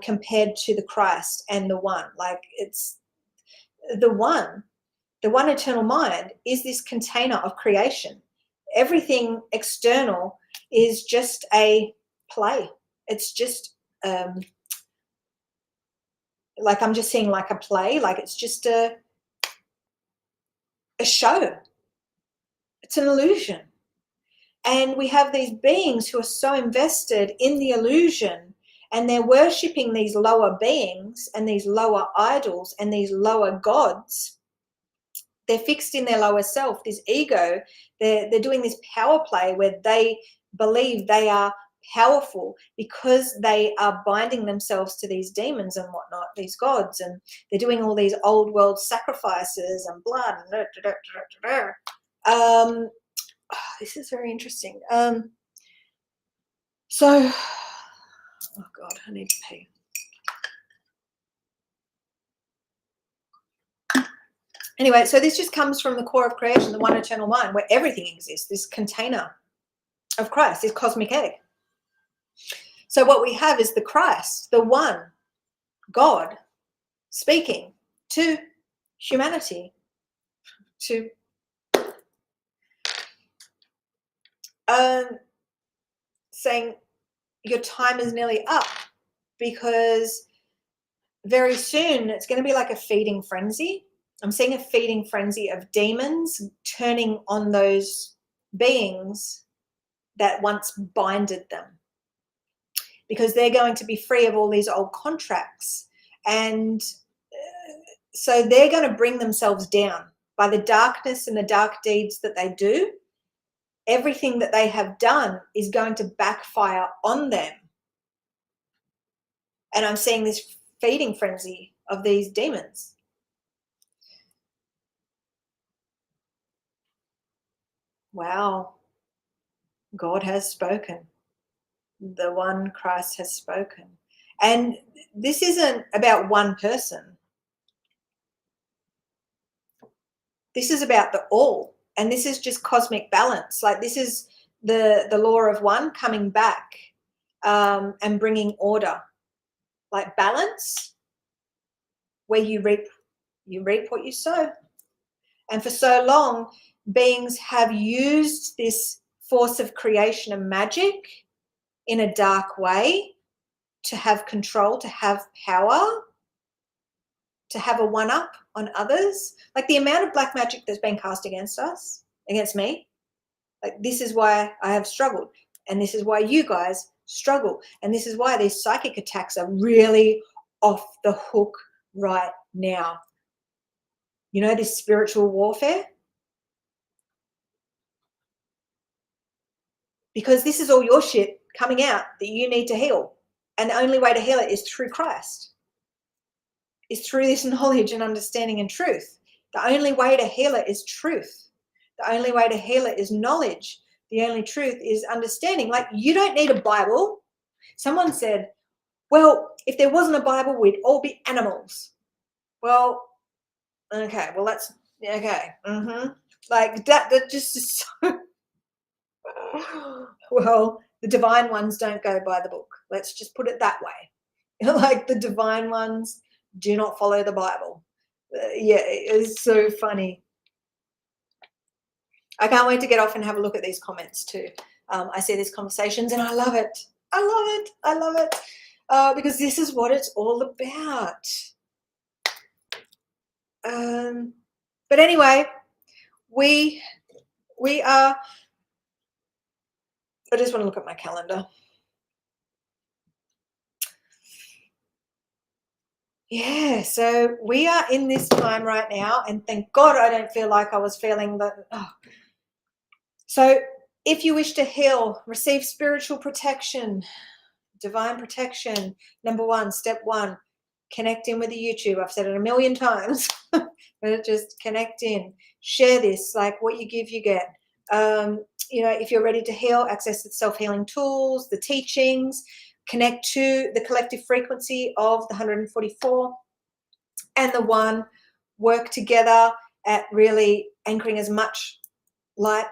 compared to the Christ and the one. Like, it's the one eternal mind is this container of creation. Everything external is just a play. It's just like, I'm just seeing like a play, like it's just a show. It's an illusion. And we have these beings who are so invested in the illusion, and they're worshipping these lower beings and these lower idols and these lower gods. They're fixed in their lower self, this ego. They're doing this power play where they believe they are powerful because they are binding themselves to these demons and whatnot, these gods, and they're doing all these old world sacrifices and blood. This is very interesting. So, oh God, I need to pee. Anyway, so this just comes from the core of creation, the one eternal mind, where everything exists, this container of Christ, this cosmic egg. So what we have is the Christ, the one God, speaking to humanity, to saying your time is nearly up, because very soon it's going to be like a feeding frenzy. I'm seeing a feeding frenzy of demons turning on those beings that once binded them, because they're going to be free of all these old contracts. And so they're going to bring themselves down by the darkness and the dark deeds that they do. Everything that they have done is going to backfire on them. And I'm seeing this feeding frenzy of these demons. Wow. God has spoken. The one Christ has spoken. And this isn't about one person. This is about the all. And this is just cosmic balance. Like, this is the law of one coming back and bringing order. Like balance, where you reap what you sow. And for so long, beings have used this force of creation and magic in a dark way to have control, to have power, to have a one-up on others. Like the amount of black magic that's been cast against us, against me, like this is why I have struggled. And this is why you guys struggle. And this is why these psychic attacks are really off the hook right now. You know, this spiritual warfare? Because this is all your shit coming out that you need to heal. And the only way to heal it is through Christ. Is through this knowledge and understanding and truth. The only way to heal it is truth. The only way to heal it is knowledge. The only truth is understanding. Like, you don't need a Bible. Someone said, well, if there wasn't a Bible, we'd all be animals. Well, okay. Well, that's, okay. Like, that just is so... Well, the divine ones don't go by the book. Let's just put it that way. Like, the divine ones do not follow the Bible. Yeah, it's so funny. I can't wait to get off and have a look at these comments too. I see these conversations and I love it. I love it. I love it. Because this is what it's all about. But anyway, we are... I just want to look at my calendar. Yeah, so we are in this time right now, and thank God I don't feel like I was feeling that. Oh. So if you wish to heal, receive spiritual protection, divine protection, number one, step one, connect in with the YouTube. I've said it a million times, but just connect in, share this, like what you give, you get. You know, if you're ready to heal, access the self-healing tools, the teachings, connect to the collective frequency of the 144 and the one, work together at really anchoring as much light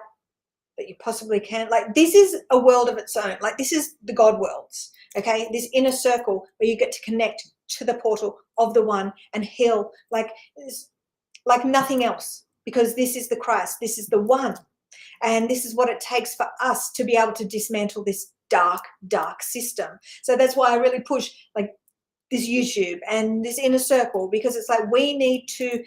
that you possibly can. Like, this is a world of its own. Like, this is the God worlds, okay? This inner circle where you get to connect to the portal of the one and heal like nothing else, because this is the Christ, this is the one. And this is what it takes for us to be able to dismantle this dark system. So that's why I really push like this YouTube and this inner circle, because it's like we need to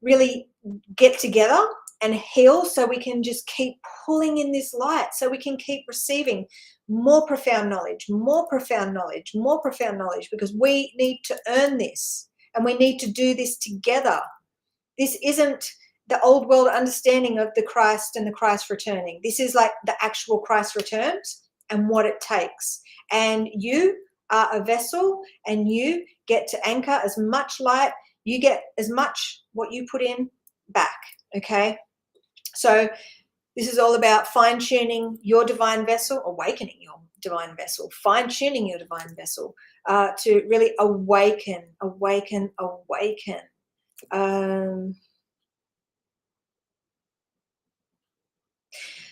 really get together and heal so we can just keep pulling in this light, so we can keep receiving more profound knowledge, more profound knowledge, more profound knowledge, because we need to earn this and we need to do this together. This isn't the old world understanding of the Christ and the Christ returning. This is like the actual Christ returns and what it takes. And you are a vessel, and you get to anchor as much light. You get as much what you put in back, okay? So this is all about fine-tuning your divine vessel, awakening your divine vessel, fine-tuning your divine vessel to really awaken.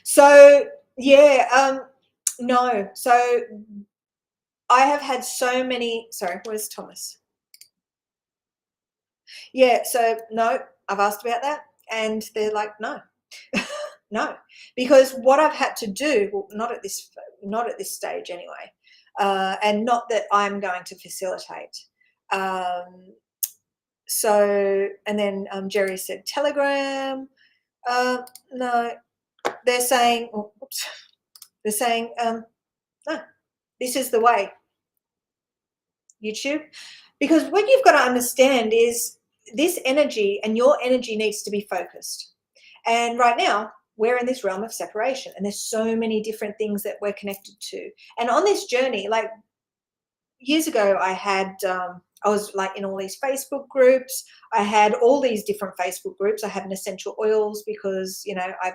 So yeah, no. So I have had so many. Sorry, where's Thomas? Yeah. So no, I've asked about that, and they're like, no, no, because what I've had to do, well, not at this stage anyway, and not that I'm going to facilitate. So, and then Jerry said Telegram. No, they're saying, oh, oops, they're saying, no, this is the way, YouTube. Because what you've got to understand is this energy and your energy needs to be focused. And right now, we're in this realm of separation, and there's so many different things that we're connected to. And on this journey, like years ago, I was like in all these Facebook groups. I had all these different Facebook groups. I had an essential oils because, I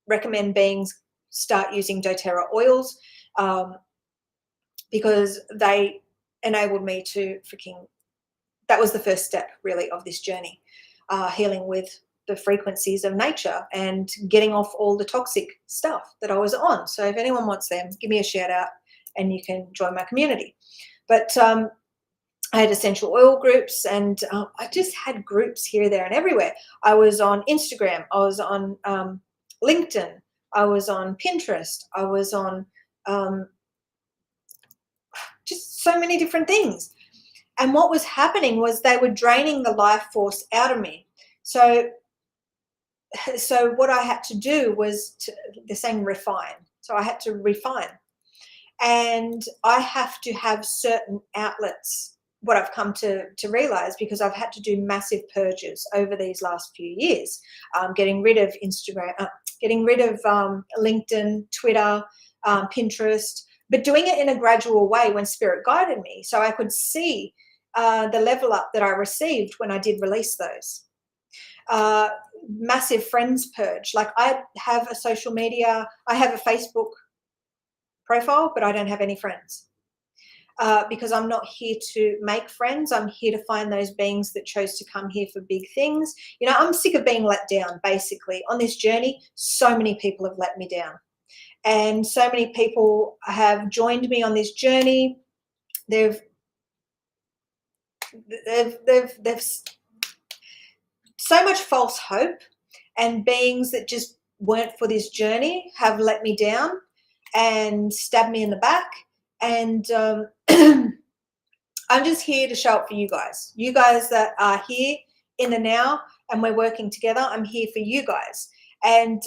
recommend beings start using doTERRA oils, because they enabled me to that was the first step really of this journey, healing with the frequencies of nature and getting off all the toxic stuff that I was on. So if anyone wants them, give me a shout out and you can join my community. But I had essential oil groups, and I just had groups here, there, and everywhere. I was on Instagram. I was on LinkedIn. I was on Pinterest. I was on just so many different things. And what was happening was they were draining the life force out of me. So what I had to do was, they're saying refine. So I had to refine. And I have to have certain outlets, what I've come to realize, because I've had to do massive purges over these last few years, getting rid of Instagram, getting rid of LinkedIn, Twitter, Pinterest, but doing it in a gradual way when Spirit guided me, so I could see the level up that I received when I did release those. Massive friends purge. Like I have a social media, I have a Facebook profile, but I don't have any friends. Because I'm not here to make friends. I'm here to find those beings that chose to come here for big things. I'm sick of being let down, basically. On this journey, so many people have let me down. And so many people have joined me on this journey. They've so much false hope, and beings that just weren't for this journey have let me down and stabbed me in the back. And I'm just here to show up for you guys that are here in the now, and we're working together. I'm here for you guys. And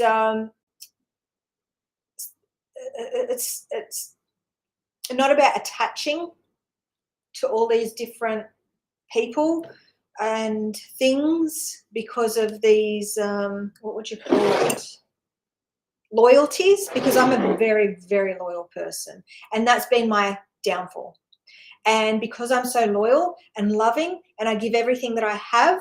it's not about attaching to all these different people and things because of these, what would you call it? Loyalties, because I'm a very, very loyal person. And that's been my downfall. And because I'm so loyal and loving, and I give everything that I have,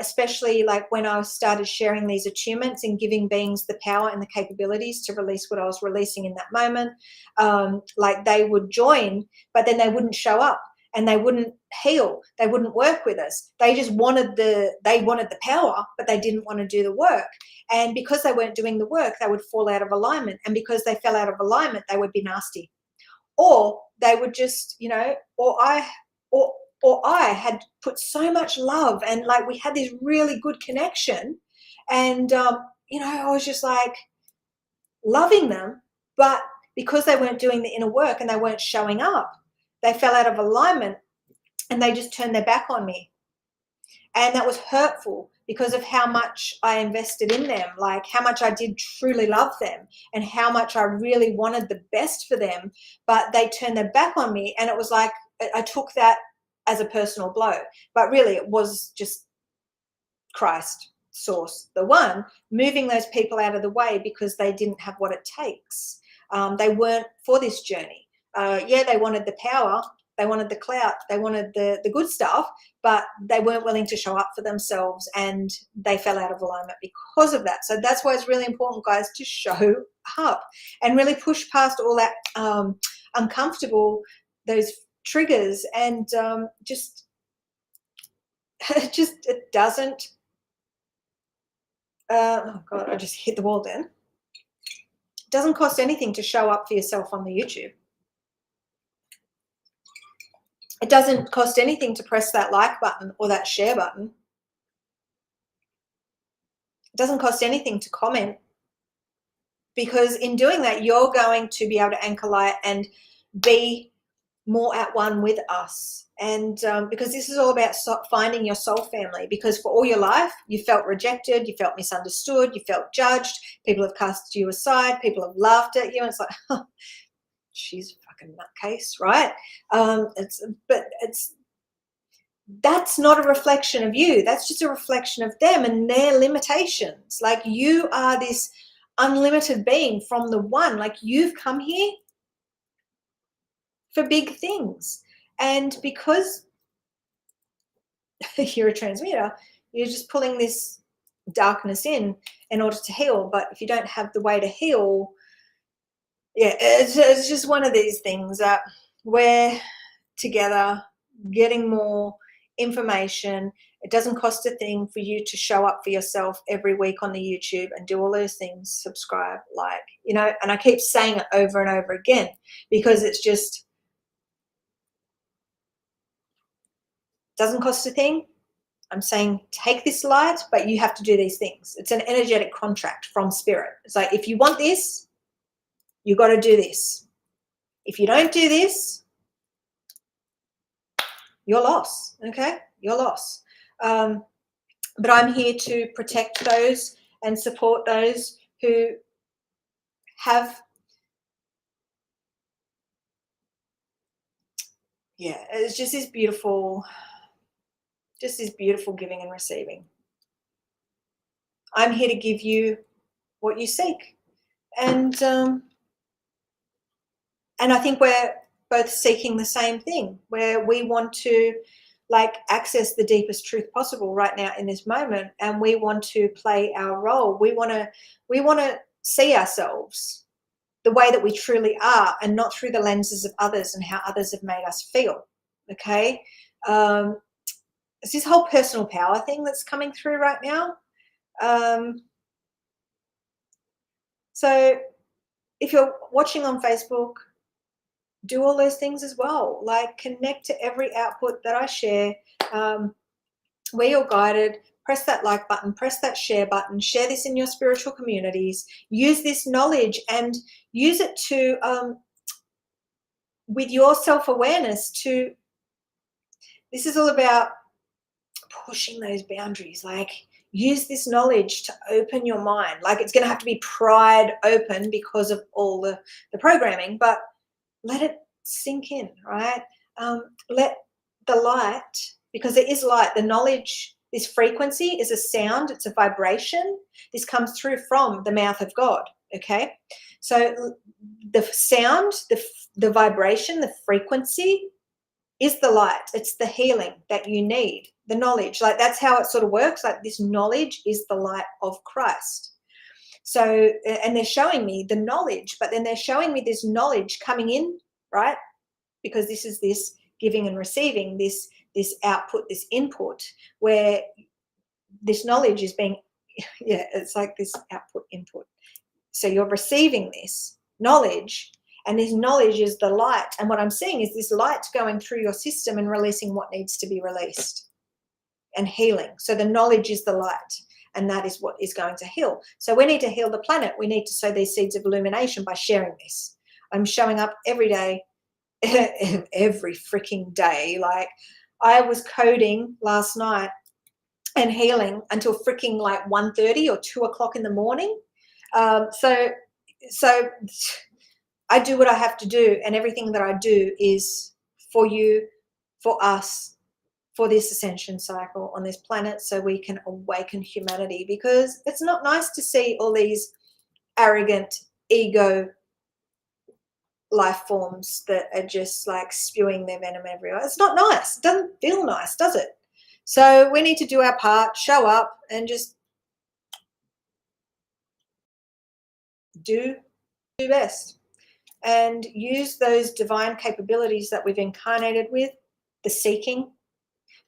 especially like when I started sharing these attunements and giving beings the power and the capabilities to release what I was releasing in that moment, like they would join, but then they wouldn't show up and they wouldn't heal. They wouldn't work with us. They just wanted the power, but they didn't want to do the work. And because they weren't doing the work, they would fall out of alignment. And because they fell out of alignment, they would be nasty. Or they would just, or I had put so much love, and like we had this really good connection, and I was just like loving them, but because they weren't doing the inner work and they weren't showing up, they fell out of alignment and they just turned their back on me. And that was hurtful because of how much I invested in them, like how much I did truly love them and how much I really wanted the best for them, but they turned their back on me. And it was like, I took that as a personal blow, but really it was just Christ, source, the one, moving those people out of the way because they didn't have what it takes. They weren't for this journey. They wanted the power, they wanted the clout, they wanted the good stuff, but they weren't willing to show up for themselves, and they fell out of alignment because of that. So that's why it's really important, guys, to show up and really push past all that uncomfortable, those triggers, and just it doesn't. Oh God, I just hit the wall then. It doesn't cost anything to show up for yourself on the YouTube. It doesn't cost anything to press that like button or that share button. It doesn't cost anything to comment, because in doing that, you're going to be able to anchor light and be more at one with us. And because this is all about finding your soul family, because for all your life, you felt rejected, you felt misunderstood, you felt judged, people have cast you aside, people have laughed at you, and it's like, oh, she's a fucking nutcase, right? That's not a reflection of you. That's just a reflection of them and their limitations. Like, you are this unlimited being from the one. Like, you've come here for big things. And because you're a transmuter, you're just pulling this darkness in order to heal. But if you don't have the way to heal, yeah, it's just one of these things that we're together getting more information. It doesn't cost a thing for you to show up for yourself every week on the YouTube and do all those things, subscribe, like, you know, and I keep saying it over and over again, because it's just, doesn't cost a thing. I'm saying take this light, but you have to do these things. It's an energetic contract from spirit. It's like, if you want this, you got to do this. If you don't do this, you're lost. Okay, you're lost. But I'm here to protect those and support those who have, yeah, it's just this beautiful giving and receiving. I'm here to give you what you seek. And I think we're both seeking the same thing, where we want to, like, access the deepest truth possible right now in this moment, and we want to play our role. We want to see ourselves the way that we truly are, and not through the lenses of others and how others have made us feel. Okay, it's this whole personal power thing that's coming through right now. So if you're watching on Facebook, do all those things as well. Like, connect to every output that I share. Where you're guided, press that like button, press that share button, share this in your spiritual communities, use this knowledge and use it to, with your self-awareness, to, this is all about pushing those boundaries. Like, use this knowledge to open your mind. Like, it's going to have to be pride open because of all the programming, but let it sink in, right? Let the light, because there is light, the knowledge, this frequency is a sound, it's a vibration. This comes through from the mouth of God, okay? So the sound, the vibration, the frequency is the light. It's the healing that you need, the knowledge. Like, that's how it sort of works. Like, this knowledge is the light of Christ. So, and they're showing me the knowledge, but then they're showing me this knowledge coming in, right? Because this is this giving and receiving, this output, this input, where this knowledge is being, yeah, it's like this output input. So you're receiving this knowledge, and this knowledge is the light. And what I'm seeing is this light going through your system and releasing what needs to be released and healing. So the knowledge is the light, and that is what is going to heal. So we need to heal the planet. We need to sow these seeds of illumination by sharing this. I'm showing up every day, every freaking day. Like, I was coding last night and healing until freaking like 1:30 or 2 o'clock in the morning. So I do what I have to do, and everything that I do is for you, for us, for this ascension cycle on this planet, so we can awaken humanity. Because it's not nice to see all these arrogant ego life forms that are just like spewing their venom everywhere. It's not nice. It doesn't feel nice, does it? So we need to do our part, show up, and just do best, and use those divine capabilities that we've incarnated with, the seeking,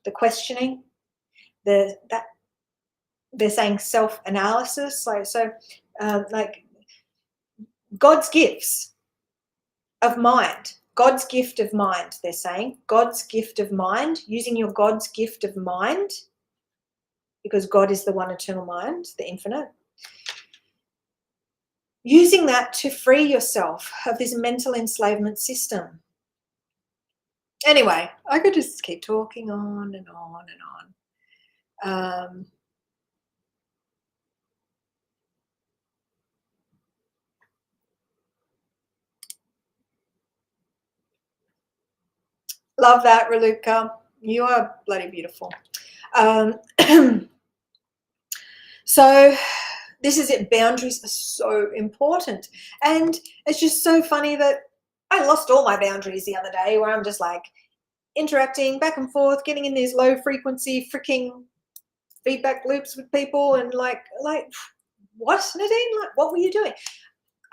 the questioning, that they're saying self-analysis. Like God's gifts of mind. God's gift of mind, they're saying. God's gift of mind, using your God's gift of mind, because God is the one eternal mind, the infinite. Using that to free yourself of this mental enslavement system. Anyway, I could just keep talking on and on and on. Love that, Raluca. You are bloody beautiful. So this is it. Boundaries are so important. And it's just so funny that I lost all my boundaries the other day, where I'm just like interacting back and forth, getting in these low frequency freaking feedback loops with people, and like what, Nadine? Like, what were you doing?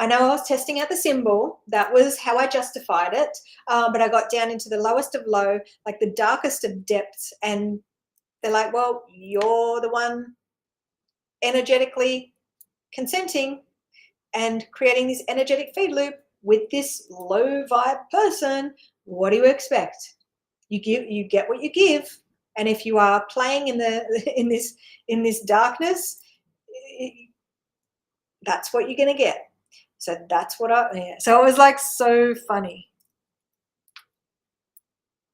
I know I was testing out the symbol. That was how I justified it. But I got down into the lowest of low, like the darkest of depths. And they're like, well, you're the one energetically consenting and creating this energetic feed loop with this low vibe person. What do you expect? You get what you give. And if you are playing in this darkness, that's what you're going to get. So that's what so it was like so funny.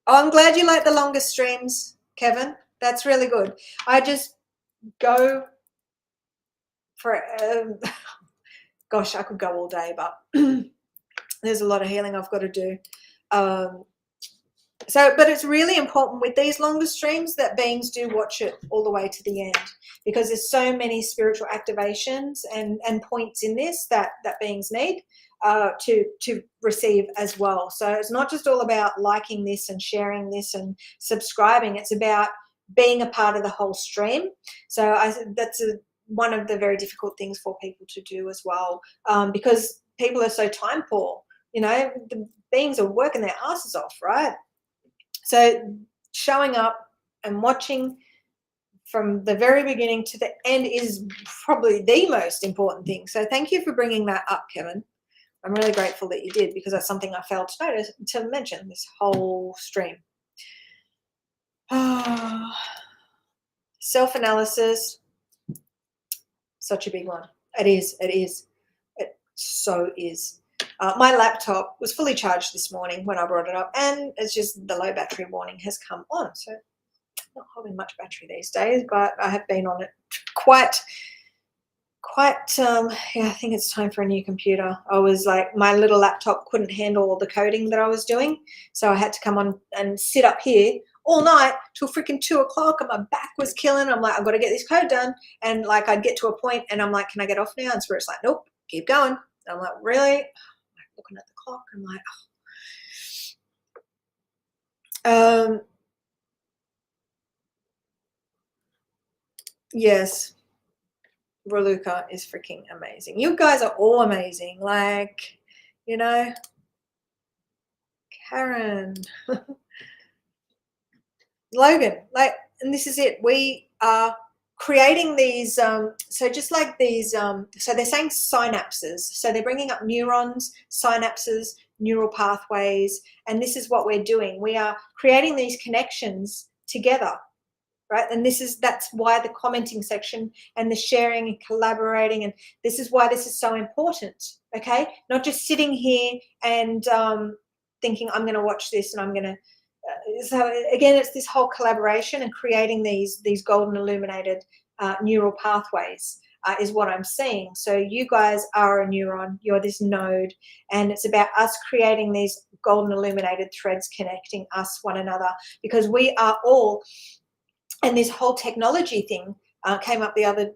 Oh, I'm glad you like the longer streams, Kevin. That's really good. I just go for, gosh, I could go all day, but there's a lot of healing I've got to do. But it's really important with these longer streams that beings do watch it all the way to the end, because there's so many spiritual activations and points in this that beings need to receive as well. So it's not just all about liking this and sharing this and subscribing. It's about being a part of the whole stream. So that's one of the very difficult things for people to do as well, because people are so time poor. You know, the beings are working their asses off, right? So showing up and watching from the very beginning to the end is probably the most important thing. So thank you for bringing that up, Kevin. I'm really grateful that you did, because that's something I failed to notice, to mention this whole stream. Self-analysis, such a big one. It is. It so is. My laptop was fully charged this morning when I brought it up, and it's just the low battery warning has come on. So not holding much battery these days, but I have been on it quite I think it's time for a new computer. I was like, my little laptop couldn't handle all the coding that I was doing, so I had to come on and sit up here all night till freaking 2 o'clock, and my back was killing. I'm like, I've got to get this code done. And like, I'd get to a point and I'm like, can I get off now? And Spirit's like, nope, keep going. And I'm like, really? I'm looking at the clock. I'm like, yes, Raluca is freaking amazing. You guys are all amazing. Like, you know, Karen, Logan, like, and this is it. We are creating these, so just like these, so they're saying synapses. So they're bringing up neurons, synapses, neural pathways, and this is what we're doing. We are creating these connections together. Right, and that's why the commenting section and the sharing and collaborating, and this is why this is so important. Okay, not just sitting here and thinking I'm going to watch this and I'm going to. So again, it's this whole collaboration and creating these golden illuminated neural pathways is what I'm seeing. So you guys are a neuron. You're this node, and it's about us creating these golden illuminated threads connecting us one another, because we are all. And this whole technology thing came up the other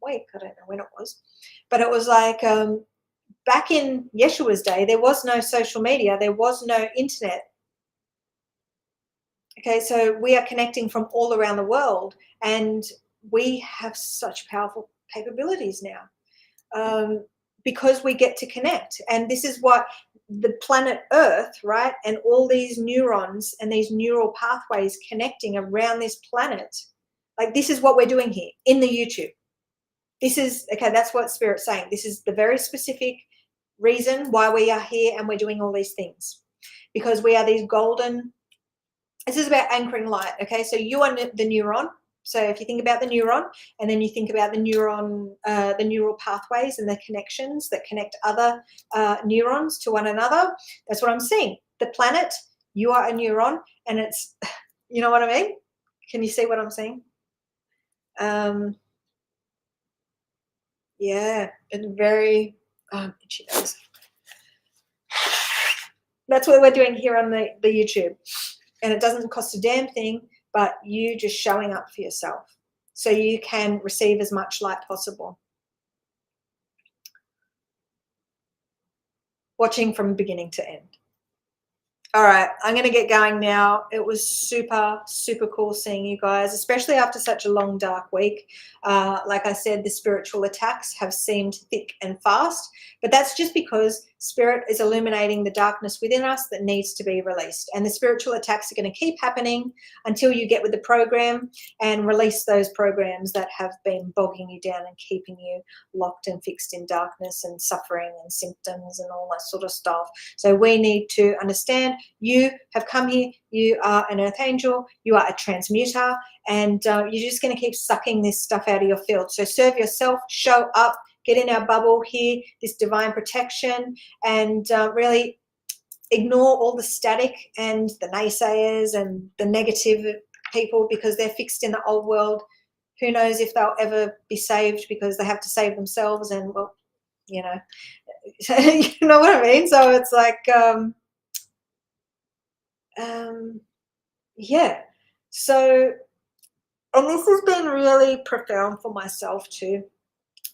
week. I don't know when it was, but it was like back in Yeshua's day, there was no social media, there was no internet. Okay, so we are connecting from all around the world, and we have such powerful capabilities now because we get to connect. And this is what the planet Earth, right, and all these neurons and these neural pathways connecting around this planet, like this is what we're doing here in the YouTube. This is, okay, that's what Spirit's saying. This is the very specific reason why we are here and we're doing all these things, because we are these golden. This is about anchoring light. Okay, so you are the neuron. So if you think about the neuron, and then you think about the neural pathways and the connections that connect other neurons to one another, that's what I'm seeing. The planet, you are a neuron, and it's, you know what I mean? Can you see what I'm saying? Yeah, it's very itchy nose. That's what we're doing here on the YouTube. And it doesn't cost a damn thing, but you just showing up for yourself so you can receive as much light possible. Watching from beginning to end. All right, I'm going to get going now. It was super, super cool seeing you guys, especially after such a long, dark week. Like I said, the spiritual attacks have seemed thick and fast, but that's just because Spirit is illuminating the darkness within us that needs to be released. And the spiritual attacks are going to keep happening until you get with the program and release those programs that have been bogging you down and keeping you locked and fixed in darkness and suffering and symptoms and all that sort of stuff. So we need to understand you have come here, you are an earth angel, you are a transmuter, and you're just going to keep sucking this stuff out of your field. So serve yourself, show up, get in our bubble here, this divine protection, and really ignore all the static and the naysayers and the negative people, because they're fixed in the old world. Who knows if they'll ever be saved, because they have to save themselves, and well, you know what I mean? So it's like yeah. So, and this has been really profound for myself too,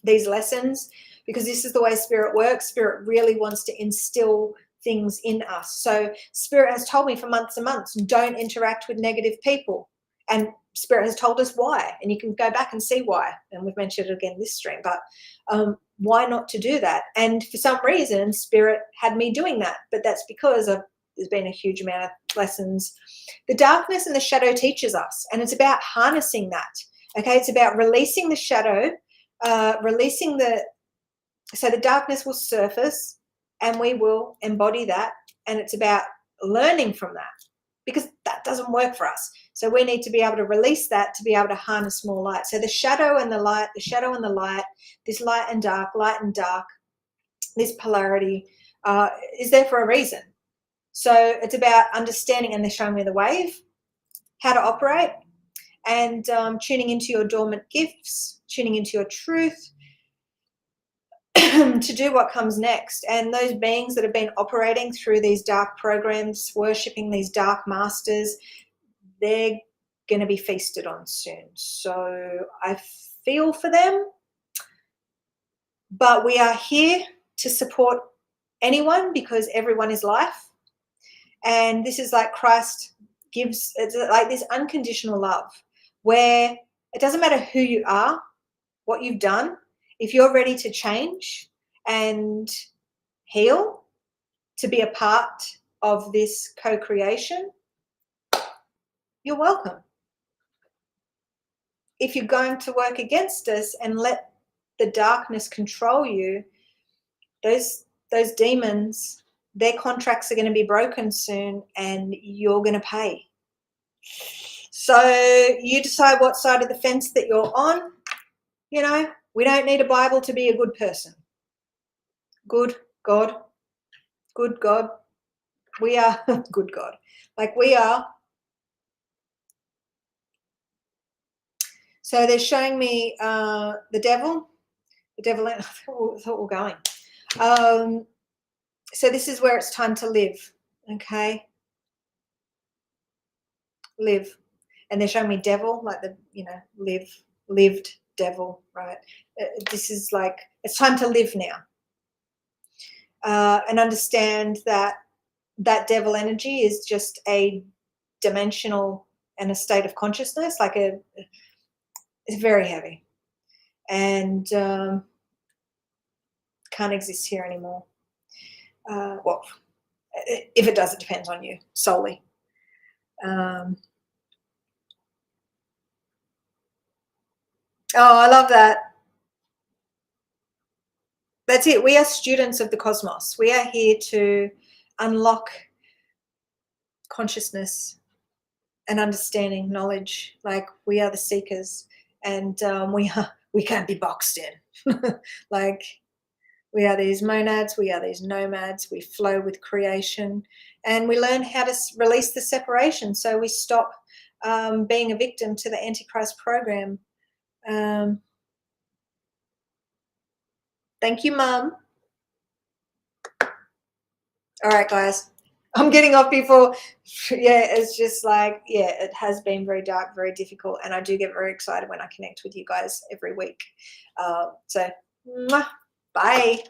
these lessons, because this is the way Spirit works. Spirit really wants to instill things in us. So Spirit has told me for months and months, don't interact with negative people. And Spirit has told us why. And you can go back and see why. And we've mentioned it again this stream. But why not to do that? And for some reason, Spirit had me doing that. But that's because there's been a huge amount of lessons. The darkness and the shadow teaches us. And it's about harnessing that. Okay, it's about releasing the shadow, so the darkness will surface and we will embody that, and it's about learning from that, because that doesn't work for us. So we need to be able to release that to be able to harness more light. So the shadow and the light, the shadow and the light, this light and dark, this polarity is there for a reason. So it's about understanding, and they're showing me the wave, how to operate, and tuning into your dormant gifts, tuning into your truth, to do what comes next. And those beings that have been operating through these dark programs, worshipping these dark masters, they're going to be feasted on soon. So I feel for them, but we are here to support anyone, because everyone is life. And this is like Christ gives, it's like this unconditional love, where it doesn't matter who you are, what you've done. If you're ready to change and heal, to be a part of this co-creation, you're welcome. If you're going to work against us and let the darkness control you, those demons, their contracts are going to be broken soon, and you're going to pay. So you decide what side of the fence that you're on. You know, we don't need a Bible to be a good person. Good God. We are good God. Like we are. So they're showing me the devil. I thought we're going. So this is where it's time to live. Okay. Live. And they're showing me devil, like the, lived devil, right? This is like, it's time to live now. And understand that devil energy is just a dimensional and a state of consciousness, like it's very heavy, and can't exist here anymore. Well, if it does, it depends on you solely. Oh, I love that. That's it. We are students of the cosmos. We are here to unlock consciousness and understanding, knowledge. Like, we are the seekers, and we can't be boxed in. Like, we are these monads, we are these nomads, we flow with creation, and we learn how to release the separation, so we stop being a victim to the Antichrist program. Thank you, Mum. All right, guys. I'm getting off before. Yeah, it's just like, yeah, it has been very dark, very difficult, and I do get very excited when I connect with you guys every week. So, mwah, bye.